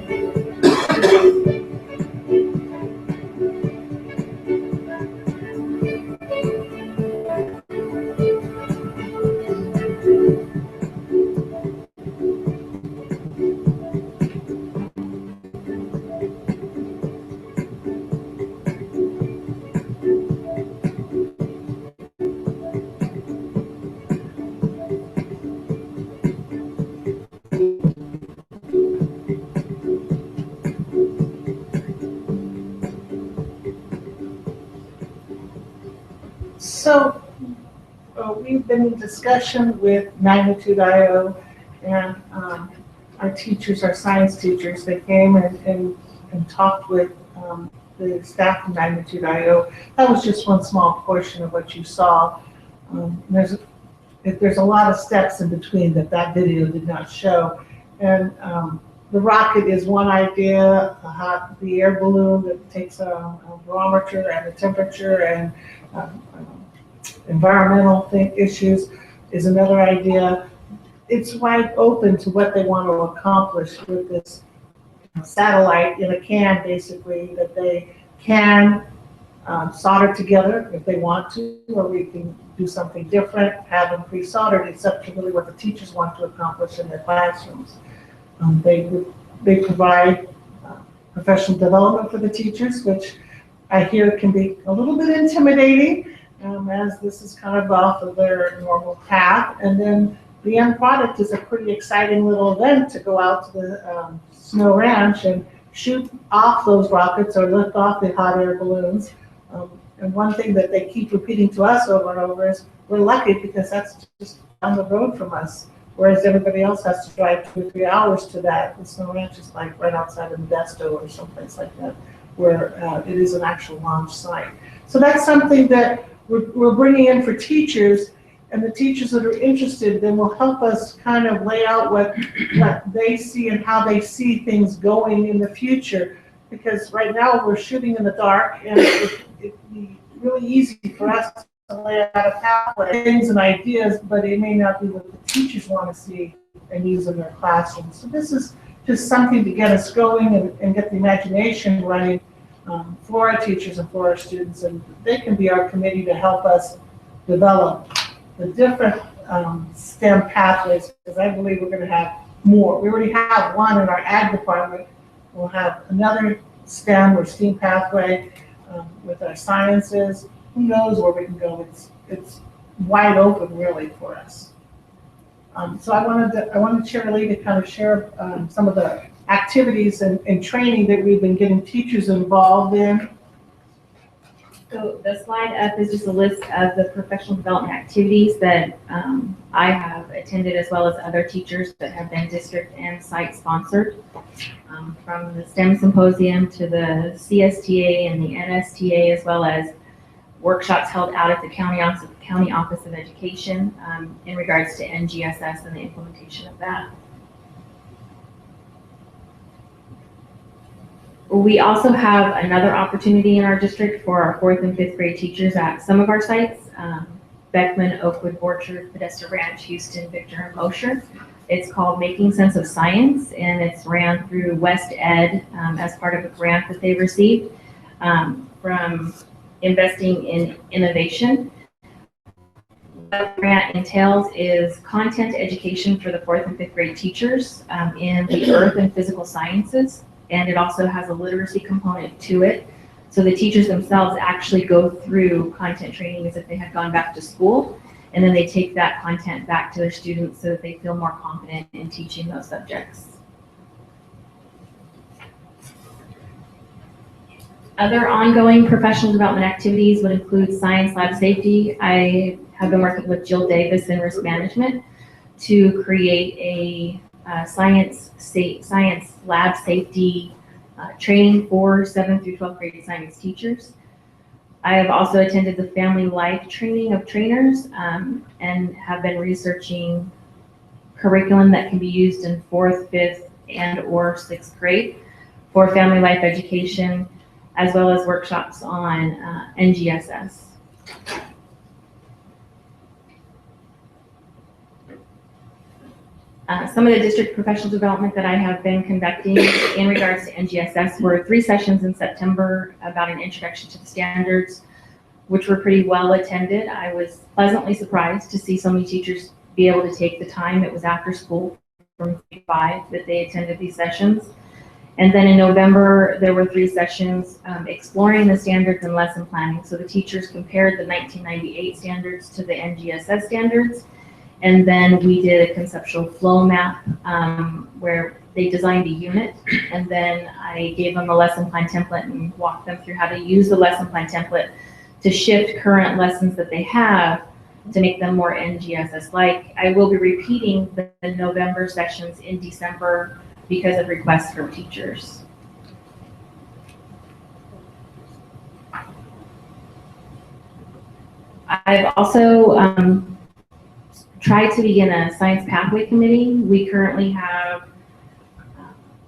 you. So we've been in discussion with Magnitude.io and our teachers, our science teachers, they came and talked with the staff from Magnitude.io. That was just one small portion of what you saw. There's a lot of steps in between that video did not show. And the rocket is one idea, the air balloon that takes a barometer and the temperature and environmental issues is another idea. It's wide open to what they want to accomplish with this satellite in a can, basically, that they can solder together if they want to, or we can do something different, have them pre-soldered. It's up to really what the teachers want to accomplish in their classrooms. They provide professional development for the teachers, which I hear can be a little bit intimidating, as this is kind of off of their normal path. And then the end product is a pretty exciting little event to go out to the Snow Ranch and shoot off those rockets or lift off the hot air balloons. And one thing that they keep repeating to us over and over is, we're lucky because that's just down the road from us, whereas everybody else has to drive 2 or 3 hours to that. The Snow Ranch is like right outside of Modesto or someplace like that, where it is an actual launch site. So that's something that we're bringing in for teachers, and the teachers that are interested then will help us kind of lay out what they see and how they see things going in the future. Because right now we're shooting in the dark, and it'd be really easy for us to lay out a pathway, things and ideas, but it may not be what the teachers want to see and use in their classrooms. So this is just something to get us going and get the imagination running for our teachers and for our students, and they can be our committee to help us develop the different STEM pathways, because I believe we're going to have more. We already have one in our ag department. We'll have another STEM or STEAM pathway with our sciences. Who knows where we can go? It's wide open, really, for us. So I wanted Chair Lee to kind of share some of the activities and training that we've been getting teachers involved in. So the slide up is just a list of the professional development activities that I have attended, as well as other teachers that have been district and site sponsored. From the STEM Symposium to the CSTA and the NSTA, as well as workshops held out at the County Office of Education in regards to NGSS and the implementation of that. We also have another opportunity in our district for our 4th and 5th grade teachers at some of our sites, Beckman, Oakwood, Borchard, Podesta Ranch, Houston, Victor, and Mosher. It's called Making Sense of Science, and it's ran through West Ed as part of a grant that they received from investing in innovation. What the grant entails is content education for the 4th and 5th grade teachers in the earth and physical sciences. And it also has a literacy component to it. So the teachers themselves actually go through content training as if they had gone back to school, and then they take that content back to their students so that they feel more confident in teaching those subjects. Other ongoing professional development activities would include science lab safety. I have been working with Jill Davis in risk management to create a science lab safety training for 7th through 12th grade science teachers. I have also attended the family life training of trainers and have been researching curriculum that can be used in 4th, 5th, and or 6th grade for family life education, as well as workshops on NGSS. Some of the district professional development that I have been conducting in regards to NGSS were 3 sessions in September about an introduction to the standards, which were pretty well attended. I was pleasantly surprised to see so many teachers be able to take the time. It was after school from 3 to 5 that they attended these sessions. And then in November, there were 3 sessions exploring the standards and lesson planning. So the teachers compared the 1998 standards to the NGSS standards. And then we did a conceptual flow map where they designed a unit, and then I gave them a lesson plan template and walked them through how to use the lesson plan template to shift current lessons that they have to make them more NGSS-like. I will be repeating the November sessions in December because of requests from teachers. I've also tried to begin a science pathway committee. We currently have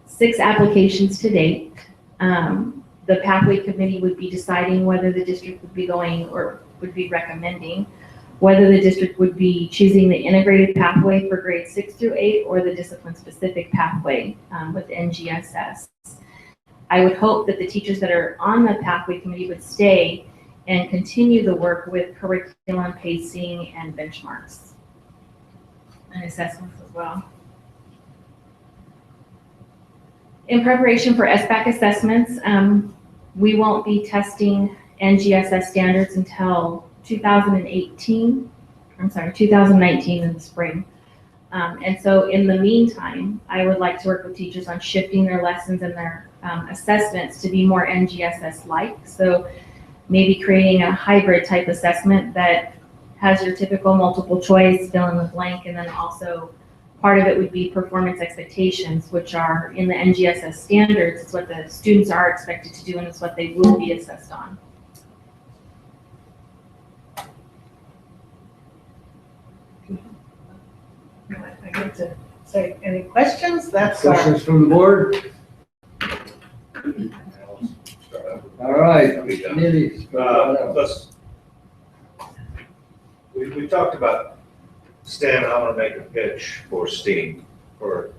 6 applications to date. The pathway committee would be deciding whether the district would be going or would be recommending whether the district would be choosing the integrated pathway for grades 6 through 8 or the discipline-specific pathway with NGSS. I would hope that the teachers that are on the pathway committee would stay and continue the work with curriculum pacing and benchmarks and assessments as well. In preparation for SBAC assessments, we won't be testing NGSS standards until 2019 in the spring. And so in the meantime, I would like to work with teachers on shifting their lessons and their assessments to be more NGSS-like. So maybe creating a hybrid type assessment that has your typical multiple choice, fill in the blank, and then also part of it would be performance expectations, which are in the NGSS standards. It's what the students are expected to do, and it's what they will be assessed on. I get to say, any questions? That's Questions from the board? All right, committees. We talked about STEM, and I want to make a pitch for STEAM, for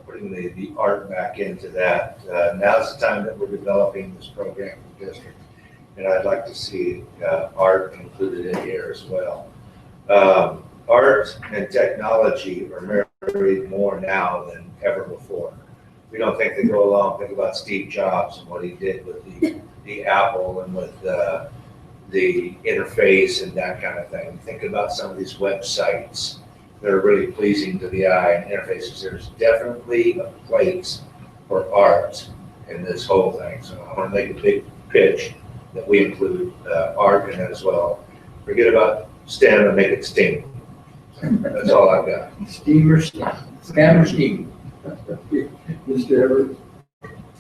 putting the art back into that. Now's the time that we're developing this program for the district, and I'd like to see art included in here as well. Art and technology are married more now than ever before. We don't think they go along. Think about Steve Jobs and what he did with the Apple and with the interface and that kind of thing. Think about some of these websites that are really pleasing to the eye and interfaces. There's definitely a place for art in this whole thing. So I want to make a big pitch that we include art in it as well. Forget about STEM and make it STEAM. That's all I've got. STEAM or STEM? STEM or STEAM? Mr. Everett.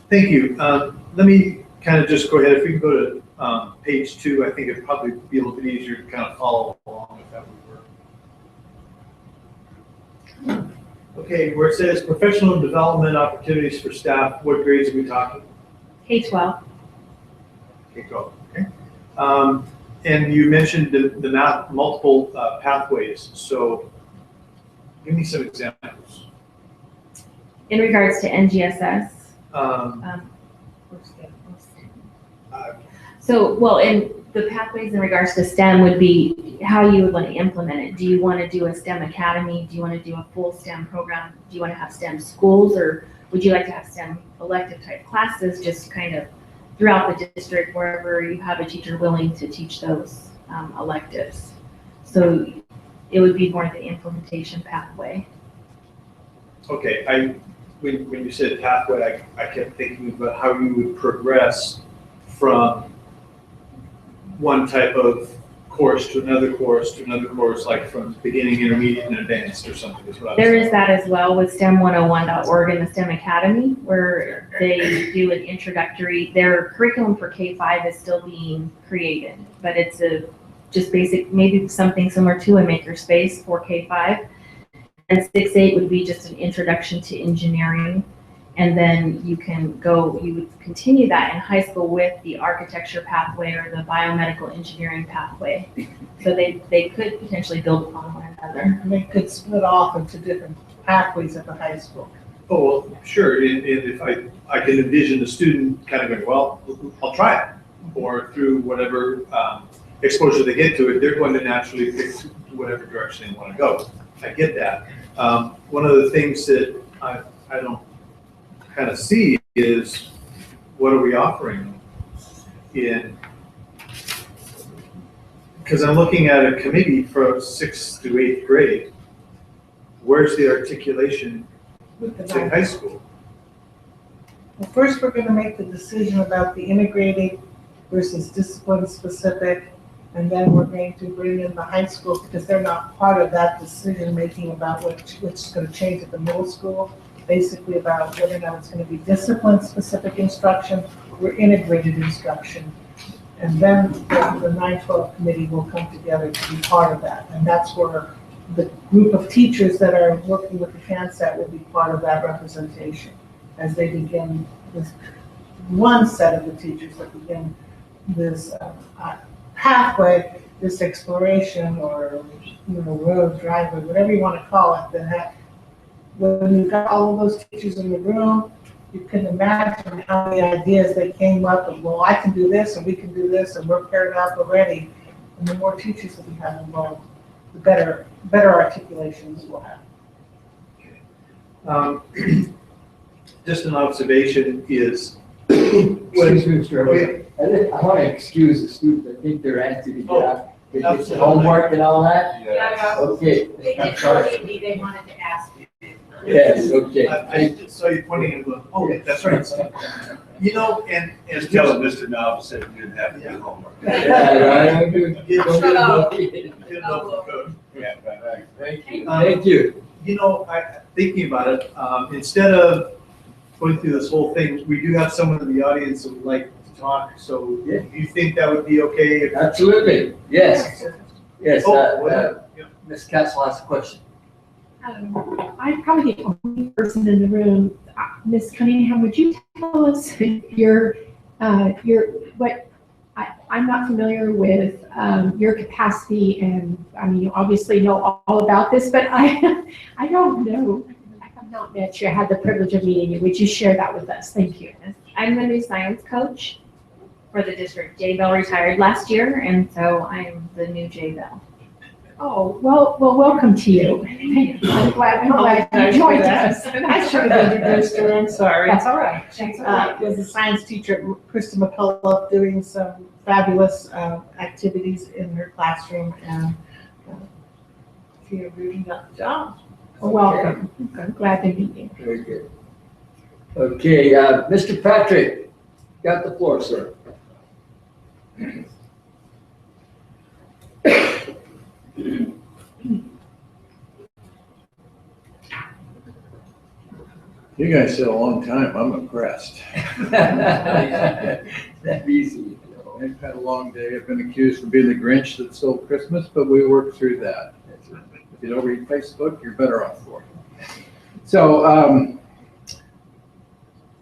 Thank you. Let me kind of just go ahead. If we can go to page 2, I think it'd probably be a little bit easier to kind of follow along if that would work. Okay, where it says professional development opportunities for staff, what grades are we talking? K-12. K-12, okay. And you mentioned the multiple pathways. So give me some examples. In regards to NGSS? Well, in the pathways in regards to STEM would be how you would want to implement it. Do you want to do a STEM academy? Do you want to do a full STEM program? Do you want to have STEM schools, or would you like to have STEM elective type classes just kind of throughout the district wherever you have a teacher willing to teach those electives? So it would be more the implementation pathway. Okay, when you said pathway, I kept thinking about how you would progress from one type of course to another course to another course, like from beginning, intermediate, and advanced or something as well. There is that as well with STEM101.org and the STEM Academy, where they do an introductory. Their curriculum for K-5 is still being created, but it's just basic, maybe something similar to a makerspace for K-5. And 6-8 would be just an introduction to engineering. And then you would continue that in high school with the architecture pathway or the biomedical engineering pathway. So they could potentially build upon one another. And they could split off into different pathways at the high school. Oh, well, sure. If I can envision the student kind of going, well, I'll try it. Or through whatever exposure they get to it, they're going to naturally pick whatever direction they want to go. I get that. One of the things that I don't kind of see is what are we offering in, because I'm looking at a committee for 6th through 8th grade. Where's the articulation in high school? Well, first we're going to make the decision about the integrated versus discipline specific. And then we're going to bring in the high school because they're not part of that decision making about which is going to change at the middle school. Basically about whether or not it's going to be discipline specific instruction or integrated instruction. And then the 9-12 committee will come together to be part of that. And that's where the group of teachers that are working with the CANSAT will be part of that representation as they begin this one set of the teachers that begin this pathway, this exploration or road, driveway, whatever you want to call it. When you've got all of those teachers in the room, you can imagine how many ideas that came up of, well, I can do this and we can do this and we're paired up already. And the more teachers that we have involved, the better articulations we'll have. Just an observation is. Excuse me, Mr. President. I want to excuse the students. I think they're anxious to get out. They did some homework and all that? Yeah. Okay. They I'm did sorry. tell me they wanted to ask you. Yes, okay. I saw you pointing at, oh, that's right. And. Just tell them Mr. Novel said you didn't have to do homework. Yeah, right. Shut up. Yeah, right. Thank you. Thank you. Thinking about it, instead of going through this whole thing, we do have someone in the audience that would like to talk, so do you think that would be okay? Absolutely, yes. Yes, Yeah. Ms. Castle has a question. I'm probably the only person in the room. Ms. Cunningham, would you tell us I'm not familiar with your capacity, and I mean, you obviously know all about this, but I don't know. I have not met you. I had the privilege of meeting you. Would you share that with us? Thank you. I'm the new science coach for the district. Jay Bell retired last year, and so I'm the new Jay Bell. Oh, well, welcome to you. I'm glad you joined us. I should have introduced her, I'm sorry. That's all right. That's all right. Was a science teacher at Krista McCullough doing some fabulous activities in her classroom, and she did a really good job. Well, welcome. I'm glad to meet you. Very good. Okay, Mr. Patrick, got the floor, sir. You guys said a long time. I'm impressed. That's easy. I've had a long day. I've been accused of being the Grinch that stole Christmas, but we worked through that. If you don't read Facebook, you're better off for it. So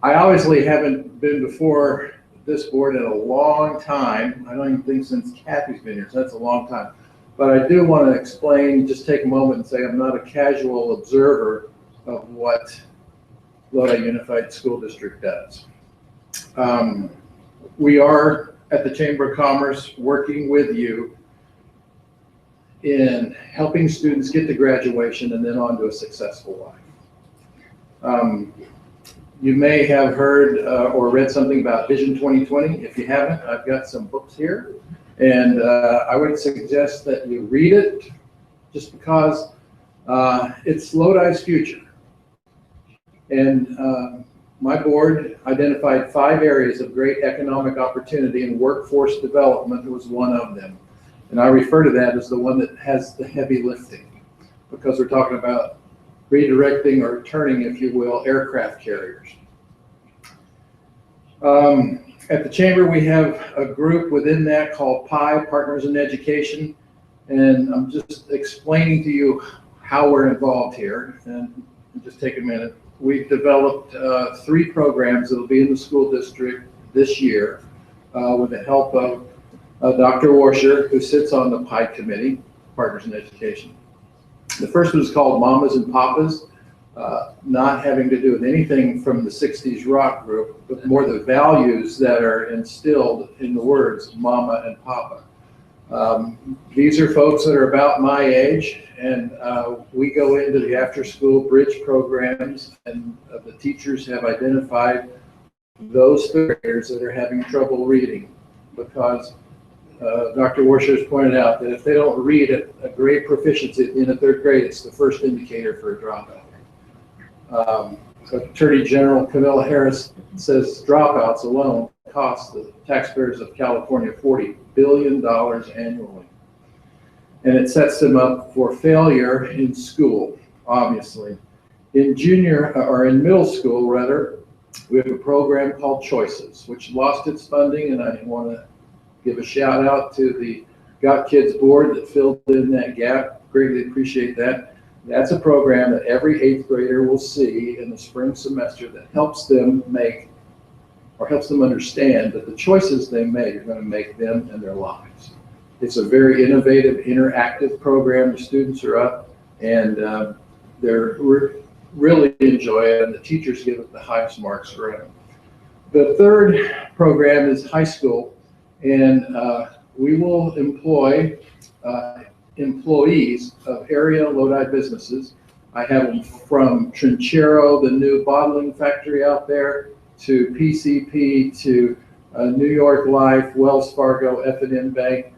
I obviously haven't been before this board in a long time. I don't even think since Kathy's been here, so that's a long time. But I do want to explain, just take a moment and say I'm not a casual observer of what Lodi Unified School District does. We are at the Chamber of Commerce working with you in helping students get to graduation and then on to a successful life. You may have heard or read something about Vision 2020. If you haven't, I've got some books here. And I would suggest that you read it just because it's Lodi's future. And my board identified 5 areas of great economic opportunity, and workforce development was one of them. And I refer to that as the one that has the heavy lifting, because we're talking about redirecting or turning, if you will, aircraft carriers. At the Chamber, we have a group within that called PI, Partners in Education. And I'm just explaining to you how we're involved here. And just take a minute. We've developed 3 programs that will be in the school district this year with the help of Dr. Washer, who sits on the PI committee, Partners in Education. The first one is called Mamas and Papas, not having to do with anything from the 60s rock group, but more the values that are instilled in the words Mama and Papa. These are folks that are about my age, and we go into the after-school bridge programs, and the teachers have identified those third graders that are having trouble reading, because Dr. Washer has pointed out that if they don't read at a grade proficiency in the 3rd grade, it's the first indicator for a dropout. Attorney General Camilla Harris says dropouts alone costs the taxpayers of California $40 billion annually. And it sets them up for failure in school, obviously. In middle school rather, we have a program called Choices, which lost its funding, and I want to give a shout out to the Got Kids board that filled in that gap. Greatly appreciate that. That's a program that every 8th grader will see in the spring semester that helps them understand that the choices they make are going to make them and their lives. It's a very innovative, interactive program. The students are up and they're really enjoy it, and the teachers give it the highest marks around. The third program is high school, and we will employ employees of area Lodi businesses. I have them from Trinchero, the new bottling factory out there, to PCP, to New York Life, Wells Fargo, F&M Bank.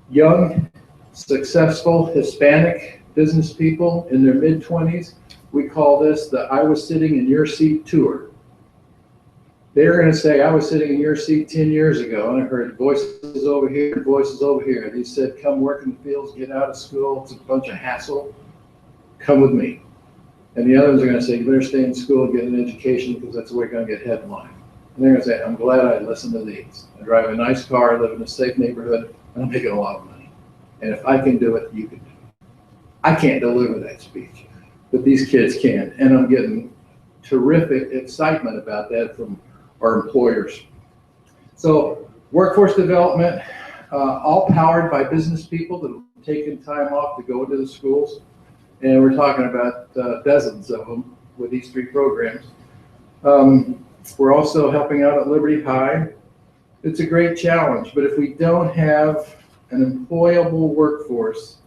Young, successful Hispanic business people in their mid-20s. We call this the I was sitting in your seat tour. They're going to say, I was sitting in your seat 10 years ago, and I heard voices over here, voices over here. And he said, come work in the fields, get out of school. It's a bunch of hassle. Come with me. And the others are going to say, you better stay in school and get an education because that's the way you're going to get ahead in life. And they're going to say, I'm glad I listened to these. I drive a nice car, live in a safe neighborhood, and I'm making a lot of money. And if I can do it, you can do it. I can't deliver that speech, but these kids can. And I'm getting terrific excitement about that from our employers. So workforce development, all powered by business people that have taken time off to go into the schools. And we're talking about dozens of them with these 3 programs. We're also helping out at Liberty High. It's a great challenge, but if we don't have an employable workforce,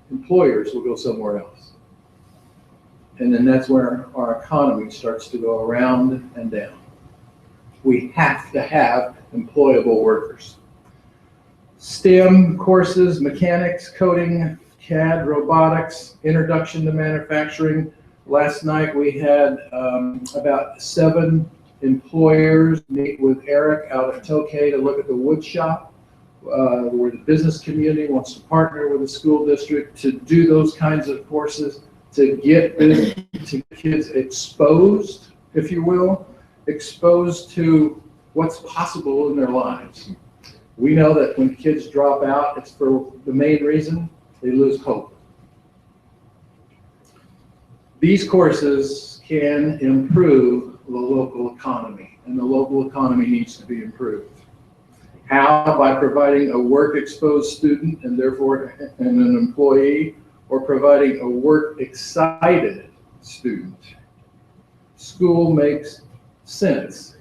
employers will go somewhere else. And then that's where our economy starts to go around and down. We have to have employable workers. STEM courses, mechanics, coding, CAD, robotics, introduction to manufacturing. Last night we had about 7 employers meet with Eric out at Tokay to look at the wood shop, where the business community wants to partner with the school district to do those kinds of courses, to get kids exposed, if you will, exposed to what's possible in their lives. We know that when kids drop out, it's for the main reason they lose hope. These courses can improve the local economy, and the local economy needs to be improved. How? By providing a work-exposed student and therefore an employee, or providing a work-excited student. School makes sense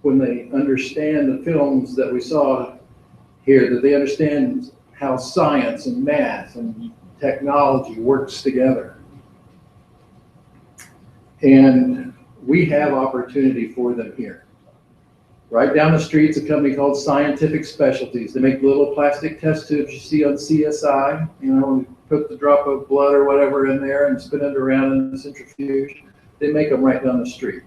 when they understand the films that we saw here, that they understand how science and math and technology works together. And we have opportunity for them here. Right down the street's a company called Scientific Specialties. They make little plastic test tubes you see on CSI. You know, we put the drop of blood or whatever in there and spin it around in the centrifuge. They make them right down the street.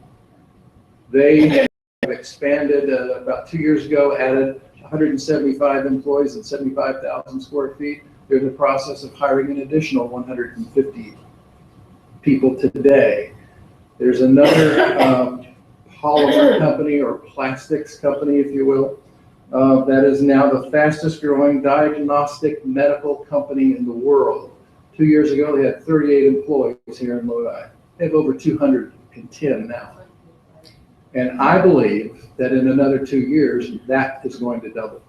They have expanded about 2 years ago, added 175 employees and 75,000 square feet. They're in the process of hiring an additional 150 people today. There's another polymer company or plastics company, if you will, that is now the fastest growing diagnostic medical company in the world. 2 years ago, they had 38 employees here in Lodi. They have over 210 now. And I believe that in another 2 years, that is going to double.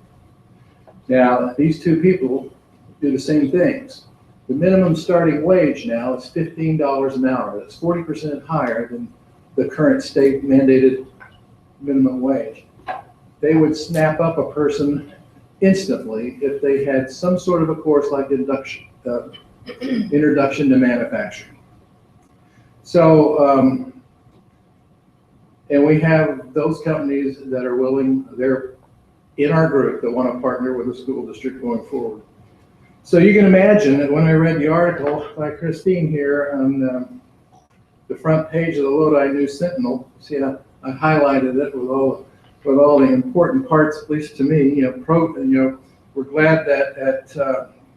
Now, these 2 people do the same things. The minimum starting wage now is $15 an hour. That's 40% higher than the current state mandated minimum wage. They would snap up a person instantly if they had some sort of a course like introduction to manufacturing. So, and we have those companies that are willing, they're in our group that want to partner with the school district going forward. So you can imagine that when I read the article by Christine here on the front page of the Lodi News Sentinel. See, I highlighted it with all the important parts, at least to me. We're glad that at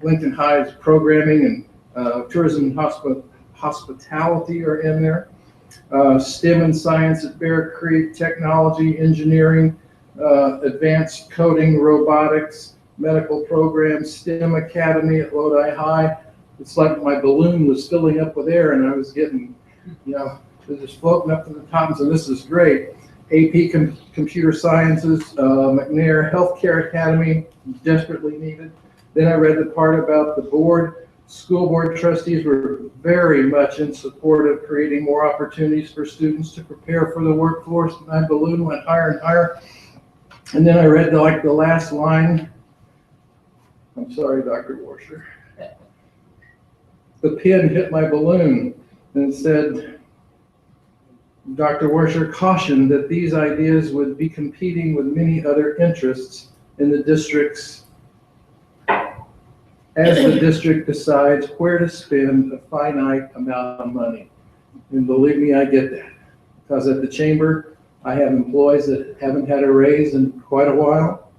Lincoln High's programming and tourism and hospitality are in there. STEM and science at Bear Creek, technology, engineering, advanced coding, robotics, medical programs, STEM Academy at Lodi High. It's like my balloon was filling up with air and I was getting, it was just floating up to the top. So this is great. AP Computer Sciences, McNair Healthcare Academy, desperately needed. Then I read the part about the board. School board trustees were very much in support of creating more opportunities for students to prepare for the workforce. My balloon went higher and higher. And then I read the last line. I'm sorry, Dr. Washer. The pin hit my balloon and said, Dr. Washer cautioned that these ideas would be competing with many other interests in the districts as the district decides where to spend a finite amount of money. And believe me, I get that. Because at the chamber, I have employees that haven't had a raise in quite a while.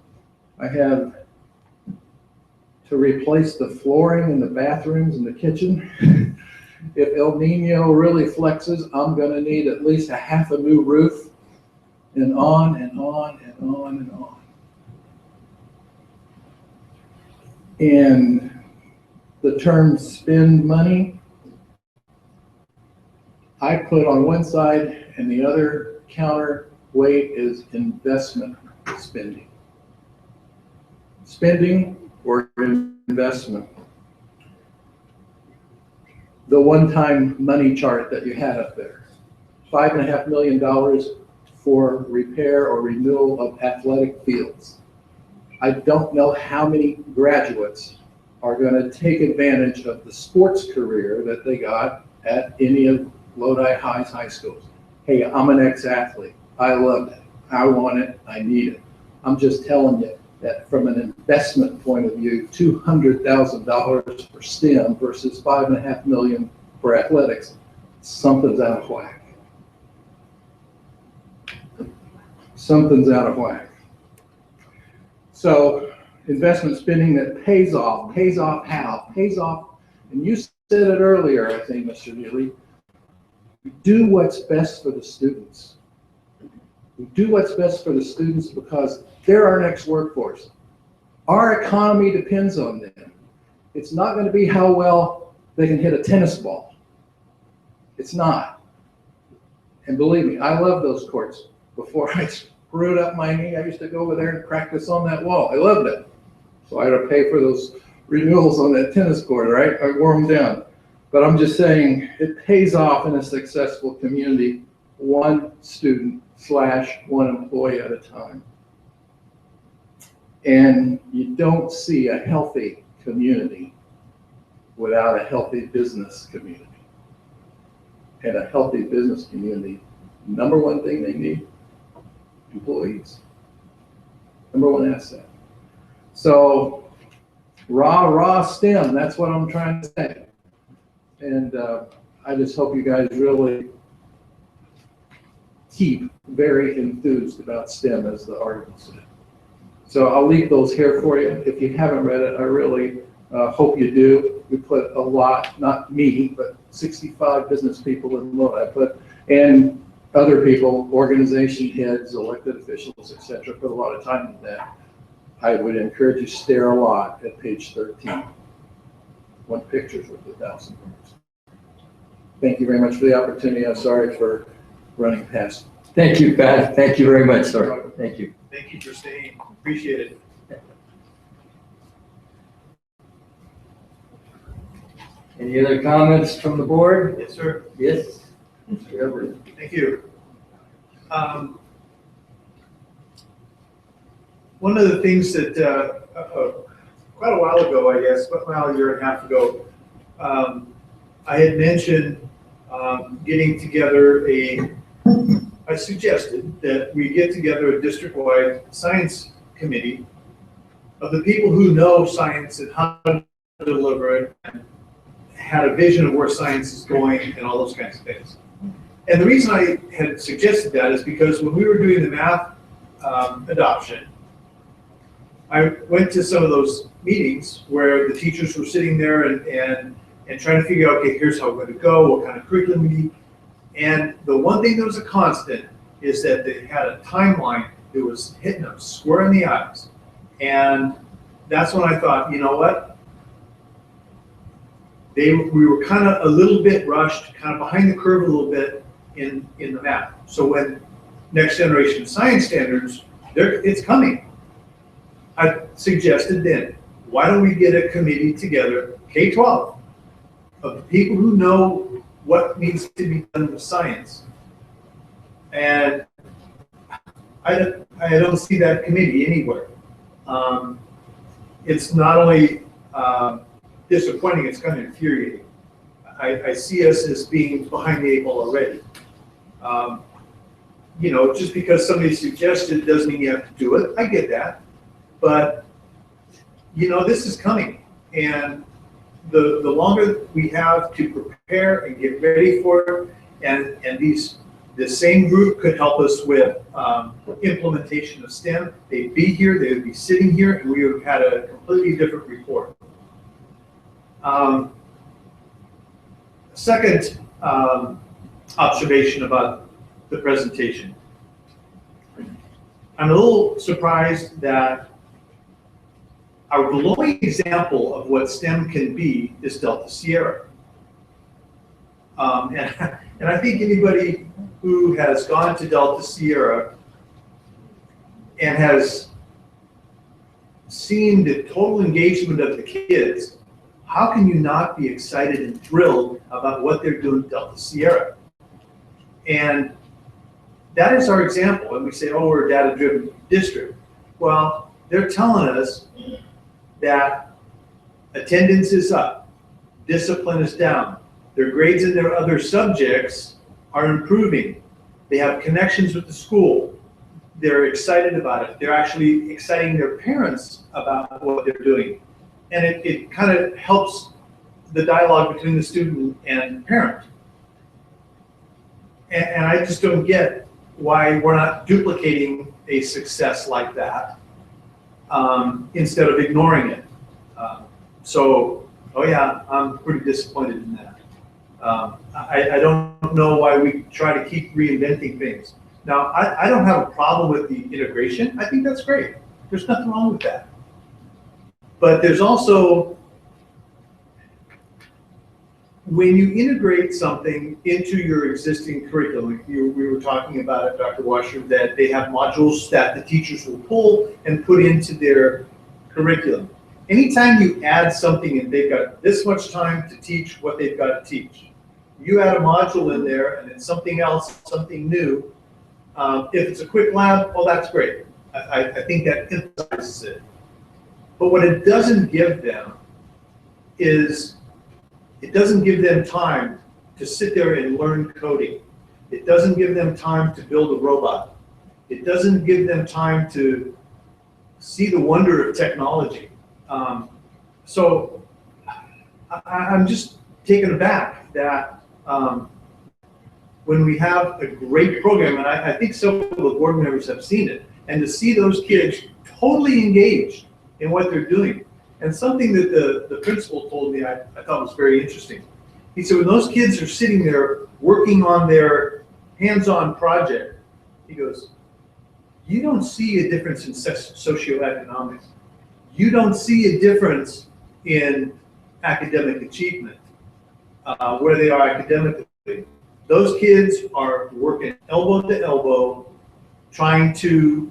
I have to replace the flooring in the bathrooms and the kitchen. If El Nino really flexes, I'm gonna need at least a half a new roof, and on and on and on and on. And the term spend money, I put on one side, and the other counterweight is investment spending. Spending or investment. The one-time money chart that you had up there, $5.5 million for repair or renewal of athletic fields. I don't know how many graduates are going to take advantage of the sports career that they got at any of Lodi High's high schools. Hey, I'm an ex-athlete. I love it. I want it. I need it. I'm just telling you that from an investment point of view, $200,000 for STEM versus $5.5 million for athletics, something's out of whack. Something's out of whack. So investment spending that pays off how? Pays off, and you said it earlier, I think, Mr. Neely, do what's best for the students. Do what's best for the students because they're our next workforce. Our economy depends on them. It's not going to be how well they can hit a tennis ball. It's not. And believe me, I love those courts. Before I screwed up my knee, I used to go over there and practice on that wall. I loved it. So I had to pay for those renewals on that tennis court, right? I wore them down. But I'm just saying it pays off in a successful community, one student / one employee at a time. And you don't see a healthy community without a healthy business community. And a healthy business community, number one thing they need, employees. Number one asset. So, rah, STEM, that's what I'm trying to say. And I just hope you guys really keep very enthused about STEM, as the article said. So I'll leave those here for you. If you haven't read it, I really hope you do. We put a lot, not me, but 65 business people in Lodi, and other people, organization heads, elected officials, etc., put a lot of time into that. I would encourage you to stare a lot at page 13. One picture's worth 1,000 words. Thank you very much for the opportunity. I'm sorry for running past. Thank you, Pat. Thank you very much, sir. Thank you. Thank you for staying. Appreciate it. Any other comments from the board? Yes, sir. Yes. Mr. Everett. Thank you. One of the things that quite a while ago, I guess, about a year and a half ago, I had mentioned getting together I suggested that we get together a district-wide science committee of the people who know science and how to deliver it, and had a vision of where science is going and all those kinds of things. And the reason I had suggested that is because when we were doing the math adoption, I went to some of those meetings where the teachers were sitting there and trying to figure out, okay, here's how we're going to go, what kind of curriculum we need. And the one thing that was a constant is that they had a timeline that was hitting them square in the eyes. And that's when I thought, you know what? We were kind of a little bit rushed, kind of behind the curve a little bit in the math. So when next generation science standards, it's coming. I suggested then, why don't we get a committee together, K-12, of the people who know what needs to be done with science. And I don't see that committee anywhere. It's not only disappointing, it's kind of infuriating. I see us as being behind the eight ball already. You know, just because somebody suggested doesn't mean you have to do it. I get that. But, you know, this is coming. And the longer we have to prepare and get ready for it, and the same group could help us with implementation of STEM. They'd be here, they would be sitting here, and we would have had a completely different report. Second observation about the presentation. I'm a little surprised that our glowing example of what STEM can be is Delta Sierra. And I think anybody who has gone to Delta Sierra and has seen the total engagement of the kids, how can you not be excited and thrilled about what they're doing at Delta Sierra? And that is our example. And we say, oh, we're a data-driven district. Well, they're telling us that attendance is up, discipline is down, their grades in their other subjects are improving, they have connections with the school, they're excited about it, they're actually exciting their parents about what they're doing. And it kind of helps the dialogue between the student and parent. And I just don't get why we're not duplicating a success like that instead of ignoring it. So, oh yeah, I'm pretty disappointed in that. I don't know why we try to keep reinventing things. Now, I don't have a problem with the integration. I think that's great. There's nothing wrong with that. But there's also, when you integrate something into your existing curriculum, we were talking about it, Dr. Washer, that they have modules that the teachers will pull and put into their curriculum. Anytime you add something and they've got this much time to teach what they've got to teach, you add a module in there and it's something else, something new. If it's a quick lab, well, that's great. I think that emphasizes it. But what it doesn't give them is, it doesn't give them time to sit there and learn coding. It doesn't give them time to build a robot. It doesn't give them time to see the wonder of technology. So I'm just taken aback that when we have a great program, and I think some of the board members have seen it, and to see those kids totally engaged in what they're doing. And something that the principal told me I thought was very interesting. He said, when those kids are sitting there working on their hands-on project, he goes, you don't see a difference in socioeconomics. You don't see a difference in academic achievement, where they are academically. Those kids are working elbow to elbow, trying to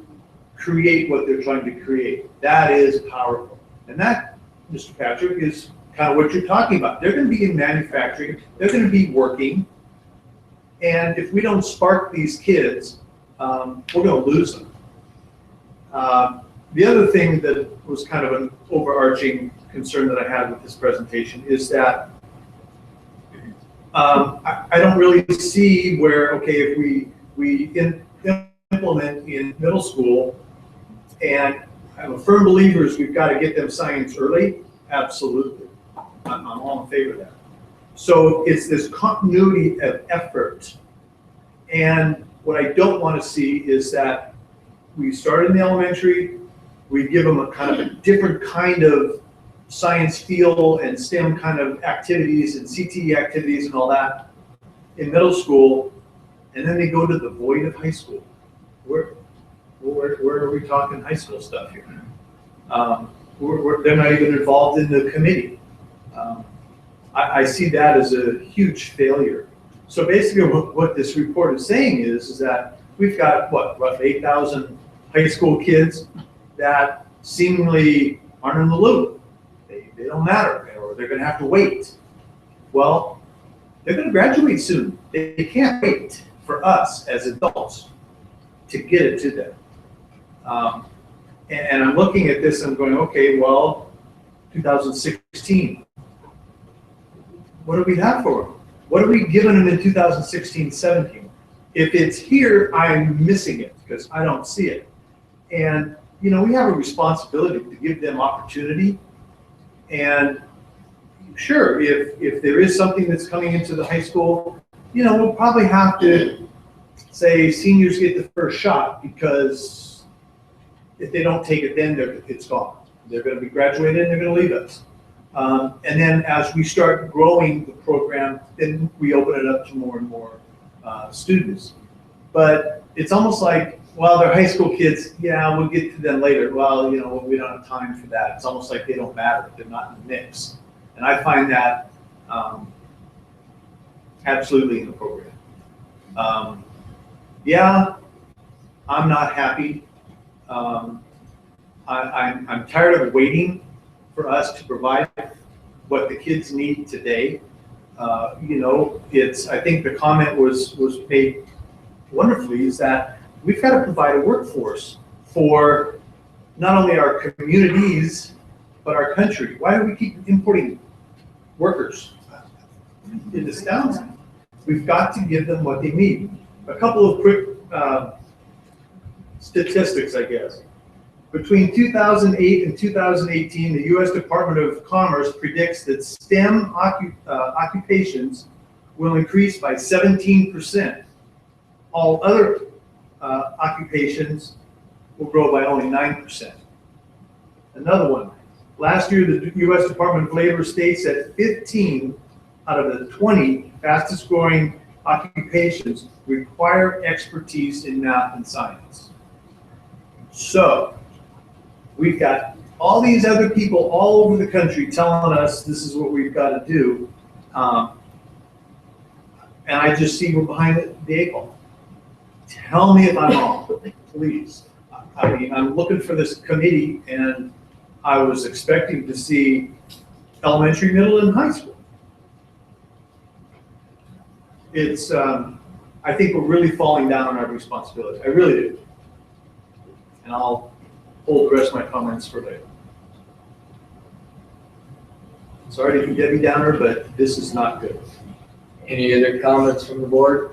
create what they're trying to create. That is powerful. And that, Mr. Patrick, is kind of what you're talking about. They're going to be in manufacturing, they're going to be working, and if we don't spark these kids, we're going to lose them. The other thing that was kind of an overarching concern that I had with this presentation is that I don't really see where, okay, if we implement in middle school, and I'm a firm believer is we've got to get them science early. Absolutely. I'm all in favor of that. So it's this continuity of effort And what I don't want to see is that we start in the elementary, we give them a kind of a different kind of science feel and STEM kind of activities and CTE activities and all that in middle school, and then they go to the void of high school. Where are we talking high school stuff here? They're not even involved in the committee. I see that as a huge failure. So basically what this report is saying is that we've got, what, roughly 8,000 high school kids that seemingly aren't in the loop. They don't matter, or they're gonna have to wait. Well, they're gonna graduate soon. They can't wait for us as adults to get it to them. And I'm looking at this and I'm going, okay, well, 2016, what do we have for them? What are we giving them in 2016, 17? If it's here, I'm missing it because I don't see it. And, you know, we have a responsibility to give them opportunity. And sure, if there is something that's coming into the high school, you know, we'll probably have to say seniors get the first shot, because if they don't take it then, it's gone. They're going to be graduated and they're going to leave us. And then as we start growing the program, then we open it up to more and more students. But it's almost like, well, they're high school kids. Yeah, we'll get to them later. Well, you know, we don't have time for that. It's almost like they don't matter. They're not in the mix. And I find that absolutely inappropriate. Yeah, I'm not happy. I'm tired of waiting for us to provide what the kids need today. You know, I think the comment was made wonderfully, is that we've got to provide a workforce for not only our communities, but our country. Why do we keep importing workers? It astounds me. We've got to give them what they need. A couple of quick statistics, I guess. Between 2008 and 2018, the U.S. Department of Commerce predicts that STEM occupations will increase by 17%. All other occupations will grow by only 9%. Another one. Last year, the U.S. Department of Labor states that 15 out of the 20 fastest growing occupations require expertise in math and science. So, we've got all these other people all over the country telling us this is what we've got to do. And I just see we're behind the eight ball. Tell me if I'm wrong, please. I mean, I'm looking for this committee, and I was expecting to see elementary, middle, and high school. It's, I think we're really falling down on our responsibility. I really do. And I'll hold the rest of my comments for later. Sorry to be Debbie Downer, but this is not good. Any other comments from the board?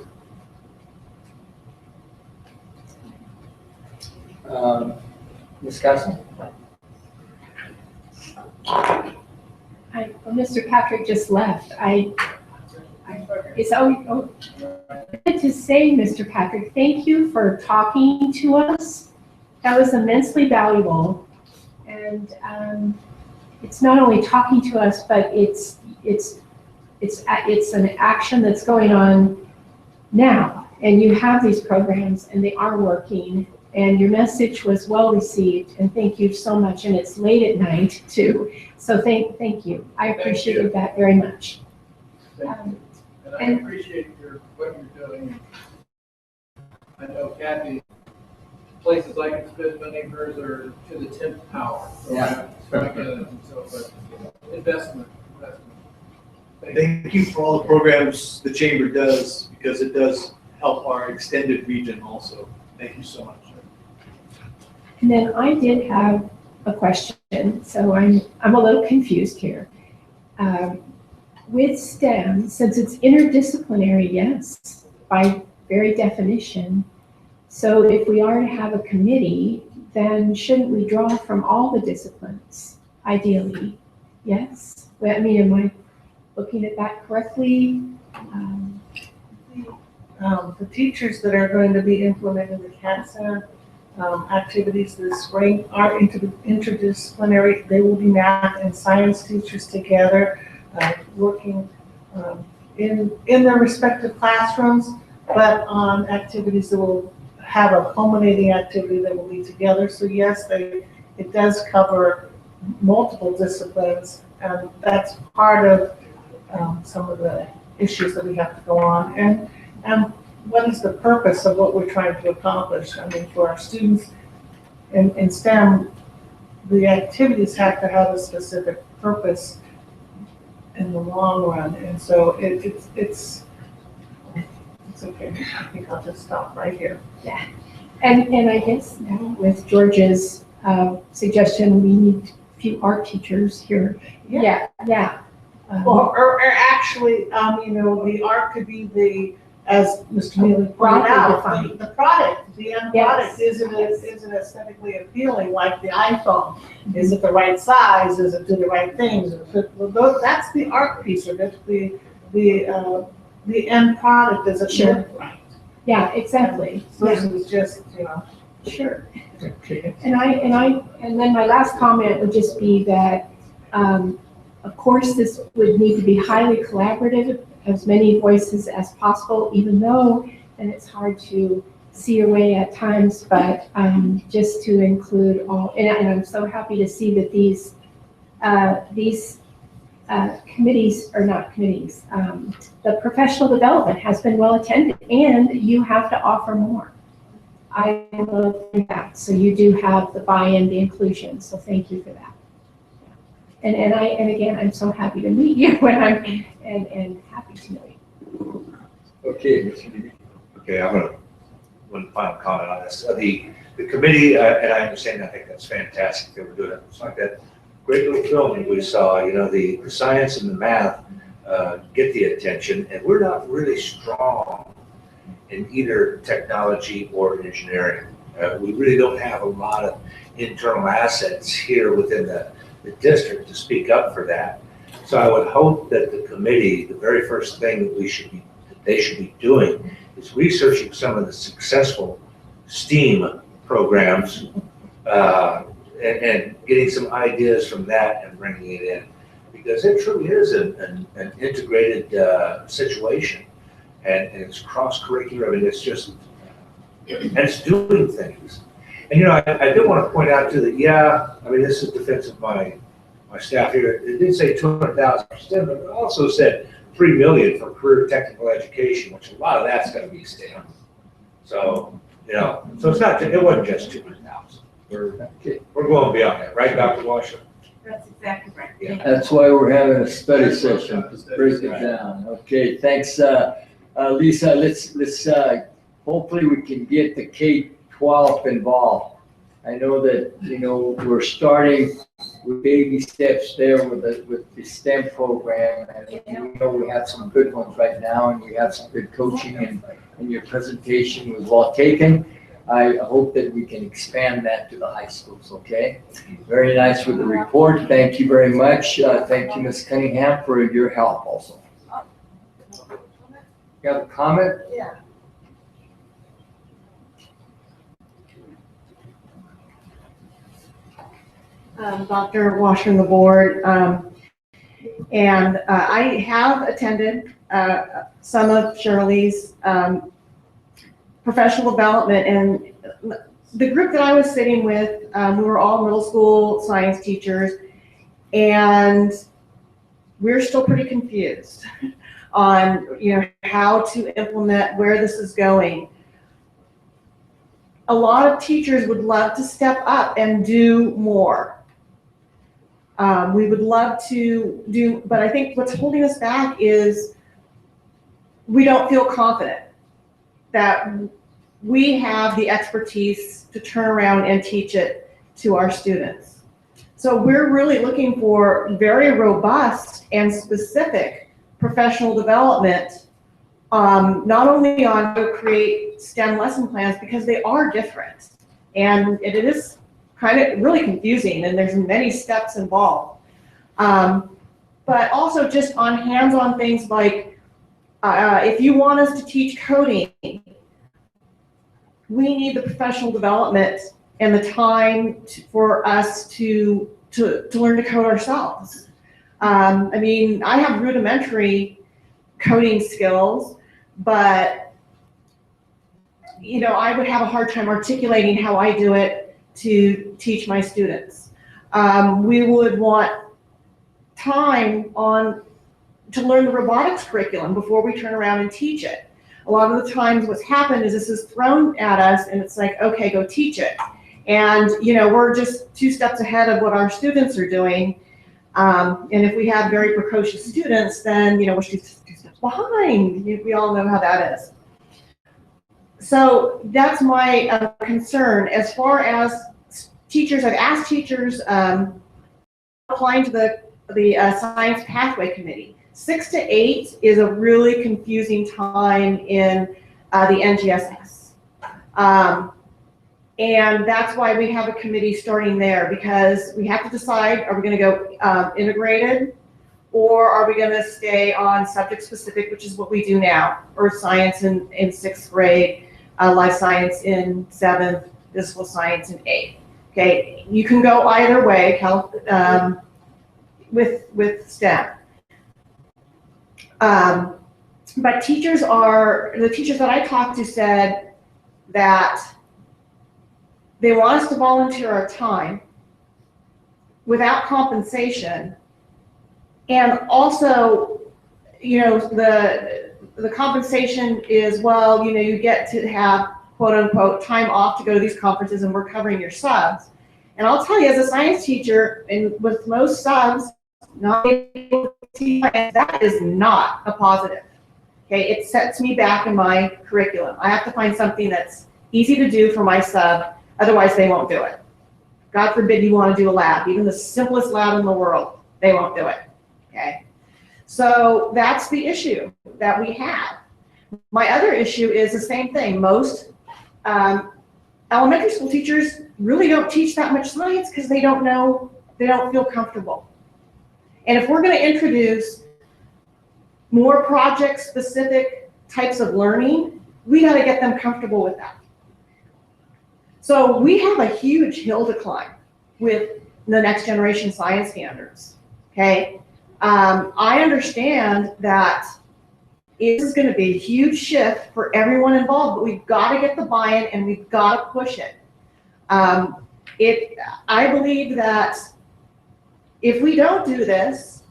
Ms. Castle? Well, Mr. Patrick just left. It's always, I wanted to say, Mr. Patrick, thank you for talking to us. That was immensely valuable. And it's not only talking to us, but it's an action that's going on now. And you have these programs and they are working. And your message was well received, and thank you so much. And it's late at night too, so thank you. I appreciated that very much. And I appreciate what you're doing. I know Kathy, places like Smith Acres are to the 10th power. So yeah. But investment. Thank you for all the programs the Chamber does, because it does help our extended region also. Thank you so much. And then I did have a question, so I'm a little confused here. With STEM, since it's interdisciplinary, yes, by very definition. So if we are to have a committee, then shouldn't we draw from all the disciplines, ideally? Yes? Well, I mean, am I looking at that correctly? The teachers that are going to be implementing the CAT Center activities this spring are interdisciplinary. They will be math and science teachers together, working in their respective classrooms, but on activities that will have a culminating activity that will be together. So yes, it does cover multiple disciplines, and that's part of some of the issues that we have to go on. And what is the purpose of what we're trying to accomplish? I mean, for our students in STEM, the activities have to have a specific purpose in the long run. And so it's okay. I think I'll just stop right here. Yeah. And I guess now with George's suggestion, we need a few art teachers here. Yeah. Or actually, the art could be as Mr. Neely pointed out, the product, the end product, isn't aesthetically appealing like the iPhone? Is it the right size? Is it do the right things? That's the art piece of it. The end product is it look right? Yeah, exactly. Versus just, Sure. And then my last comment would just be that, of course, this would need to be highly collaborative, as many voices as possible, even though, and it's hard to see your way at times, but just to include all, and I'm so happy to see that these committees, or not committees, the professional development has been well attended, and you have to offer more. I love that. So you do have the buy-in, the inclusion. So thank you for that. And again, I'm so happy to meet you when and happy to know you. Okay, Mr. Lee. Okay, I'm gonna, one final comment on this. The committee, and I understand, I think that's fantastic that we're doing it. It's like that great little film that we saw, the science and the math get the attention, and we're not really strong in either technology or engineering. We really don't have a lot of internal assets here within the district to speak up for that. So I would hope that the committee, the very first thing that they should be doing is researching some of the successful STEAM programs and getting some ideas from that and bringing it in, because it truly is an integrated situation, and it's cross-curricular. I mean, it's just, and it's doing things. And I did want to point out too that, I mean, this is defense of my staff here. It did say 200,000 for STEM, but it also said $3 million for career technical education, which a lot of that's going to be STEM. So, so it's not, it wasn't just 200,000. We're going beyond that, right, Dr. Washer? That's exactly right. Yeah. That's why we're having a study session, to break it down. Okay, thanks, Lisa. Let's hopefully we can get the K-12 involved. I know that, we're starting with baby steps there with the STEM program, and we know we have some good ones right now, and we have some good coaching, and your presentation was well taken. I hope that we can expand that to the high schools, okay? Very nice with the report. Thank you very much. Thank you, Ms. Cunningham, for your help also. You have a comment? Yeah. Dr. Washer and the board, and I have attended some of Shirley's professional development, and the group that I was sitting with, we were all middle school science teachers, and we're still pretty confused on how to implement, where this is going. A lot of teachers would love to step up and do more. We would love to do, but I think what's holding us back is we don't feel confident that we have the expertise to turn around and teach it to our students. So we're really looking for very robust and specific professional development, not only on how to create STEM lesson plans, because they are different, and it is kind of really confusing, and there's many steps involved. But also just on hands-on things like If you want us to teach coding, we need the professional development and the time for us to learn to code ourselves. I mean, I have rudimentary coding skills, but you know, I would have a hard time articulating how I do it to teach my students. We would want time to learn the robotics curriculum before we turn around and teach it. A lot of the times what's happened is this is thrown at us and it's like, okay, go teach it. And you know, we're just 2 steps ahead of what our students are doing. And if we have very precocious students, then you know, we're 2 steps behind. We all know how that is. So that's my concern. As far as teachers, I've asked teachers applying to the Science Pathway Committee. 6 to 8 is a really confusing time in the NGSS. And that's why we have a committee starting there, because we have to decide, are we going to go integrated, or are we going to stay on subject specific, which is what we do now, earth science in 6th grade, life science in 7th, physical science in 8th. Okay, you can go either way with STEM. But the teachers that I talked to said that they want us to volunteer our time without compensation, and also, you know, the compensation is, well, you know, you get to have quote unquote time off to go to these conferences and we're covering your subs. And I'll tell you, as a science teacher, and with most subs not able to teach, that is not a positive. Okay, it sets me back in my curriculum. I have to find something that's easy to do for my sub, otherwise they won't do it. God forbid you want to do a lab, even the simplest lab in the world, they won't do it. Okay, so that's the issue that we have. My other issue is the same thing. Most elementary school teachers really don't teach that much science because they don't know, they don't feel comfortable. And if we're going to introduce more project-specific types of learning, we got to get them comfortable with that. So we have a huge hill to climb with the next generation science standards. Okay, I understand that it is going to be a huge shift for everyone involved, but we've got to get the buy-in and we've got to push it. I believe that if we don't do this,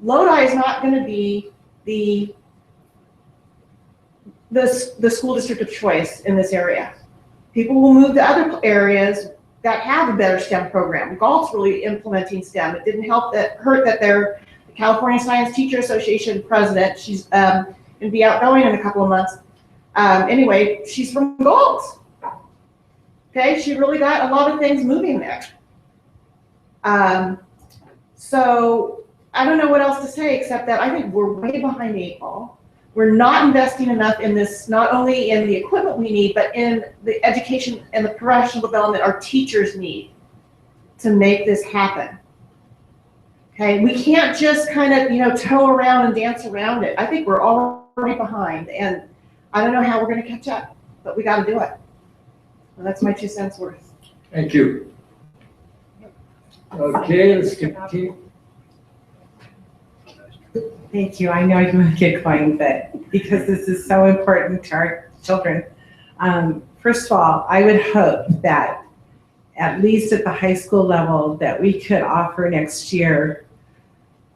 Lodi is not going to be the school district of choice in this area. People will move to other areas that have a better STEM program. Galt's really implementing STEM. It didn't hurt that they're the California Science Teacher Association president. She's going to be outgoing in a couple of months. Anyway, she's from Galt. Okay, she really got a lot of things moving there. So I don't know what else to say except that I think we're way behind the 8 ball. We're not investing enough in this, not only in the equipment we need, but in the education and the professional development our teachers need to make this happen. Okay, we can't just kind of, you know, toe around and dance around it. I think we're already behind, and I don't know how we're going to catch up, but we got to do it. And that's my 2 cents worth. Thank you. Okay, let's continue. Thank you. I know you want to get going, but because this is so important to our children. First of all, I would hope that at least at the high school level that we could offer next year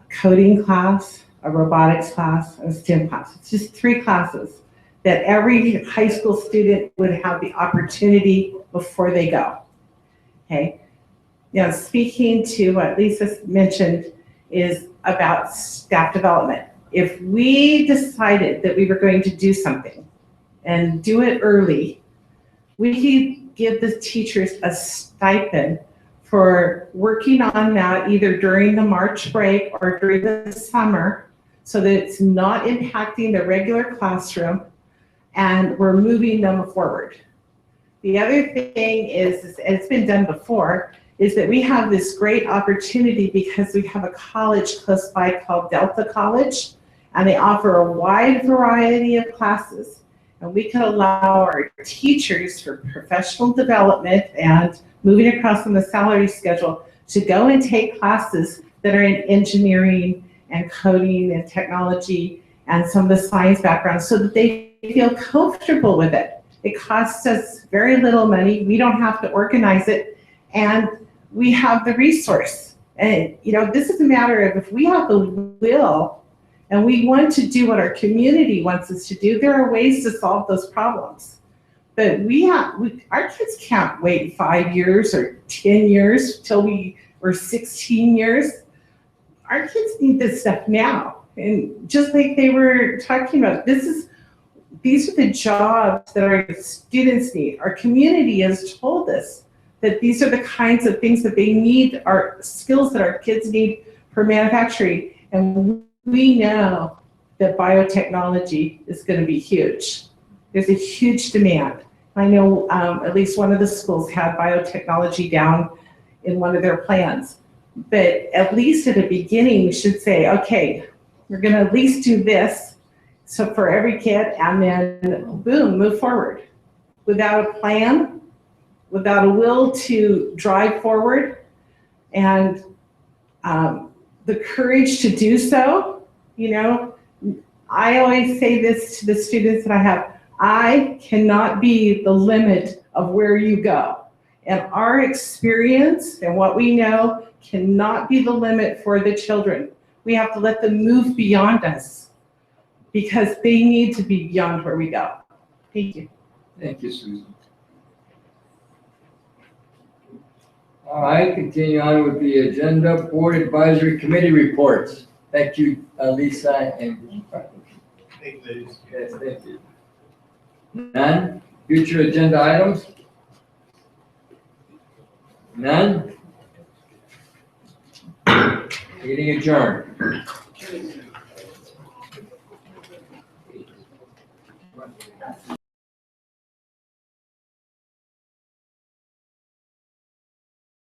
a coding class, a robotics class, and a STEM class. It's just 3 classes that every high school student would have the opportunity before they go. Okay. Now, speaking to what Lisa mentioned is about staff development. If we decided that we were going to do something and do it early, we could give the teachers a stipend for working on that either during the March break or during the summer so that it's not impacting the regular classroom and we're moving them forward. The other thing is, and it's been done before, is that we have this great opportunity because we have a college close by called Delta College, and they offer a wide variety of classes. And we can allow our teachers for professional development and moving across on the salary schedule to go and take classes that are in engineering and coding and technology and some of the science backgrounds so that they feel comfortable with it. It costs us very little money. We don't have to organize it, and we have the resource. And this is a matter of if we have the will and we want to do what our community wants us to do, there are ways to solve those problems. But our kids can't wait 5 years or 10 years till we were 16 years. Our kids need this stuff now. And just like they were talking about, these are the jobs that our students need. Our community has told us that these are the kinds of things that they need, are skills that our kids need for manufacturing. And we know that biotechnology is going to be huge. There's a huge demand. I know at least one of the schools had biotechnology down in one of their plans. But at least at the beginning, we should say, okay, we're going to at least do this. So for every kid, and then boom, move forward. Without a plan, without a will to drive forward, and the courage to do so. I always say this to the students that I have, I cannot be the limit of where you go. And our experience and what we know cannot be the limit for the children. We have to let them move beyond us because they need to be beyond where we go. Thank you. Thank you, Susan. All right, continue on with the agenda. Board Advisory Committee reports. Thank you, Lisa and. Thank you. Yes, thank you. None? Future agenda items? None? Meeting adjourned.